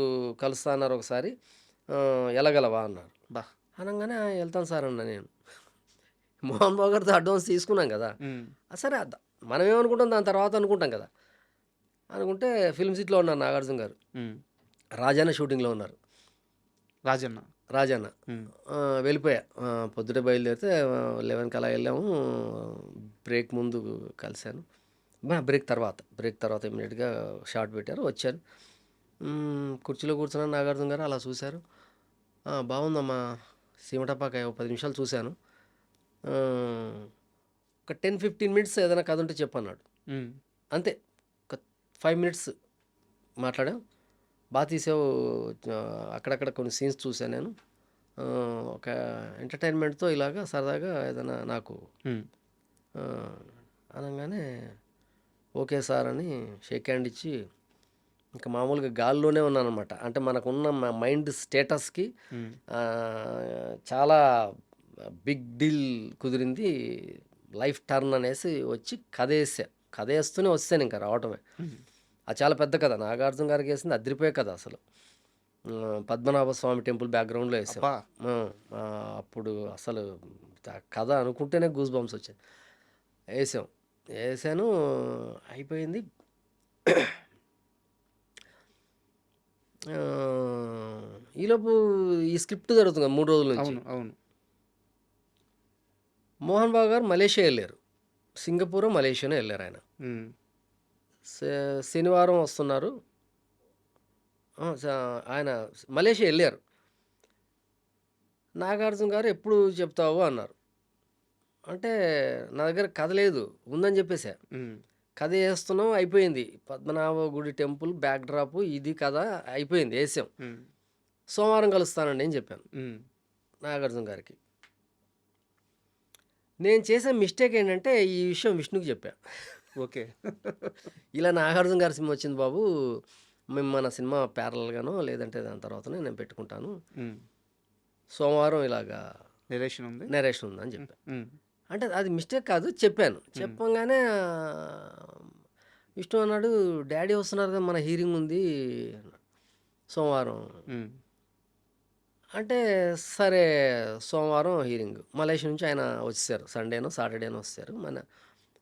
కలుస్తా అన్నారు ఒకసారి, ఎలాగలవా అన్నారు. అనగానే వెళ్తాను సార్ అన్న నేను. మోహన్ బాబు గారితో అడ్వాన్స్ తీసుకున్నాం కదా, సరే మనం ఏమనుకుంటాం దాని తర్వాత అనుకుంటాం కదా, అనుకుంటే ఫిల్మ్ సిటీలో ఉన్నారు నాగార్జున గారు, రాజన్న షూటింగ్లో ఉన్నారు. రాజన్న వెళ్ళిపోయా, పొద్దుటే బయలుదేరితే 11కి అలా వెళ్ళాము, బ్రేక్ ముందు కలిశాను, బ్రేక్ తర్వాత ఇమ్మీడియట్గా షార్ట్ పెట్టారు, వచ్చారు, కుర్చీలో కూర్చున్నాను. నాగార్జున గారు అలా చూశారు, బాగుందమ్మా సీమటపాకాయ, 10 నిమిషాలు చూశాను, ఒక 10-15 మినిట్స్ ఏదైనా కథ ఉంటే చెప్పన్నాడు, అంతే. ఒక 5 మినిట్స్ మాట్లాడాం, బాగా తీసావు, అక్కడక్కడ కొన్ని సీన్స్ చూశాను నేను, ఒక ఎంటర్టైన్మెంట్తో ఇలాగా సరదాగా ఏదైనా నాకు అనగానే ఓకే సార్ అని షేక్ హ్యాండ్ ఇచ్చి ఇంకా మామూలుగా గాల్లోనే ఉన్నాను అనమాట. అంటే మనకున్న మైండ్ స్టేటస్కి చాలా బిగ్ డీల్ కుదిరింది, లైఫ్ టర్న్ అనేసి వచ్చి కథ వేస్తూనే వచ్చాను, ఇంకా రావటమే. అది చాలా పెద్ద కథ, నాగార్జున గారికి వేసింది అదిరిపోయే కథ అసలు. పద్మనాభ స్వామి టెంపుల్ బ్యాక్గ్రౌండ్లో వేసాం. అప్పుడు అసలు కథ అనుకుంటేనే గూస్ బంప్స్ వచ్చాయి. వేసాను, అయిపోయింది. ఈలోపు ఈ స్క్రిప్ట్ జరుగుతుంది 3 రోజుల నుంచి. అవును. మోహన్ బాబు గారు మలేషియా వెళ్ళారు, సింగపూర్ మలేషియానే వెళ్ళారు ఆయన. శనివారం వస్తున్నారు, ఆయన మలేషియా వెళ్ళారు. నాగార్జున గారు ఎప్పుడు చెప్తావు అన్నారు, అంటే నా దగ్గర కథ లేదు, ఉందని చెప్పేసా. కథ వేస్తున్నాం, అయిపోయింది, పద్మనాభ గుడి టెంపుల్ బ్యాక్ డ్రాప్, ఇది కథ అయిపోయింది, వేసాం, సోమవారం కలుస్తానండి అని చెప్పాను నాగార్జున గారికి. నేను చేసిన మిస్టేక్ ఏంటంటే ఈ విషయం విష్ణుకి చెప్పా. ఓకే, ఇలా నాగార్జున గారి సినిమా వచ్చింది బాబు, మేము మన సినిమా ప్యారల్గానో లేదంటే దాని తర్వాతనే నేను పెట్టుకుంటాను, సోమవారం ఇలాగా నెరేషన్ ఉందని చెప్పా. అంటే అది మిస్టేక్ కాదు, చెప్పాను. చెప్పంగానే విష్ణు అన్నాడు, డాడీ వస్తున్నారు కదా, మన హీరింగ్ ఉంది సోమవారం. ఉమ్, అంటే సరే, సోమవారం హీరింగ్. మలేషియా నుంచి ఆయన వచ్చేసారు, సండేనో సాటర్డేనో వస్తారు.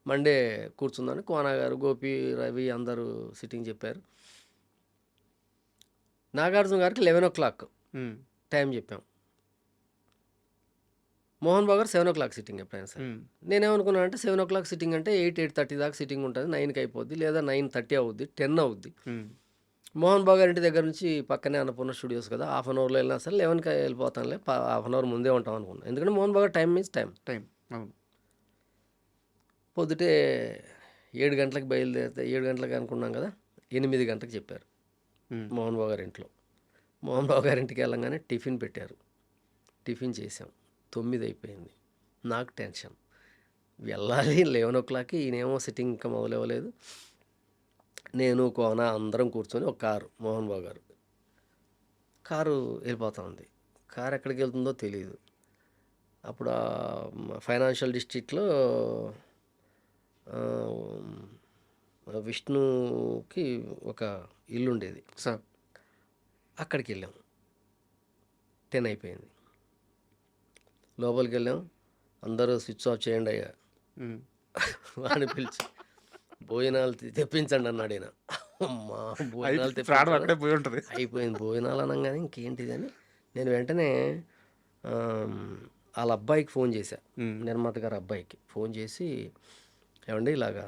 మండే కూర్చుందని కోన గారు, గోపి, రవి అందరూ సిట్టింగ్ చెప్పారు. నాగార్జున గారికి 11 ఉమ్, టైం చెప్పాం. మోహన్ బాబు గారు 7 సిట్టింగ్ ఎప్పుడైనా సరే. ఉమ్, నేనేమనుకున్నాను అంటే 7 సిట్టింగ్ అంటే 8:30 దాకా సిట్టింగ్ ఉంటుంది, 9కి అయిపోద్ది, లేదా 9:30 అవుద్ది, 10 అవుద్ది. ఉమ్, మోహన్ బాబు గారి ఇంటి దగ్గర నుంచి పక్కనే అన్నపూర్ణ స్టూడియోస్ కదా, హాఫ్ అన్ అవర్లో వెళ్ళినా సరే 11కి వెళ్ళిపోతానులే, హాఫ్ అన్ అవర్ ముందే ఉంటాం అనుకున్నాను. ఎందుకంటే మోహన్ బాబు గారు టైం మీన్స్ టైం. టైం. అవును. పొద్దుటే 7 గంటలకు బయలుదేరితే 7 గంటలకు అనుకున్నాం కదా, 8 గంటలకు చెప్పారు ఉమ్, మోహన్ బాబు గారి ఇంట్లో. మోహన్ బాబు గారి ఇంటికి వెళ్ళంగానే టిఫిన్ పెట్టారు. టిఫిన్ చేసాం, 9 అయిపోయింది. నాకు టెన్షన్, వెళ్ళాలి 11 ఈయనేమో సిట్టింగ్ ఇంకా మొదలవ్వలేదు. నేను కోన అందరం కూర్చొని ఒక కారు, మోహన్ బాబు గారు కారు వెళ్ళిపోతా ఉంది. కారు ఎక్కడికి వెళ్తుందో తెలియదు. అప్పుడు ఫైనాన్షియల్ డిస్ట్రిక్ట్లో విష్ణుకి ఒక ఇల్లు ఉండేది, సార్. అక్కడికి వెళ్ళాం. 10 అయిపోయింది. లోపలికి వెళ్ళాం, అందరూ స్విచ్ ఆఫ్ చేయండి అయ్యా ఉమ్, అని పిలిచి భోజనాలు తెప్పించండి అన్నాడు ఈయన. అమ్మా, భోజనాలు ప్రాణం తెప్పించాలి, అక్కడే పోయి ఉంటుంది. అయిపోయింది భోజనాలు అనగానే ఇంకేంటిది అని నేను వెంటనే వాళ్ళ అబ్బాయికి ఫోన్ చేశా, ఉమ్, నిర్మాత గారి అబ్బాయికి ఫోన్ చేసి, ఏమండి ఇలాగా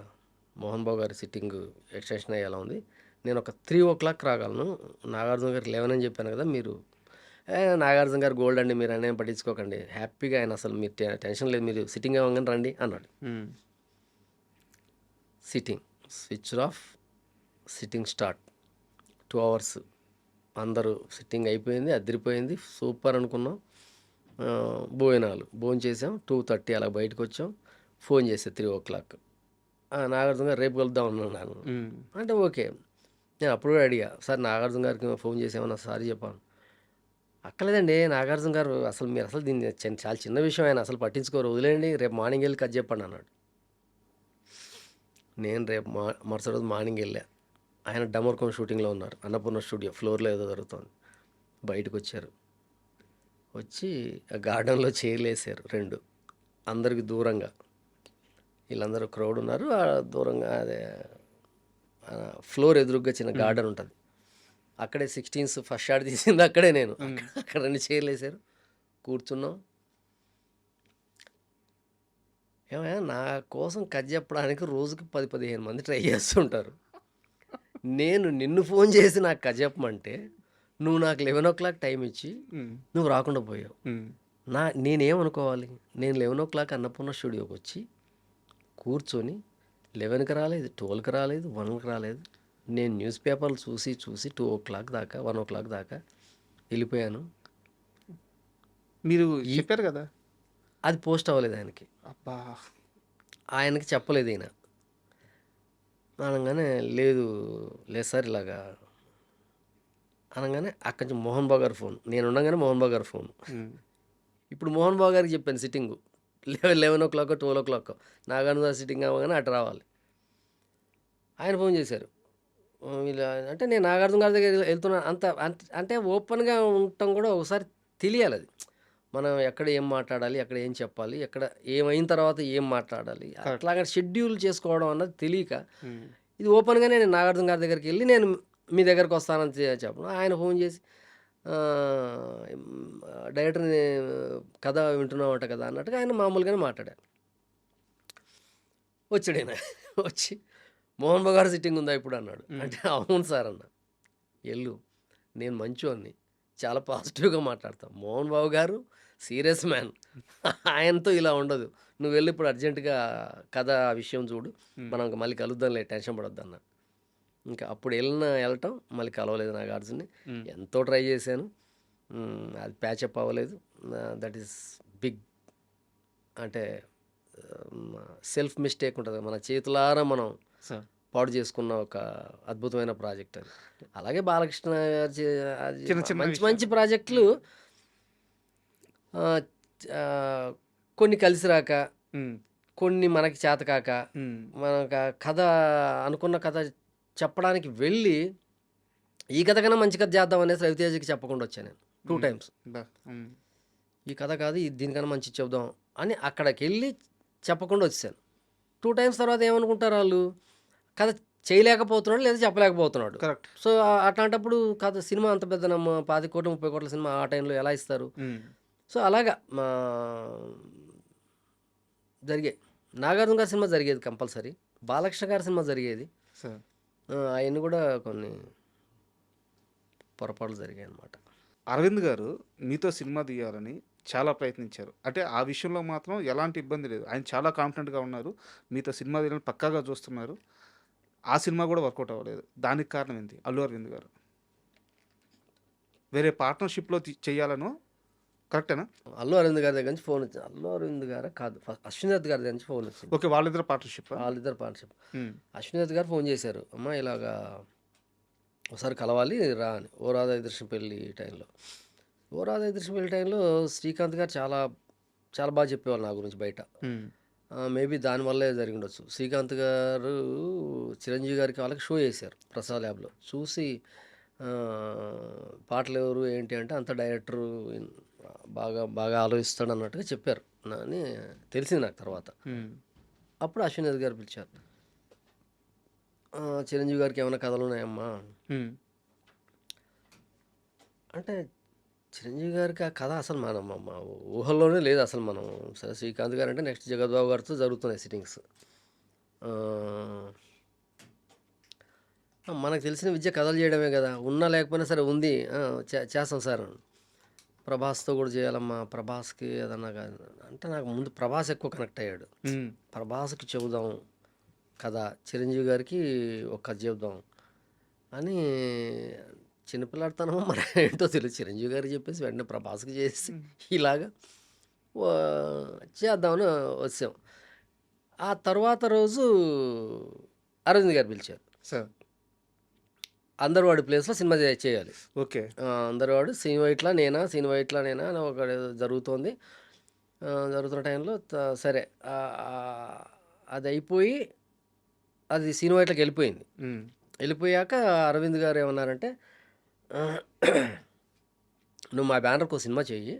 మోహన్ బాబు గారి సిట్టింగ్ ఎక్స్టెన్షన్ అయ్యేలా ఉంది, నేను ఒక 3 రాగలను, నాగార్జున గారికి 11 అని చెప్పాను కదా మీరు. నాగార్జున గారు గోల్డ్ అండి, మీరు అనేం పట్టించుకోకండి, హ్యాపీగా ఆయన, అసలు మీరు టెన్షన్ లేదు, మీరు సిట్టింగ్ అవ్వగానే రండి అన్నాడు. Um, sitting switch off, sitting start, 2 hours. అందరూ సిట్టింగ్ అయిపోయింది, అదిరిపోయింది, సూపర్ అనుకున్నాం. భోజనం చేసాం, 2:30 అలా బయటకు వచ్చాం. ఫోన్ చేసే 3 నాగార్జున గారు రేపు కలుద్దాం అన్నాను. ఉమ్, అంటే ఓకే. నేను అప్పుడు కూడా అడిగా, సార్ నాగార్జున గారికి ఫోన్ చేసామన్నా, సారీ చెప్పాను. అక్కలేదండి, నాగార్జున గారు అసలు మీరు అసలు దీన్ని చాలా చిన్న విషయం, ఆయన అసలు పట్టించుకోరు, వదిలేండి, రేపు మార్నింగ్ వెళ్ళి కట్ చెప్పండి అన్నాడు. నేను రేపు మరుసటి రోజు మార్నింగ్ వెళ్ళా. ఆయన డమర్కం షూటింగ్లో ఉన్నారు, అన్నపూర్ణ స్టూడియో ఫ్లోర్లో ఏదో జరుగుతుంది. బయటకు వచ్చారు, వచ్చి ఆ గార్డెన్లో చైర్లు వేసారు 2, అందరికి దూరంగా. వీళ్ళందరూ క్రౌడ్ ఉన్నారు, ఆ దూరంగా అదే ఫ్లోర్ ఎదురుగ్గా చిన్న గార్డెన్ ఉంటుంది, అక్కడే 16th ఫస్ట్ షాట్ తీసింది అక్కడే నేను. అక్కడ 2 చైర్లు వేసారు, కూర్చున్నాం. ఏమయ్యా, నా కోసం కథ చెప్పడానికి రోజుకి 10-15 మంది ట్రై చేస్తుంటారు. నేను నిన్ను ఫోన్ చేసి నాకు కథ చెప్పమంటే నువ్వు నాకు 11 టైం ఇచ్చి ఉమ్, నువ్వు రాకుండా పోయావు. ఉమ్, నేనేమనుకోవాలి? నేను 11 అన్నపూర్ణ స్టూడియోకి వచ్చి కూర్చొని 11కి రాలేదు, 12కి రాలేదు, 1కి రాలేదు. నేను న్యూస్ పేపర్లు చూసి 2 దాకా 1 దాకా వెళ్ళిపోయాను. మీరు చెప్పారు కదా. అది పోస్ట్ అవ్వలేదు ఆయనకి, అబ్బా. ఆయనకి చెప్పలేదు ఈయన. అనగానే లేదు సార్ ఇలాగా అనగానే అక్కడి నుంచి మోహన్ బాబు గారి ఫోన్, నేను ఉండగానే మోహన్ బాబు గారి ఫోన్. ఉమ్, ఇప్పుడు మోహన్ బాబు గారికి చెప్పాను సిట్టింగు 11 12 నాగార్జున సిట్టింగ్ అవ్వగానే అటు రావాలి. ఆయన ఫోన్ చేశారు, ఇలా అంటే నేను నాగార్జున గారి దగ్గర వెళ్తున్నాను. అంటే ఓపెన్గా ఉండటం కూడా ఒకసారి తెలియాలి. అది మనం ఎక్కడ ఏం మాట్లాడాలి, ఎక్కడ ఏం చెప్పాలి, ఎక్కడ ఏమైన తర్వాత ఏం మాట్లాడాలి, అట్లాగా షెడ్యూల్ చేసుకోవడం అన్నది తెలియక ఉమ్, ఇది ఓపెన్గానే నేను నాగార్జున గారి దగ్గరికి వెళ్ళి నేను మీ దగ్గరకు వస్తానని చెప్పను. ఆయన ఫోన్ చేసి డైరెక్టర్ని కథ వింటున్నామట కదా అన్నట్టుగా ఆయన మామూలుగానే మాట్లాడారు. వచ్చాడు ఆయన, వచ్చి మోహన్ బాబు గారు సిట్టింగ్ ఉందా ఇప్పుడు అన్నాడు. అంటే అవును సార్ అన్న. ఎల్లు, నేను మంచోన్ని, చాలా పాజిటివ్గా మాట్లాడతాను, మోహన్ బాబు గారు సీరియస్ మ్యాన్, ఆయనతో ఇలా ఉండదు, నువ్వు వెళ్ళి ఇప్పుడు అర్జెంటుగా కథ ఆ విషయం చూడు, మనం మళ్ళీ కలుద్దాంలే, టెన్షన్ పడొద్దు అన్న. ఇంకా అప్పుడు వెళ్ళటం మళ్ళీ కలవలేదు నాగార్జున్ని. ఎంతో ట్రై చేశాను, అది ప్యాచప్ అవ్వలేదు. దట్ ఈస్ బిగ్, అంటే సెల్ఫ్ మిస్టేక్ ఉంటుంది, మన చేతులారా మనం సార్. పాడు చేసుకున్న ఒక అద్భుతమైన ప్రాజెక్ట్ అది. అలాగే బాలకృష్ణ గారు చిన్న చిన్న మంచి మంచి ప్రాజెక్టులు కొన్ని కలిసి రాక ఉమ్, కొన్ని మనకి చేతకాక ఉమ్, మనకు ఆ కథ అనుకున్న కథ చెప్పడానికి వెళ్ళి ఈ కథ కన్నా మంచి కథ చేద్దాం అనేసి రవితేజకి చెప్పకుండా వచ్చాను నేను 2 ఉమ్, టైమ్స్. ఉమ్, ఈ కథ కాదు దీనికన్నా మంచి చెప్దాం అని అక్కడికి వెళ్ళి చెప్పకుండా వచ్చాను. 2 టైమ్స్ తర్వాత ఏమనుకుంటారు వాళ్ళు, కథ చేయలేకపోతున్నాడు లేదా చెప్పలేకపోతున్నాడు. కరెక్ట్. సో అట్లాంటప్పుడు కథ సినిమా అంత పెద్ద 25 కోట్ల 30 కోట్ల సినిమా ఆ టైంలో ఎలా ఇస్తారు? ఉమ్, సో అలాగా మా జరిగాయి. నాగార్జున గారి సినిమా జరిగేది కంపల్సరీ, బాలకృష్ణ గారి సినిమా జరిగేది. సార్ అవన్నీ కూడా కొన్ని పొరపాట్లు జరిగాయి అన్నమాట. అరవింద్ గారు మీతో సినిమా తీయాలని చాలా ప్రయత్నించారు. అంటే ఆ విషయంలో మాత్రం ఎలాంటి ఇబ్బంది లేదు. ఆయన చాలా కాన్ఫిడెంట్‌గా ఉన్నారు. మీతో సినిమా తీయాలని పక్కాగా చూస్తున్నారు. ఆ సినిమా కూడా వర్కౌట్ అవ్వలేదు. దానికి కారణం ఏంటి? అల్లు అరవింద్ గారు. వేరే పార్ట్నర్‌షిప్‌లో చేయాలనో కరెక్టేనా? అల్లు అరవింద్ గారి దగ్గర నుంచి ఫోన్ వచ్చింది. అల్లు అరవింద్ గారా కాదు, అశ్విని దత్ గారి దగ్గర నుంచి ఫోన్ వచ్చింది. ఓకే. వాళ్ళిద్దరు పార్ట్నర్‌షిప్పా? వాళ్ళిద్దరు పార్ట్నర్షిప్. హ్మ్. అశ్విని దత్ గారు ఫోన్ చేశారు, అమ్మ ఇలాగా ఒకసారి కలవాలి రా అని. ఓ రాధా దృశ్యం పెళ్ళి టైంలో. ఓ రాధా దృశ్యం పెళ్ళి టైంలో శ్రీకాంత్ గారు చాలా చాలా బాగా చెప్పేవాళ్ళు నా గురించి బయట. హ్మ్. మేబీ దానివల్లే జరిగి ఉండొచ్చు. శ్రీకాంత్ గారు చిరంజీవి గారికి వాళ్ళకి షో చేశారు ప్రసాద్ ల్యాబ్లో. చూసి పాటలు ఎవరు ఏంటి అంటే అంత డైరెక్టరు బాగా బాగా ఆలోచిస్తాడు అన్నట్టుగా చెప్పారు అని తెలిసింది నాకు తర్వాత. హ్మ్. అప్పుడు అశ్విని దత్ గారు పిలిచారు. చిరంజీవి గారికి ఏమైనా కథలు ఉన్నాయమ్మా హ్మ్. అంటే, చిరంజీవి గారికి ఆ కథ అసలు మా ఊహల్లోనే లేదు అసలు. మనం సరే శ్రీకాంత్ గారు అంటే నెక్స్ట్ జగద్బాబు గారితో జరుగుతున్నాయి సిట్టింగ్స్. మనకు తెలిసిన విద్య కథలు చేయడమే కదా, ఉన్నా లేకపోయినా సరే ఉంది, చేస్తాం సార్ అని. ప్రభాస్తో కూడా చేయాలమ్మా, ప్రభాస్కి ఏదన్నా కాదు అంటే నాకు ముందు ప్రభాస్ ఎక్కువ కనెక్ట్ అయ్యాడు. హ్మ్. ప్రభాస్కి చెబుదాం కథ, చిరంజీవి గారికి ఒక కథ చెబుదాం అని. చిన్నపిల్లాడితనమో మరి ఏంటో తెలియదు, చిరంజీవి గారికి చెప్పేసి వెంటనే ప్రభాస్కి చేసి ఇలాగా చేద్దామని వచ్చాం. ఆ తర్వాత రోజు అరవింద్ గారు పిలిచారు. సార్ అందరివాడి ప్లేస్లో సినిమా చేయాలి. ఓకే. అందరివాడు సీన్ వైట్లా నేనా అని ఒక జరుగుతోంది. జరుగుతున్న టైంలో సరే అది అయిపోయి అది సీన్ వైట్లకి వెళ్ళిపోయింది. హ్మ్. వెళ్ళిపోయాక అరవింద్ గారు ఏమన్నారంటే, నువ్వు మా బ్యానర్కి ఒక సినిమా చెయ్యి,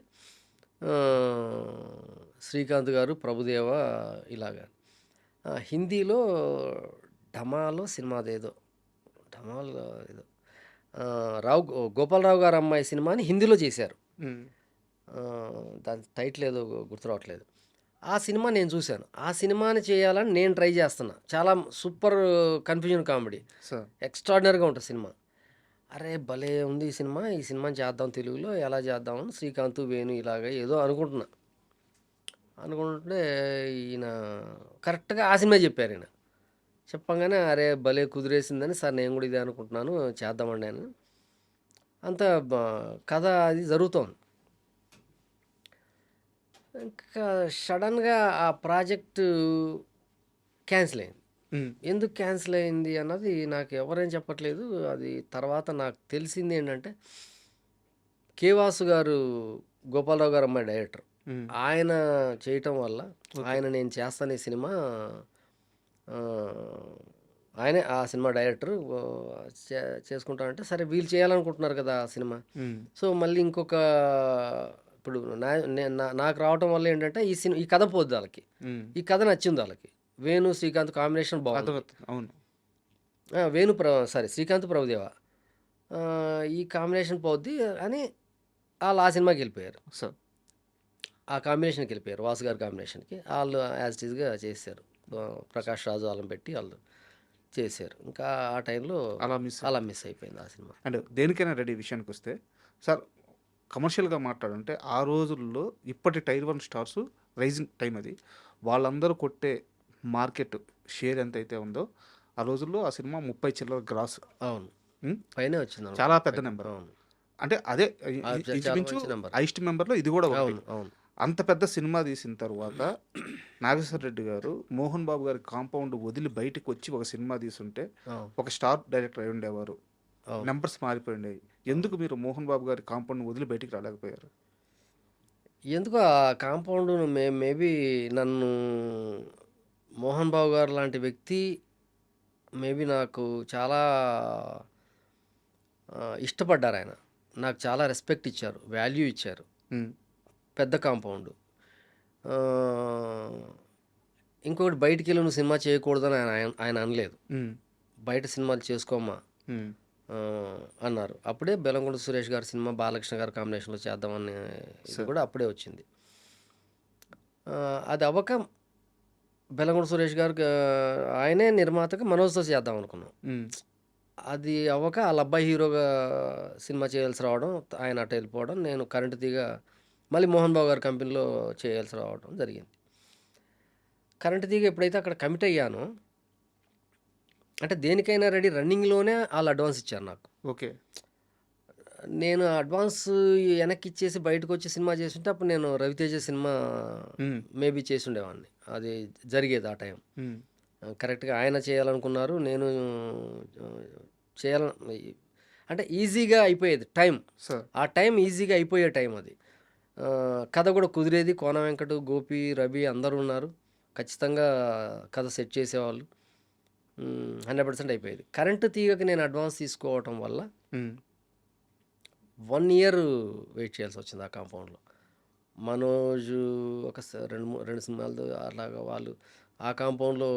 శ్రీకాంత్ గారు ప్రభుదేవ ఇలాగా. హిందీలో ఢమాలో సినిమాదేదో ఢమాలో ఏదో గోపాలరావు గారు అమ్మాయి సినిమాని హిందీలో చేశారు. హ్మ్. దాని టైటిల్ ఏదో గుర్తు రావట్లేదు. ఆ సినిమా నేను చూశాను. ఆ సినిమాని చేయాలని నేను ట్రై చేస్తున్నా. చాలా సూపర్ కన్ఫ్యూజన్ కామెడీ, సార్ ఎక్స్ట్రాడినరీగా ఉంటుంది సినిమా. అరే భలే ఉంది ఈ సినిమాని చేద్దాం తెలుగులో, ఎలా చేద్దామని శ్రీకాంత్ వేణు ఇలాగ ఏదో అనుకుంటుంటే ఈయన కరెక్ట్గా ఆ సినిమా చెప్పారు. ఈయన చెప్పంగానే అరే భలే కుదిరేసిందని, సార్ నేను కూడా ఇదే అనుకుంటున్నాను చేద్దామండి అని. అంత కథ అది జరుగుతోంది. ఇంకా సడన్గా ఆ ప్రాజెక్టు క్యాన్సిల్ అయింది. హ్మ్. ఎందుకు క్యాన్సిల్ అయింది అన్నది నాకు ఎవరేం చెప్పట్లేదు. అది తర్వాత నాకు తెలిసింది ఏంటంటే, కే వాసు గారు, గోపాలరావు గారు అమ్మాయి డైరెక్టర్, హ్మ్. ఆయన చేయటం వల్ల ఓకే. ఆయన నేను చేస్తాను ఈ సినిమా, ఆయనే ఆ సినిమా డైరెక్టర్ చేసుకుంటానంటే, సరే వీళ్ళు చేయాలనుకుంటున్నారు కదా ఆ సినిమా. హ్మ్. సో మళ్ళీ ఇంకొక ఇప్పుడు నాకు రావటం వల్ల ఏంటంటే ఈ కథ పోద్ది వాళ్ళకి. హ్మ్. ఈ కథ నచ్చింది వాళ్ళకి. వేణు శ్రీకాంత్ కాంబినేషన్ బాగుంది. అర్థమవుతుంది. అవును. వేణు శ్రీకాంత్ ప్రభుదేవ ఈ కాంబినేషన్ పోద్ది అని వాళ్ళు ఆ సినిమాకి వెళ్ళిపోయారు. సార్ ఆ కాంబినేషన్కి వెళ్ళిపోయారు, వాసు గారి కాంబినేషన్కి. వాళ్ళు యాజ్ ఇట్ ఈస్గా చేశారు. ప్రకాష్ రాజు వాళ్ళని పెట్టి వాళ్ళు చేశారు. ఇంకా ఆ టైంలో అలా మిస్ అలా మిస్ అయిపోయింది ఆ సినిమా. అండ్ దేనికైనా రెడీ విషయానికి వస్తే సార్, కమర్షియల్గా మాట్లాడంటే ఆ రోజుల్లో ఇప్పటి టైర్ 1 స్టార్స్ రైజింగ్ టైం అది. వాళ్ళందరూ కొట్టే మార్కెట్ షేర్ ఎంతైతే ఉందో ఆ రోజుల్లో ఆ సినిమా 30 చిల్లర గ్రాస్. అవును, హ్మ్. పైనే వచ్చింది చాలా పెద్ద అనుకుంటా. నెంబర్. అవును, అంటే అదే చాలా ఇంచుమించు మంచి నెంబర్. హైయెస్ట్ మెంబర్లో ఇది కూడా ఒకటి. అవును అవును అంత పెద్ద సినిమా తీసిన తర్వాత నాగేశ్వర రెడ్డి గారు మోహన్ బాబు గారి కాంపౌండ్ వదిలి బయటకు వచ్చి ఒక సినిమా తీసుంటే అవును ఒక స్టార్ డైరెక్టర్ అయి ఉండేవారు. అవును. నెంబర్స్ మారిపోయిండేవి. ఎందుకు మీరు మోహన్ బాబు గారి కాంపౌండ్ వదిలి బయటికి రాలేకపోయారు? ఎందుకో ఆ కాంపౌండ్ మేబీ నన్ను మోహన్ బాబు గారు లాంటి వ్యక్తి మేబీ నాకు చాలా ఇష్టపడ్డారు ఆయన. నాకు చాలా రెస్పెక్ట్ ఇచ్చారు, వాల్యూ ఇచ్చారు. హ్మ్. పెద్ద కాంపౌండ్. ఇంకొకటి బయటికెళ్ళి నువ్వు సినిమా చేయకూడదని ఆయన అనలేదు. హ్మ్. బయట సినిమాలు చేసుకోమ్మా హ్మ్. అన్నారు. అప్పుడే బెల్లంకొండ సురేష్ గారి సినిమా బాలకృష్ణ గారి కాంబినేషన్లో చేద్దామని ఇది సార్. కూడా అప్పుడే వచ్చింది. అది అవ్వక బెల్లంకొండ సురేష్ గారికి ఆయనే నిర్మాతగా మనోజ్తో చేద్దాం అనుకున్నాం. హ్మ్. అది అవ్వక వాళ్ళ అబ్బాయి హీరోగా సినిమా చేయాల్సి రావడం, ఆయన అటు వెళ్ళిపోవడం, నేను కరెంటు తీగ మళ్ళీ మోహన్ బాబు గారి కంపెనీలో చేయాల్సి రావడం జరిగింది. కరెంటు తీగ ఎప్పుడైతే అక్కడ కమిట్ అయ్యానో, అంటే దేనికైనా రెడీ రన్నింగ్లోనే వాళ్ళు అడ్వాన్స్ ఇచ్చారు నాకు. ఓకే. నేను అడ్వాన్స్ వెనక్కి ఇచ్చేసి బయటకు వచ్చి సినిమా చేస్తుంటే అప్పుడు నేను రవితేజ సినిమా హ్మ్. మేబీ చేసి ఉండేవాడిని. అది జరిగేది ఆ టైం. హ్మ్. కరెక్ట్గా ఆయన చేయాలనుకున్నారు, నేను చేయాలని, అంటే ఈజీగా అయిపోయేది టైం. సార్. ఆ టైం ఈజీగా అయిపోయే టైం అది. కథ కూడా కుదిరేది. కోన వెంకట్, గోపి, రవి అందరూ ఉన్నారు. ఖచ్చితంగా కథ సెట్ చేసేవాళ్ళు. 100% అయిపోయేది. కరెంటు తీగకి నేను అడ్వాన్స్ తీసుకోవటం వల్ల హ్మ్. 1 ఇయర్ వెయిట్ చేయాల్సి వచ్చింది ఆ కాంపౌండ్లో. మనోజ్ ఒక రెండు సినిమాలు అలాగా వాళ్ళు ఆ కాంపౌండ్లో,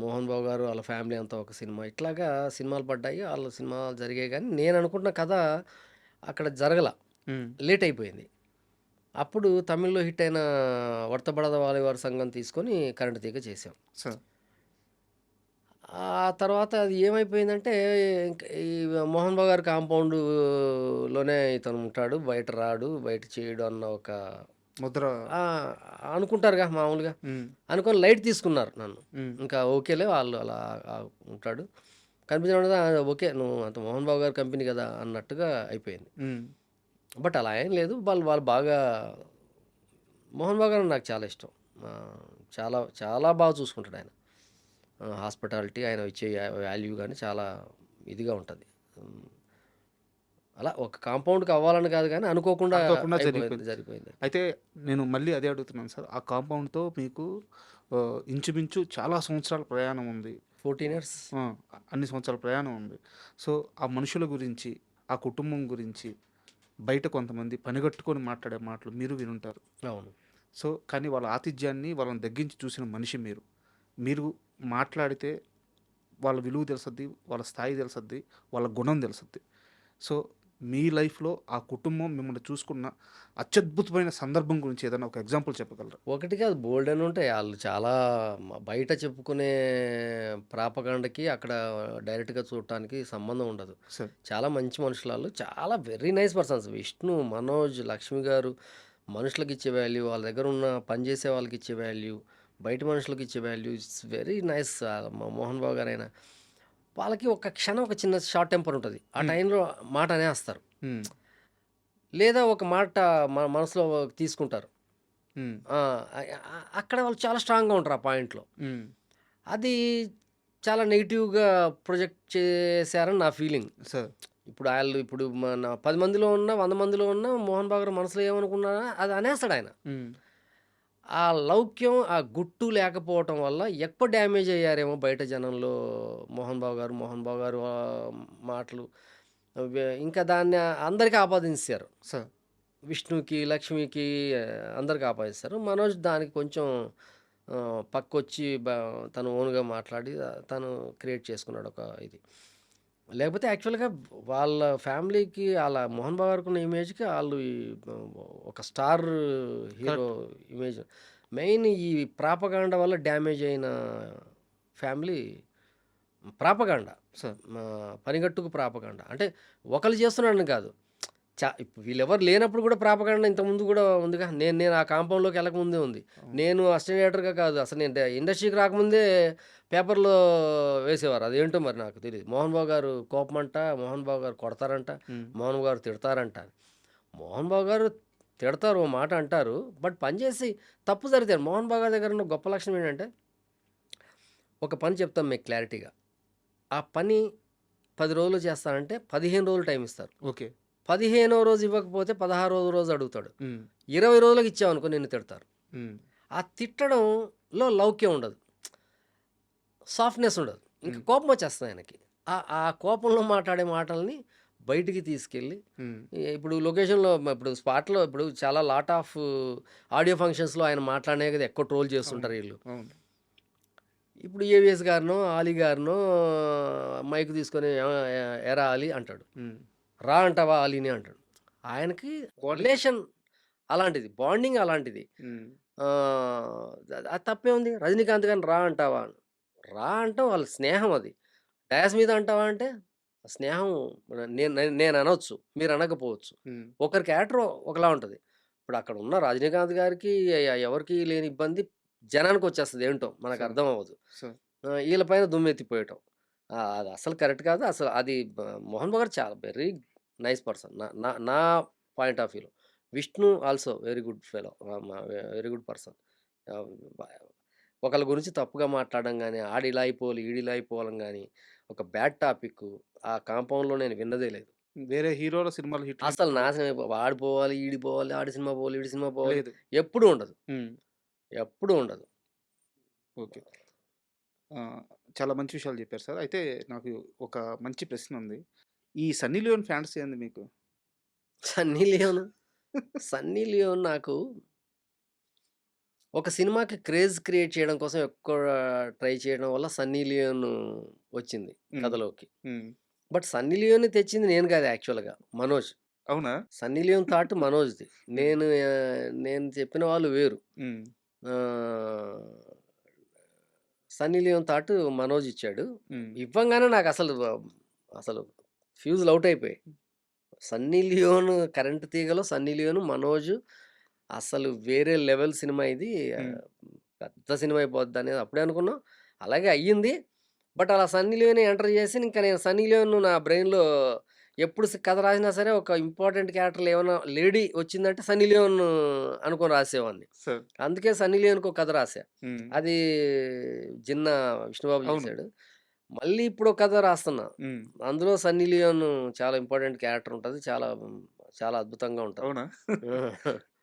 మోహన్ బాబు గారు వాళ్ళ ఫ్యామిలీ అంతా ఒక సినిమా, ఇట్లాగా సినిమాలు పడ్డాయి. వాళ్ళ సినిమాలు జరిగాయి కానీ నేను అనుకుంటున్న కథ అక్కడ జరగల, హ్మ్. లేట్ అయిపోయింది. అప్పుడు తమిళ్లో హిట్ అయిన వర్తపడద వారి సంఘం తీసుకొని కరెంటు తీగ చేసాం. సార్. ఆ తర్వాత అది ఏమైపోయిందంటే, ఇంక ఈ మోహన్ బాబు గారి కాంపౌండ్‌లోనే ఇతను ఉంటాడు, బయట రాడు, బయట చేయడు అన్న ఒక ముద్ర. ఆ! అనుకుంటారుగా మామూలుగా. హ్మ్. అనుకోని లైట్ తీసుకున్నారు నన్ను. హ్మ్. ఇంకా ఓకేలే వాళ్ళు అలా ఉంటాడు. కనిపించడం ఓకే. నువ్వు అంత మోహన్ బాబు గారి కంపెనీ కదా అన్నట్టుగా అయిపోయింది. హ్మ్. బట్ అలా ఏం లేదు. వాళ్ళు వాళ్ళు బాగా, మోహన్ బాబు గారు నాకు చాలా ఇష్టం. చాలా చాలా బాగా చూసుకుంటాడు ఆయన. హాస్పిటాలిటీ, ఆయన ఇచ్చే వాల్యూ గానీ చాలా ఇదిగా ఉంటది. హ్మ్. అలా ఒక కాంపౌండ్‌కి అవ్వాలని కాదు గానీ అనుకోకుండా అనుకోకుండా అయిపోయింది, జరిగిపోయింది. జరిగిపోయింది. అయితే నేను మళ్ళీ అదే అడుగుతున్నాను సార్. ఆ కాంపౌండ్‌తో మీకు ఇంచుమించు చాలా సంవత్సరాల ప్రయాణం ఉంది. 14 ఇయర్స్. ఆ! అన్ని సంవత్సరాల ప్రయాణం ఉంది. సో, ఆ మనుషుల గురించి, ఆ కుటుంబం గురించి బయట కొంతమంది పనిగట్టుకొని మాట్లాడే మాటలు మీరు వినుంటారు. అవును. సో, కానీ వాళ్ళ ఆతిథ్యాన్ని వాళ్ళని దగ్గించి చూసిన మనిషి మీరు. మీరు మాట్లాడితే వాళ్ళ విలువ తెలుసద్ది, వాళ్ళ స్థాయి తెలుసద్ది, వాళ్ళ గుణం తెలుసద్ది. సో, మీ లైఫ్‌లో ఆ కుటుంబం మిమ్మల్ని చూసుకున్న అత్యద్భుతమైన సందర్భం గురించి ఏదైనా ఒక ఎగ్జాంపుల్ చెప్పగలరా? ఒకటి కాదు బోలెడన్ని ఉంటాయి. ఆళ్ళు చాలా బయట చెప్పుకునే ప్రాపగాండకి అక్కడ డైరెక్ట్‌గా చూడటానికి సంబంధం ఉండదు. సార్. చాలా మంచి మనుషులాళ్ళు. చాలా very nice persons. Vishnu, Manoj, Lakshmi గారు మనుషులకిచ్చే వాల్యూ, వాళ్ళ దగ్గర ఉన్న పనిచేసే వాళ్ళకిచ్చే వాల్యూ, బయట మనుషులకిచ్చే value it's very nice. Mohan Babu గారైనా వాళ్ళకి ఒక క్షణం ఒక చిన్న షార్ట్ టెంపర్ ఉంటది. ఆ హ్మ్. టైంలో మాట అనేస్తారు. హ్మ్. లేదా ఒక మాట మనసులో తీసుకుంటారు. హ్మ్. ఆ! అక్కడ వాళ్ళు చాలా స్ట్రాంగ్‌గా ఉంటారు ఆ పాయింట్‌లో. హ్మ్. అది చాలా నెగెటివ్‌గా ప్రొజెక్ట్ చేశారని నా ఫీలింగ్. సార్. ఇప్పుడు మన 10 మందిలో ఉన్నా, 100 మందిలో ఉన్నా మోహన్ బాబు గారు మనసులో ఏమనుకున్నారో అది అనేస్తాడాయన. హ్మ్. ఆ లౌక్యం, ఆ గుట్టు లేకపోవటం వల్ల ఎక్కువ డ్యామేజ్ అయ్యారేమో బయట జనంలో మోహన్ బాబు గారు మాటలు. ఇంకా దాన్ని అందరికి ఆపాదించేశారు. సార్. విష్ణుకి, లక్ష్మికి అందరికి ఆపాదిస్తారు. మనోజ్ దానికి కొంచెం పక్కొచ్చి తను ఓన్‌గా మాట్లాడి తను క్రియేట్ చేసుకున్నాడు ఒక ఇది. లేకపోతే యాక్చువల్‌గా వాళ్ళ ఫ్యామిలీకి ఆళ్ళ మోహన్ బాబు గారికున్న ఇమేజ్‌కి ఆళ్ళు ఒక star hero correct. Image. Main ఈ ప్రాపగాండ వల్ల డ్యామేజ్ అయిన ఫ్యామిలీ ప్రాపగాండ. సార్. పనిగట్టుకు ప్రాపగాండ. అంటే ఒకళ్ళు చేస్తున్నారని కాదు. ఇప్పుడు వీళ్ళెవరు లేనప్పుడు కూడా ప్రాపగాండ ఇంతకుముందు కూడా ఉందిగా. నేను నేను ఆ కాంపౌండ్‌లోకి ఎళ్ళకముందే ఉంది. అవును. నేను అసిస్టెంట్ డైరెక్టర్‌గా కాదు. అసలు నేను ఇండస్ట్రీకి రాకముందే పేపర్‌లో వేసేవారు. అదేంటో మరి నాకు తెలీదు. మోహన్ బాబు గారు కోపమంట, మోహన్ బాబు గారు కొడతారంట, హ్మ్. మోహన్ బాబు గారు తిడతారంట. మోహన్ బాబు గారు తిడతారు, ఓ మాట అంటారు. బట్ పని చేసి తప్పు జరిగితే మోహన్ బాబు గారి దగ్గర ఉన్న గొప్ప లక్షణం ఏంటంటే, ఒక పని చెప్తాం మీకు క్లారిటీగా. ఆ పని 10 రోజులు చేస్తానంటే 15 రోజులు టైం ఇస్తారు. ఓకే. 15వ రోజు ఇవ్వకపోతే 16వ రోజు అడుగుతాడు. హ్మ్. 20 రోజులకి ఇచ్చావనుకో నిన్ను తిడతారు. హ్మ్. ఆ తిట్టడం లో లౌక్యం ఉండదు. సాఫ్ట్‌నెస్ ఉండదు. ఇంక హ్మ్. కోపం వచ్చేస్తది ఆయనకి. ఆ కోపంలో మాట్లాడే మాటల్ని బయటికి తీసుకెళ్ళి హ్మ్. ఇప్పుడు లొకేషన్‌లో ఇప్పుడు స్పాట్‌లో ఇప్పుడు చాలా లాట్ ఆఫ్ ఆడియో ఫంక్షన్స్‌లో ఆయన మాట్లాడినయి కదా ఎక్కువ ట్రోల్ అవును. చేస్తుంటారు ఈళ్ళు. అవును. ఇప్పుడు ఏవిఎస్ గారినో, ఆలీ గారినో మైక్ తీసుకొని "ఏరా ఆలీ" అంటాడు. హ్మ్. "రా అంటావా ఆలీని" అంటాడు. ఆయనకి బాడీ రిలేషన్ అలాంటిది. బాండింగ్ అలాంటిది. హ్మ్. అది తప్పేముంది? రజనీకాంత్ గారిని రా అంటావా? రా అంటాం వాళ్ళ స్నేహం అది. డయాస్ మీద అంటావా అంటే, ఆ స్నేహం నేననొచ్చు. మీరనకపోవచ్చు. హ్మ్. ఒకరి క్యారెక్టర్ ఒకలా ఉంటది. ఇప్పుడు అక్కడ ఉన్న రజనీకాంత్ గారికి ఎవరికీ లేని ఇబ్బంది జనానికొచ్చేస్తది ఏంటో సో మనకర్థం అవ్వదు. సో ఈళ్ళ పైన దుమ్మెత్తిపోయటం. అది అస్సలు కరెక్ట్ కాదు. అసలు అది మోహన్ బాబు గారు చాలా వెరీ నైస్ పర్సన్. నా నా నా పాయింట్ ఆఫ్ వ్యూలో. Vishnu also very good fellow. Very good person. ఆహ్, బ ఒకళ్ళ గురించి తప్పుగా మాట్లాడడం గాని, ఆడిలా అయిపోవాలి, ఈడిలా అయిపోవాలని గాని, ఒక బ్యాడ్ టాపిక్కు ఆ కాంపౌండ్‌లో నేను విన్నదే లేదు. వేరే హీరోల సినిమాలు హిట్ అసలు అయినప్పుడు నాశనం వాడు పోవాలి, ఈడు పోవాలి, ఆడి సినిమా పోవాలి, ఈడి సినిమా పోవాలి. లేదు. ఎప్పుడూ ఉండదు. హ్మ్. ఎప్పుడూ ఉండదు. ఓకే. చాలా మంచి విషయాలు చెప్పారు సార్. అయితే నాకు ఒక మంచి ప్రశ్న ఉంది. ఈ 'సన్నీ లియోన్' ఫ్యాన్స్ ఏంది మీకు? సన్నీ లియోన్, సన్నీ లియోన్ నాకు ఒక సినిమాకి క్రేజ్ క్రియేట్ చేయడం కోసం ఎక్కువ ట్రై చేయడం వల్ల సన్నీ లియోన్ వచ్చింది హ్మ్. కథలోకి. హ్మ్. బట్ సన్నీ లియోన్‌ని తెచ్చింది నేను కాదు యాక్చువల్‌గా. మనోజ్. అవునా? సన్నీ లియోన్ థాట్ మనోజ్‌ది. హ్మ్. నేను చెప్పిన వాళ్ళు వేరు. హ్మ్. ఆహ్, సన్నీ లియోన్ థాట్ మనోజ్ ఇచ్చాడు. హ్మ్. ఇవ్వంగానే అసలు ఫ్యూజులు ఔట్ అయిపోయాయి. సన్నీ లియోన్ కరెంట్ తీగలో సన్నీ లియోన్, మనోజ్ అసలు వేరే లెవెల్ సినిమా ఇది. హ్మ్. పెద్ద సినిమా అయిపోద్దనేది అప్పుడే అనుకున్నాం. అలాగే అయ్యింది. బట్ అలా సన్నీ లియోనే ఎంటర్ చేసి ఇంకా నేను సన్నీ లియోన్ నా బ్రెయిన్‌లో ఎప్పుడు కథ రాసినా సరే ఒక ఇంపార్టెంట్ క్యారెక్టర్‌లో ఏమన్నా లేడీ వచ్చిందంటే సన్నీ లియోన్ అనుకోని రాసేవాడిని. సార్. అందుకే సన్నీ లియోన్‌కి ఒక కథ రాసా. హ్మ్. అది జిన్నా విష్ణుబాబు అవును. చేశాడు. మళ్ళీ ఇప్పుడు ఒక కథ రాస్తున్నా. హ్మ్. అందులో సన్నీ లియోన్ చాలా ఇంపార్టెంట్ క్యారెక్టర్ ఉంటది. చాలా అద్భుతంగా ఉంటది. అవునా?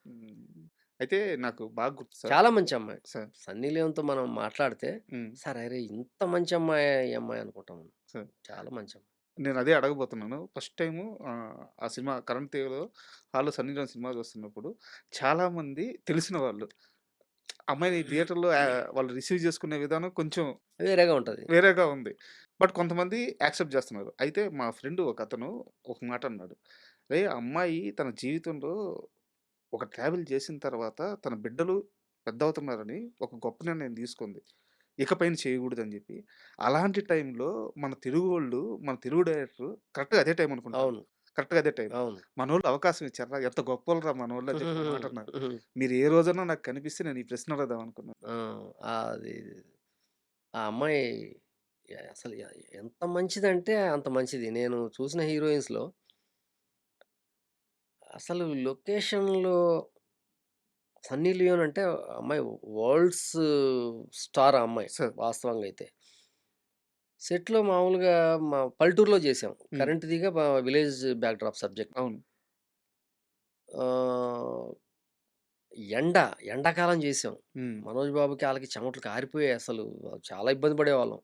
హ్మ్. అయితే నాకు బాగా గుర్తు సార్. చాలా మంచి అమ్మాయి. సార్. సన్నీ లియోన్‌తో మనం మాట్లాడితే, హ్మ్. సార్ అరే! ఇంత మంచి అమ్మాయా ఈ అమ్మాయి అనుకుంటాం. సార్. చాలా మంచి అమ్మాయి. నేనదే అడగబోతున్నాను. ఫస్ట్ టైము ఆ సినిమా 'కరెంట్ తీగ'లో హాల్‌లో 'సన్నీ లియోన్' సినిమా చూస్తున్నప్పుడు చాలామంది తెలిసిన వాళ్ళు అమ్మాయిని థియేటర్‌లో వాళ్ళు రిసీవ్ చేసుకునే విధానం కొంచెం వేరేగా ఉంటది. వేరేగా ఉంది. బట్ కొంతమంది యాక్సెప్ట్ జేస్తున్నారు. అయితే మా ఫ్రెండ్ ఒకతను ఒక మాట అన్నాడు. "రేయ్! ఆ అమ్మాయి తన జీవితంలో ఒక ట్రావెల్ చేసిన తర్వాత తన బిడ్డలు పెద్దవుతున్నారని ఒక గొప్ప నిర్ణయం తీసుకుంది. ఇకపైన చేయకూడదని" జెప్పి. అలాంటి టైంలో మన తెలుగోళ్ళు, మన తెలుగు డైరెక్టర్ కరెక్ట్‌గా అదే టైం అనుకుంటాను. అవును. కరెక్ట్‌గా అదే టైం. అవును. మనోళ్ళు అవకాశం ఇచ్చార్రా! ఎంత గొప్పోళ్ళురా మనోళ్ళు అని చెప్పి ఒక మాట అన్నారు. మీరు ఏ రోజన్నా నాకు కనిపిస్తే నేను ఈ ప్రశ్న అడుగుదాం అనుకున్నాను. ఆ! అది ఆ అమ్మాయి అసలు ఎంత మంచిదంటే అంత మంచిది. నేను చూసిన హీరోయిన్స్‌లో అసలు లొకేషన్‌లో సన్నీ లియోన్ అంటే ఆ అమ్మాయి వరల్డ్స్ స్టార్ ఆ అమ్మాయి సార్. వాస్తవంగా అయితే. సెట్‌లో మామూలుగా మా పల్లెటూరులో చేసాం. హ్మ్. కరెంట్ తీగ విలేజ్ బ్యాక్‌డ్రాప్ సబ్జెక్ట్. అవును. ఆహ్, ఎండాకాలం చేసాం. హ్మ్. మనోజ్ బాబుకి ఆళ్ళకి చెమటలు కారిపోయాయి అసలు. చాలా ఇబ్బంది పడేవాళ్ళం.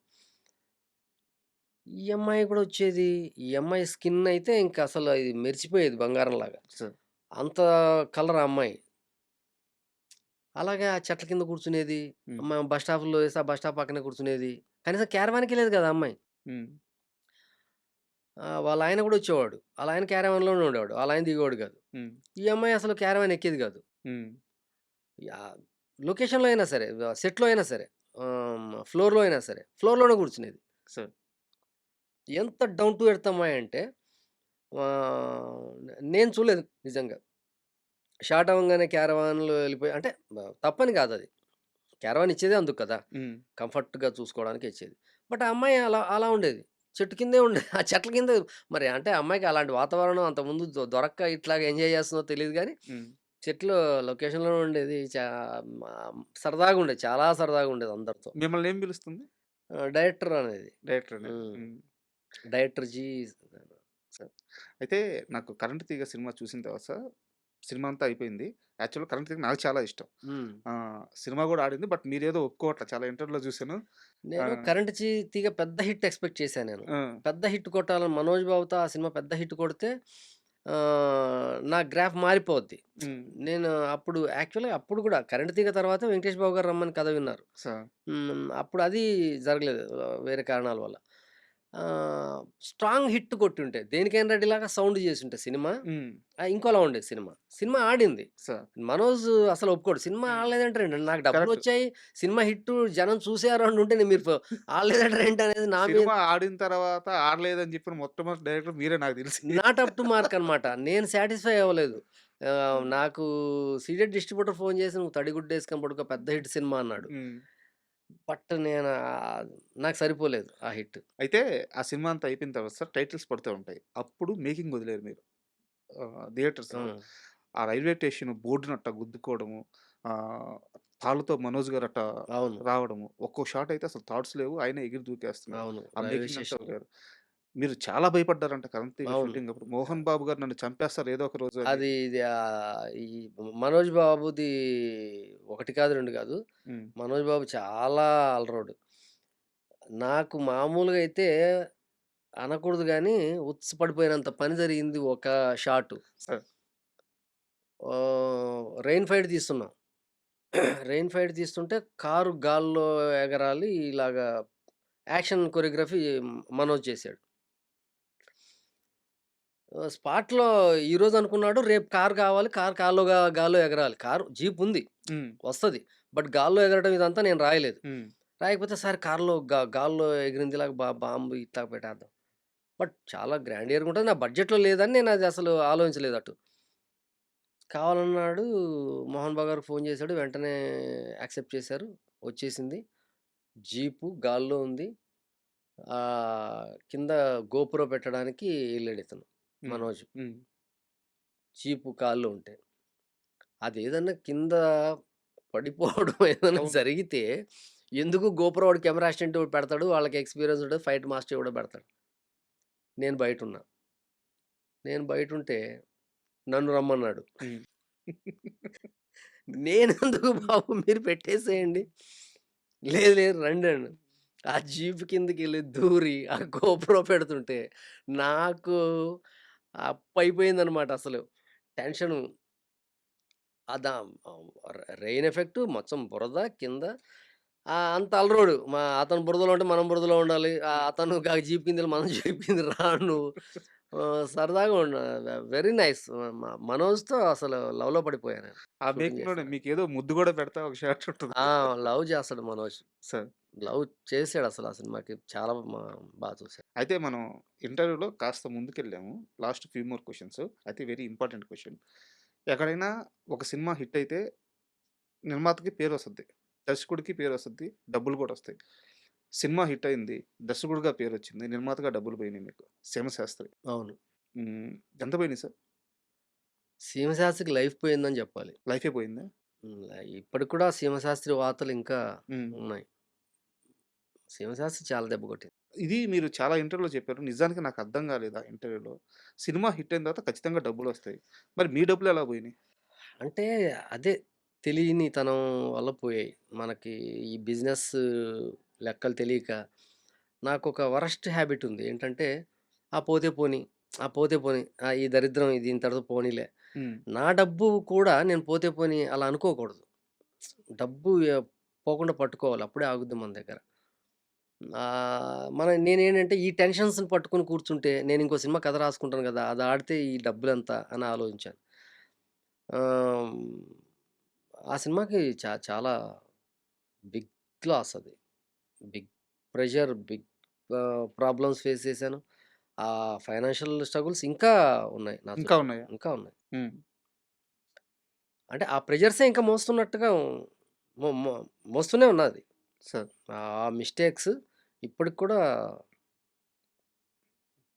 ఈ అమ్మాయి కూడా వచ్చేది. ఈ అమ్మాయి స్కిన్ అయితే ఇంక అసలు అది మెరిసిపోయేది బంగారంలాగా. సార్. అంత కలర్ ఆ అమ్మాయి. అలాగే ఆ చెట్ల కింద కూర్చునేది. హ్మ్. బస్ స్టాప్‌లో వేసి ఆ బస్ స్టాప్ పక్కనే కూర్చునేది. కనీసం క్యారవాన్‌కే లేదు కదా! ఆ అమ్మాయి. హ్మ్. వాళ్ళ ఆయన కూడా వచ్చేవాడు. ఆళ్ళ ఆయన క్యారవాన్‌లోనే ఉండేవాడు. ఆళ్ళ ఆయన దిగేవాడు కాదు. హ్మ్. ఈ అమ్మాయి అసలు క్యారవాన్ ఎక్కేది కాదు. హ్మ్. యాహ్! లొకేషన్‌లో అయినా సరే, సెట్‌లో అయినా సరే, ఫ్లోర్‌లో అయినా సరే, ఫ్లోర్‌లోనే కూర్చునేది. సార్. ఎంత డౌన్ టు ఎర్త్ అమ్మాయంటే నేను చూడలేదు నిజంగా. స్టార్ట్ అవ్వంగానే క్యారవాన్‌లో వెళ్ళిపోయి అంటే తప్పని కాదది. క్యారవాన్ ఇచ్చేదే అందుకు కదా! హ్మ్. కంఫర్ట్‌గా చూసుకోవడానికే ఇచ్చేది. బట్ ఆ అమ్మాయి అలా అలా ఉండేది. చెట్టు కిందే ఉండేది. ఆ చెట్ల కింద మరి అంటే ఆ అమ్మాయికి అలాంటి వాతావరణం అంతకుముందు దొరక్క ఇట్లాగా ఎంజాయ్ చేస్తుందో తెలీదు గానీ, హ్మ్. చెట్లు లొకేషన్‌లోనే ఉండేది. మా సరదాగా ఉండేది. చాలా సరదాగా ఉండేది అందరితో. మిమ్మల్ని ఏం పిలుస్తుంది? డైరెక్టర్ అనేది. డైరెక్టర్ అనేది. హ్మ్. హ్మ్. Director ji sir. అయితే నాకు 'కరెంట్ తీగ' సినిమా చూసిన తర్వాత సార్ సినిమా అంతా అయిపోయింది. యాక్చువల్‌గా 'కరెంట్ తీగ' నాకు చాలా ఇష్టం. హ్మ్. సినిమా గూడా ఆడింది. బట్ మీరేదో ఒప్పుకోవట్ల. చాలా ఇంటర్వ్యూలో చూసాను. ఆ! నేను 'కరెంట్ తీగ' పెద్ద హిట్ ఎక్స్‌పెక్ట్ చేశా నేను. ఆ! పెద్ద హిట్ కొట్టాలని 'మనోజ్ బాబుతో' ఆ సినిమా పెద్ద హిట్ కొడితే నా గ్రాఫ్ మారిపోద్ది. హ్మ్. నేను అప్పుడు యాక్చువల్‌గా అప్పుడు కూడా 'కరెంట్ తీగ' తర్వాత 'వెంకటేష్ బాబు' గారు రమ్మని కథ విన్నారు. సో అప్పుడు అది జరగలేదు. వేరే కారణాల వల్ల. స్ట్రాంగ్ హిట్ కొట్టుంటే 'దేనికైన రెడ్డిలాగా' సౌండ్ చేసుంటే సినిమా హ్మ్. ఇంకోలా ఉండేది సినిమా. సినిమా ఆడింది. సో మనోజ్ అసలు ఒప్పుకోడు. సినిమా హ్మ్. ఆడలేదంటారేంటి? నాకు కరెక్ట్. డబ్బులొచ్చాయి. సినిమా హిట్టు జనం చూసారు అని ఉంటే మీరు ఆడలేదంటారేంటనేది నా మీద సినిమా ఆడిన తర్వాత ఆడలేదని చెప్పిన మొట్టమొదటి డైరెక్టర్ మీరే నాకు తెలిసి. నాట్ అప్ టు మార్క్ అనమాట. నేను సాటిస్ఫై అవ్వలేదు. హ్మ్. నాకు సీడెడ్ డిస్ట్రిబ్యూటర్ ఫోన్ చేసి "నువ్వు 'తడిగుడ్డేసుకొని పడుకో' పెద్ద హిట్ సినిమా" అన్నాడు. హ్మ్. బట్ నేను నాకు సరిపోలేదు ఆ హిట్. అయితే ఆ సినిమా అంతా అయిపోయిన తర్వాత సార్ టైటిల్స్ పడుతూ ఉంటాయి. అప్పుడు మేకింగ్ వదిలేరు మీరు. థియేటర్స్‌లో. హ్మ్. ఆ రైల్వే స్టేషన్ బోర్డుని అట్టా గుద్దుకోవడము, తాళ్ళతో మనోజ్ గారు అట్టా అవును. రావడము. ఒక్కో షాట్ అయితే అసలు థాట్స్ లేవు. ఆయనే ఎగిరి దూకేస్తున్నాడు. అవును. ఆ రైల్వే మేకింగ్ అంతా స్టేషన్. వదిలారు. మీరు చాలా భయపడ్డారంట 'కరెంట్ తీగ' అవును. షూటింగ్ అప్పుడు. 'మోహన్ బాబు' గారు నన్ను చంపేస్తారు ఏదో ఒక రోజు అని. అది ఇది ఈ 'మనోజ్ బాబుది' 1 కాదు, 2 కాదు. హ్మ్. 'మనోజ్ బాబు' చాలా అలరోడు. నాకు మామూలుగా అయితే అనకూడదు గానీ, ఉచ్చ పడిపోయినంత పని జరిగింది ఒక షాటు. సార్. రెయిన్ ఫైట్ తీస్తున్నాం. రెయిన్ ఫైట్ తీస్తుంటే కారు గాల్లో ఎగరాలి. ఇలాగా యాక్షన్ కొరియోగ్రఫీ మనోజ్ చేశాడు. స్పాట్‌లో ఈరోజు అనుకున్నాడు. రేపు కారు కావాలి. కారు గాల్లో ఎగరాలి. కారు జీప్ ఉంది. హ్మ్. వస్తది. బట్ గాల్లో ఎగరడం ఇదంతా నేను రాయలేదు. హ్మ్. రాయకపోతే సరే కారులో గాల్లో ఎగిరిందిలాగా బాంబు ఇట్లా పెట్టేద్దాం. బట్ చాలా గ్రాండియర్‌గా ఉంటది. నా బడ్జెట్‌లో లేదని నేను అది అసలు ఆలోచించలేదు అటు. కావాలన్నాడు. మోహన్ బాబు గారికి ఫోన్ చేశాడు. వెంటనే యాక్సెప్ట్ చేశారు. వచ్చేసింది. జీపు గాల్లో ఉంది. కింద గోపురం పెట్టడానికి ఎళ్ళాడితను హ్మ్. మనోజ్. హ్మ్. జీపు గాల్లో ఉంటే. అదేదన్నా కింద పడిపోవడం ఏదైనా అవును. జరిగితే ఎందుకు గోపురం వాడు కెమెరా అసిస్టెంట్ ఒకటి పెడతాడు. వాళ్ళకి ఎక్స్‌పీరియన్స్ ఉంటది. ఫైట్ మాస్టర్ ఎవడో పెడతాడు. నేను బయటున్నా. నేను బయటుంటే నన్ను రమ్మన్నాడు. హ్మ్. నేనెందుకు బాబు మీరు పెట్టేసేయండి. లేదు లేదు రండన్నాడు. ఆ జీప్ కిందకెళ్ళి దూరి ఆ గోప్రో పెడుతుంటే నాకు అప్పయిపోయిందనమాట అసలు. టెన్షను. అదా రెయిన్ ఎఫెక్టు మొత్తం బురద కింద. అంత అలరోడు. అతను బురదలో ఉంటే మనం బురదలో ఉండాలి. హ్మ్. అతను జీప్ కిందెళ్ళి మనం జీప్ కింద నువ్వు. సరదాగా వెరీ నైస్. మనోజ్‌తో అసలు లవ్‌లో పడిపోయా నేను ఆ షూటింగ్ మేకింగ్‌లోనే చేస్తున్నప్పుడు. మీకేదో ముద్దు గూడా పెడతా ఒక షాట్ ఉంటది. ఆ! లవ్ చేస్తాడు మనోజ్. సార్. లవ్ చేసాడసల ఆ సినిమాకి. చాలా బా చూసాడు. అయితే మనం ఇంటర్వ్యూలో కాస్త ముందుకెళ్ళాము. Last few more questions. అయితే వెరీ ఇంపార్టెంట్ క్వెషన్. ఎక్కడైనా ఒక సినిమా హిట్ అయితే నిర్మాతకి పేరొస్తది. దర్శకుడికి పేరొస్తది. డబ్బులు కూడా వస్తాయి. సినిమా హిట్ అయింది. దర్శకుడిగా పేరొచ్చింది. నిర్మాతగా డబ్బులు పోయినాయి మీకు. 'శివశాస్త్రి'. అవును. హ్మ్. ఎంత పోయినాయి సార్? సీమశాస్త్రికి లైఫ్ పోయిందని చెప్పాలి. లైఫే పోయిందా? హ్మ్. ఇప్పటికి కూడా సీమశాస్త్రి వార్తలు ఇంకా హ్మ్. ఉన్నాయి. సీమశాస్త్రి చాలా దెబ్బ కొట్టింది. ఇది మీరు చాలా ఇంటర్వ్యూలో చెప్పారు. నిజానికి నాకు అర్థం కాలేదు ఆ ఇంటర్వ్యూలో. సినిమా హిట్ అయిన తర్వాత ఖచ్చితంగా డబ్బులొస్తాయి. మరి మీ డబ్బులు ఎలా పోయినాయి? అంటే అదే తెలియనితనం వల్ల పోయాయి. మనకి ఈ బిజినెస్ లెక్కలు తెలియక నాకొక వరస్ట్ హాబిట్ ఉంది. ఏంటంటే, పోతే పోనీ, పోతే పోనీ, ఈ దరిద్రం ఇది ఇంతటితో పోనీలే. హ్మ్. నా డబ్బు కూడా నేను పోతే పోనీ అలా అనుకోకూడదు. డబ్బు పోకుండా పట్టుకోవాలి. అప్పుడే ఆగుద్ది మన దగ్గర. నేనేంటంటే ఈ టెన్షన్స్‌ని పట్టుకొని కూర్చుంటే నేను ఇంకో సినిమా కథ రాసుకుంటాను గదా! అది ఆడితే ఈ డబ్బులెంత అని ఆలోచించాను. ఆహ్, ఆ సినిమాకి చాలా బిగ్ లాస్ అది. Big pressure, big problems face చేశాను. ఫైనాన్షియల్ స్ట్రగుల్స్ ఇంకా ఉన్నాయి నా ఇంకా చుట్టూ. ఉన్నాయా? ఇంకా ఉన్నాయి. హ్మ్. అంటే ఆ ప్రెషర్సే ఇంకా మోస్తున్నట్టుగా మో మో మోస్తూనే ఉన్నది. సార్. ఆ మిస్టేక్స్ ఇప్పటికి కూడా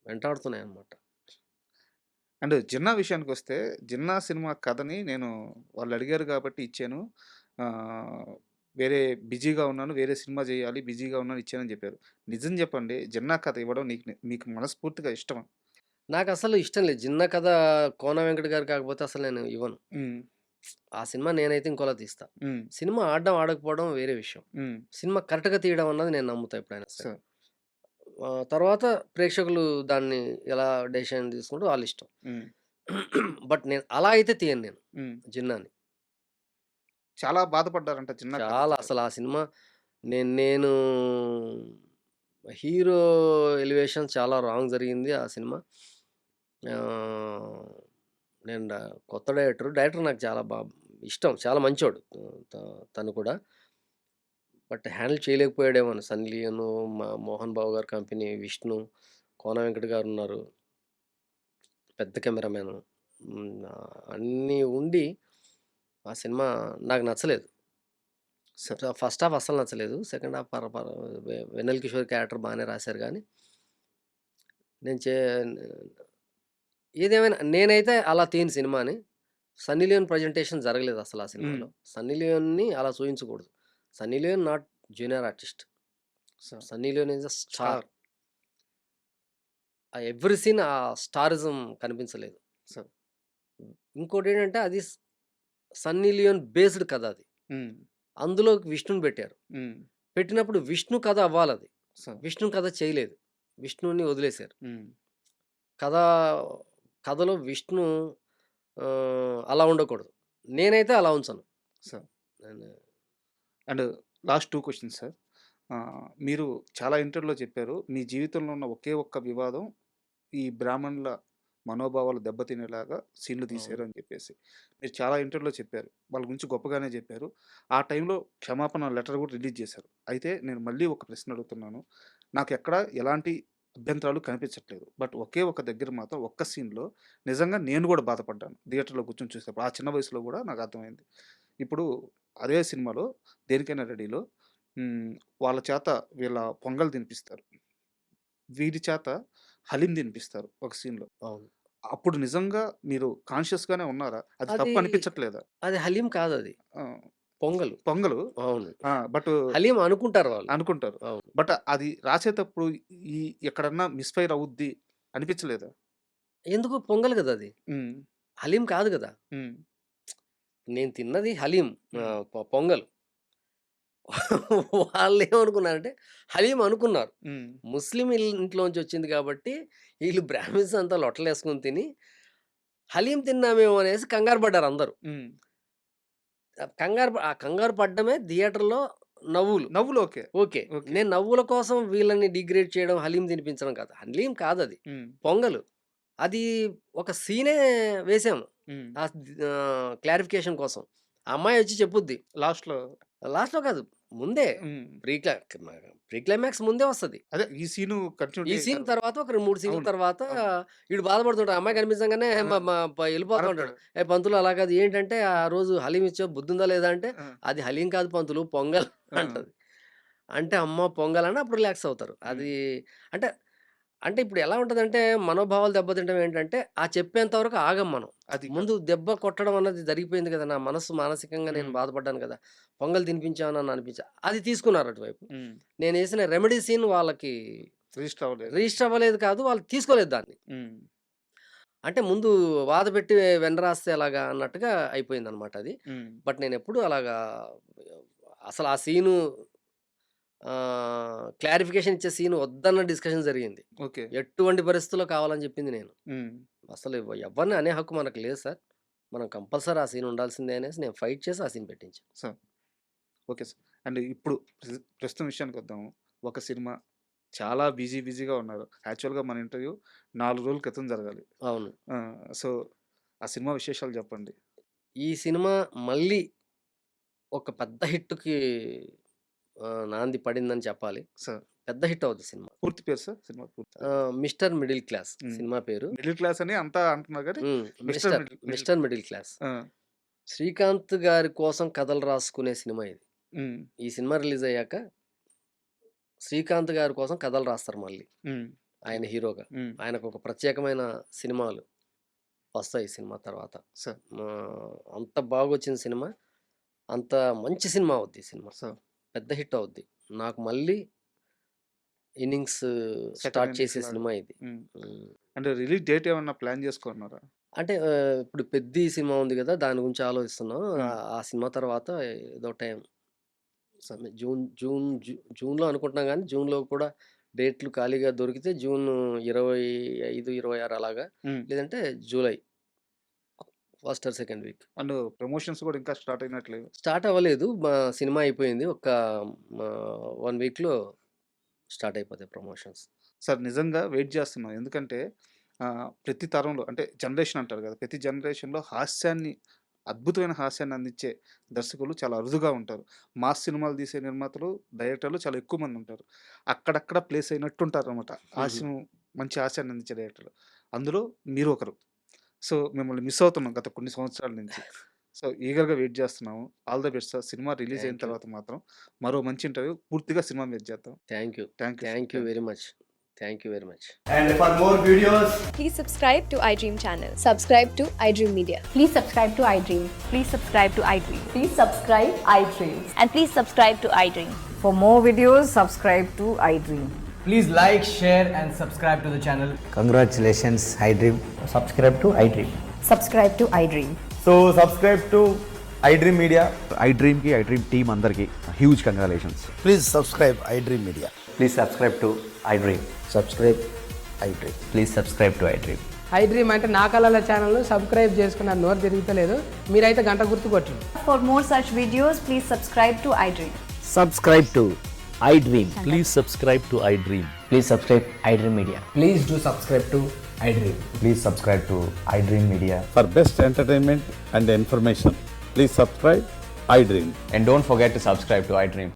వెంటాడుతున్నాయన్నమాట. అండ్ 'జిన్నా' విషయానికొస్తే 'జిన్నా' సినిమా కథని నేను వాళ్ళడిగారు గాబట్టి ఇచ్చాను. ఆహ్, వేరే బిజీగా ఉన్నాను. వేరే సినిమా జేయాలి. బిజీగా ఉన్నాను ఇచ్చానని జెప్పారు. నిజం జెప్పండి 'జిన్నా' కథ ఇవ్వడం మీకు మనస్ఫూర్తిగా ఇష్టమా? నాకసలు ఇష్టం లేదు. 'జిన్న కథ' కోన వెంకట్ గారు కాకపోతే అసలు నేను ఇవ్వను. హ్మ్. ఆ సినిమా నేనైతే ఇంకోలా తీస్తా. హ్మ్. సినిమా ఆడడం, ఆడకపోవడం వేరే విషయం. హ్మ్. సినిమా కరెక్ట్‌గా తీయడం అన్నది నేను నమ్ముతా ఎప్పుడైనా సరే. సార్. తర్వాత ప్రేక్షకులు దాన్ని ఎలా డెసిషన్ తీసుకుంటే వాళ్ళిష్టం. హ్మ్. బట్ నేను అలా అయితే తీయను నేను హ్మ్. 'జిన్నాని'. చాలా బాధపడ్డారంట చిన్న కథ చాలా తీయడం. అసలు ఆ సినిమా నేను హీరో ఎలివేషన్ చాలా రాంగ్ జరిగింది ఆ సినిమా. ఆహ్, నేను కొత్త డైరెక్టర్ నాకు చాలా ఇష్టం. చాలా మంచోడు. తను కూడా. బట్ హ్యాండిల్ చేయలేకపోయాడేమో అని. 'సన్నీ లియోన్', 'మోహన్ బాబు' గారి కంపెనీ, 'విష్ణు', 'కోన వెంకట్' గారున్నారు. పెద్ద కెమెరామెను. అన్నీ ఉండి ఆ సినిమా నాకు నచ్చలేదు. సార్. ఫస్ట్ హాఫ్ అస్సలు నచ్చలేదు. సెకండ్ హాఫ్ పర పర 'వెన్నెల కిషోర్' క్యారెక్టర్ బానే రాశారు గానీ, నేను చే ఏదేమైనా నేనైతే అలా తీయను సినిమాని. 'సన్నీ లియోన్' ప్రజెంటేషన్ జరగలేదు అసలు ఆ హ్మ్. సినిమాలో. 'సన్నీ లియోన్‌ని' అలా చూయించకూడదు. 'Sunny Leone' not junior artist. Sir. 'Sunny Leone' is a star. Star. ఆ ఎవ్రి సీన్ ఆ స్టారిజం కనిపించలేదు. సార్. ఇంకోటేంటంటే అది 'సన్నీ లియోన్' బేస్డ్ కథ అది. హ్మ్. అందులో విష్ణుని పెట్టారు. హ్మ్. పెట్టినప్పుడు విష్ణు కథ అవ్వాలది. సార్. విష్ణు కథ చేయలేదు. విష్ణుని వదిలేశారు. హ్మ్. కథ కథలో విష్ణు అలా ఉండకూడదు. నేనైతే అలా ఉంచను. సార్. నేను అండ్ లాస్ట్ 2 క్వెషన్స్ సార్. మీరు చాలా ఇంటర్వ్యూలో చెప్పారు. మీ జీవితంలో ఉన్న ఒకే ఒక్క వివాదం ఈ బ్రాహ్మణుల మనోభావాలు దెబ్బతినేలాగా సీన్‌లు తీశారు అవును. అని చెప్పేసి. మీరు చాలా ఇంటర్వ్యూలో చెప్పారు. వాళ్ళ గురించి గొప్పగానే చెప్పారు. ఆ టైంలో క్షమాపణ లెటర్ కూడా రిలీజ్ చేశారు. అయితే నేను మళ్ళీ ఒక ప్రశ్న అడుగుతున్నాను. నాకెక్కడ ఎలాంటి అభ్యంతరాలు కనిపించట్లేదు. బట్ ఒకే ఒక దగ్గర మాత్రం ఒక్క సీన్‌లో నిజంగా నేను కూడా బాధపడ్డాను. థియేటర్‌లో కూర్చొని చూసేటప్పుడు. ఆ చిన్న వయసులో కూడా నాకు అర్థమైంది. ఇప్పుడు అదే సినిమాలో 'దేనికైనా రెడీలో' హ్మ్. వాళ్ళ చేత వీళ్ళ పొంగల్ తినిపిస్తారు. వీరి చేత హలీం తినిపిస్తారు ఒక సీన్‌లో. అవును. అప్పుడు నిజంగా మీరు కాన్షియస్‌గానే ఉన్నారా? అది అది తప్పు అనిపించట్లేదా? అది హలీం కాదది. ఆ! పొంగలు. పొంగలు. అవును. బట్ హలీం అనుకుంటారు వాళ్ళు. అనుకుంటారు. అవును. బట్ అది రాసేటప్పుడు ఈ ఎక్కడన్నా మిస్‌ఫైర్ అవుద్ది అనిపించలేదా? ఎందుకు పొంగల్ గదా అది. హ్మ్. హలీం కాదు గదా! హ్మ్. నేను తిన్నది హలీం. హ్మ్. పొంగల్. వాళ్ళేమనుకున్నారంటే హలీం అనుకున్నారు. హ్మ్. ముస్లిం ఇంట్లోంచి వచ్చింది కాబట్టి ఈళ్ళు బ్రాహ్మిన్స్ అంతా లొట్టలేసుకొని తిని హలీం తిన్నామేమో అనేసి కంగారు పడ్డారందరూ. హ్మ్. ఆ కంగారు పడ్డమే థియేటర్‌లో నవ్వులు. నవ్వులు ఓకే. ఓకే. ఓకే. నేను నవ్వుల కోసం వీళ్ళని డిగ్రేడ్ చేయడం, హలీం తినిపించడం కాదు. హలీం కాదది. హ్మ్. పొంగలు. అది ఒక సీనే వేసాము. హ్మ్. క్లారిఫికేషన్ కోసం. ఆ అమ్మాయొచ్చి చెప్పుద్ది. లాస్ట్‌లో లాస్ట్‌లో కాదు. ముందే. హ్మ్. ప్రీ క్లా ప్రీ క్లైమాక్స్ ముందే వస్తది. అదే ఈ సీను ఈ కంటిన్యూటీ సీన్ తర్వాత ఒక 3 సీన్‌ల అవును. తర్వాత అవును. ఈడు బాధపడుతుంటాడు. ఆ అమ్మాయి కనిపించంగానే ఆ! మ మ ప ఎళ్ళిపోతా ఉంటాడు. అరుస్తాడు. "ఏయ్! పంతులు అలా కాదు ఏంటంటే ఆ రోజు హలీం ఇచ్చావు బుద్ధుందా లేదా?" అంటే, ఆ! "అది హలీం కాదు పంతులు పొంగల్" ఆ! అంటది. అంటే అమ్మో! పొంగల్ అని అప్పుడు రిలాక్స్ అవుతారు. హ్మ్. అది అంటే, అంటే ఇప్పుడు ఎలా ఉంటదంటే మనోభావాలు దెబ్బతింటం ఏంటంటే, ఆ చెప్పేంత వరకు ఆగం మనం. అది కాదు. ముందు దెబ్బ కొట్టడం అన్నది జరిగిపోయింది కదా! నా మనస్సు మానసికంగా నేను హ్మ్. బాధపడ్డాను కదా! పొంగల్ తినిపించావు నన్ను అనిపించా. అది తీసుకున్నారు అటువైపు. హ్మ్. నేనేసిన రెమెడీ సీన్ వాళ్ళకి రిజిస్టర్ అవ్వలేదు. రిజిస్టర్ అవ్వలేదు కాదు. వాళ్ళు తీసుకోలేదు దాన్ని. హ్మ్. అంటే ముందు బాధ పెట్టి వెనరాస్తే ఎలాగా అన్నట్టుగా అయిపోయిందనమాట అది. హ్మ్. బట్ నేనెప్పుడు అలాగా అసలు ఆ సీను క్లారిఫికేషన్ ఇచ్చే సీన్ వద్దన్న డిస్కషన్ జరిగింది. ఓకే. ఎటువంటి పరిస్థితుల్లో కావాలని చెప్పింది నేను. హ్మ్. అసలు ఎవ్వరిని అనే హక్కు మనకు లేదు సార్. మనం కంపల్సరీ ఆ సీన్ ఉండాల్సిందే అనేసి నేను ఫైట్ చేసి ఆ సీన్ పెట్టించా. So, okay sir. అండ్ ఇప్పుడు ప్రస్తుతం విషయానికొద్దాము. ఒక సినిమా చాలా బిజీగా ఉన్నారు. యాక్చువల్‌గా మన ఇంటర్వ్యూ 4 రోజుల క్రితం జరగాలి. అవును. ఆ! సో, ఆ సినిమా విశేషాలు చెప్పండి. ఈ సినిమా మళ్ళీ ఒక పెద్ద హిట్‌కి నాంది పడిందని చెప్పాలి. సార్ పెద్ద హిట్ అవుద్ది సినిమా. పూర్తి పేరు సార్? సినిమా పూర్తి పేరు? 'మిస్టర్ మిడిల్ క్లాస్' హ్మ్. సినిమా పేరు. మిడిల్ క్లాస్ అని అంతా అంటున్నారు గానీ, mister mister, middle middle mister middle class. ఆ! శ్రీకాంత్ గారి కోసం కథలు రాసుకునే సినిమా ఇది. హ్మ్. ఈ సినిమా రిలీజ్ అయ్యాక శ్రీకాంత్ గారి కోసం కథలు రాస్తారు మళ్ళీ. హ్మ్. ఆయన హీరోగా. హ్మ్. ఆయనకొక ప్రత్యేకమైన సినిమాలు వస్తాయి ఈ సినిమా తర్వాత. సార్. అంత బాగొచ్చిన సినిమా. అంత మంచి సినిమా అవుద్ది ఈ సినిమా. సార్. పెద్ద హిట్ అవుద్ది. నాకు మళ్ళీ ఇన్నింగ్స్ సెకండ్ స్టార్ట్ ఇన్నింగ్స్ చేసే లాగా. సినిమా ఇది. ఉమ్. హ్మ్. అంటే రిలీజ్ డేట్ ఏమన్నా ప్లాన్ చేసుకున్నారా? అంటే ఇప్పుడు 'పెద్ది' సినిమా ఉంది గదా! దాని గురించి ఆలోచిస్తున్నాం. ఉమ్. ఆ సినిమా తర్వాత ఏదో టైం జూన్‌లో అనుకుంటున్నాం గానీ, జూన్‌లో కూడా డేట్లు ఖాళీగా దొరికితే జూన్ 25, 26 అలాగా. ఉమ్. లేదంటే July first or second week. And promotions కూడా ఇంకా స్టార్ట్ అయినట్లేదు. స్టార్ట్ అవ్వలేదు. మా సినిమా అయిపోయింది. ఒక 1 వీక్‌లో స్టార్ట్ అయిపోతాయి ప్రమోషన్స్. సార్ నిజంగా వెయిట్ చేస్తున్నాం. ఎందుకంటే ప్రతి తరంలో అంటే జనరేషన్ అంటారు కదా! ప్రతి జనరేషన్‌లో అద్భుతమైన హాస్యాన్ని అందించే దర్శకులు చాలా అరుదుగా ఉంటారు. మాస్ సినిమాలు తీసే నిర్మాతలు, డైరెక్టర్లు చాలా ఎక్కువ మంది ఉంటారు. అక్కడక్కడ ప్లేస్ అయినట్టుంటారనమాట. మంచి హాస్యాన్ని అందించే డైరెక్టర్లు. అందులో మీరు ఒకరు. సో, మిమ్మల్ని మిస్ అవుతున్నాం గత కొన్ని సంవత్సరాల నుంచి. సో, ఈగర్‌గా వెయిట్ చేస్తున్నాము. All the best sir. Cinema release అయిన థాంక్ యూ. తర్వాత మాత్రం మరో మంచి ఇంటర్వ్యూ పూర్తిగా సినిమా మీద చేద్దాం. Thank you. Thank you sir. Thank you thank you. Very much. Thank you very much. And for more videos, Please subscribe to iDream channel. Subscribe to iDream Media. Please subscribe to iDream. Please subscribe to iDream. Please subscribe iDream. And please subscribe to iDream. For more videos, subscribe to iDream. please like, share, and subscribe to the channel. Congratulations, iDream. Subscribe to iDream. Subscribe to iDream. So, subscribe to iDream Media. iDream ki iDream team andarki huge congratulations. Please subscribe iDream Media. Please subscribe to iDream. Subscribe iDream. Please subscribe to iDream. iDream అంటే నా కళల ఛానల్ను subscribe చేసుకున్న నోరు తిరుగుతలేదు. మీరైతే గంట గుర్తు కొట్టండి. For more such videos, please subscribe to iDream. Subscribe to iDream. Please subscribe to iDream. Please subscribe iDream Media. Please do subscribe to iDream. Please subscribe to iDream Media. For best entertainment and information, please subscribe iDream. And don't forget to subscribe to iDream.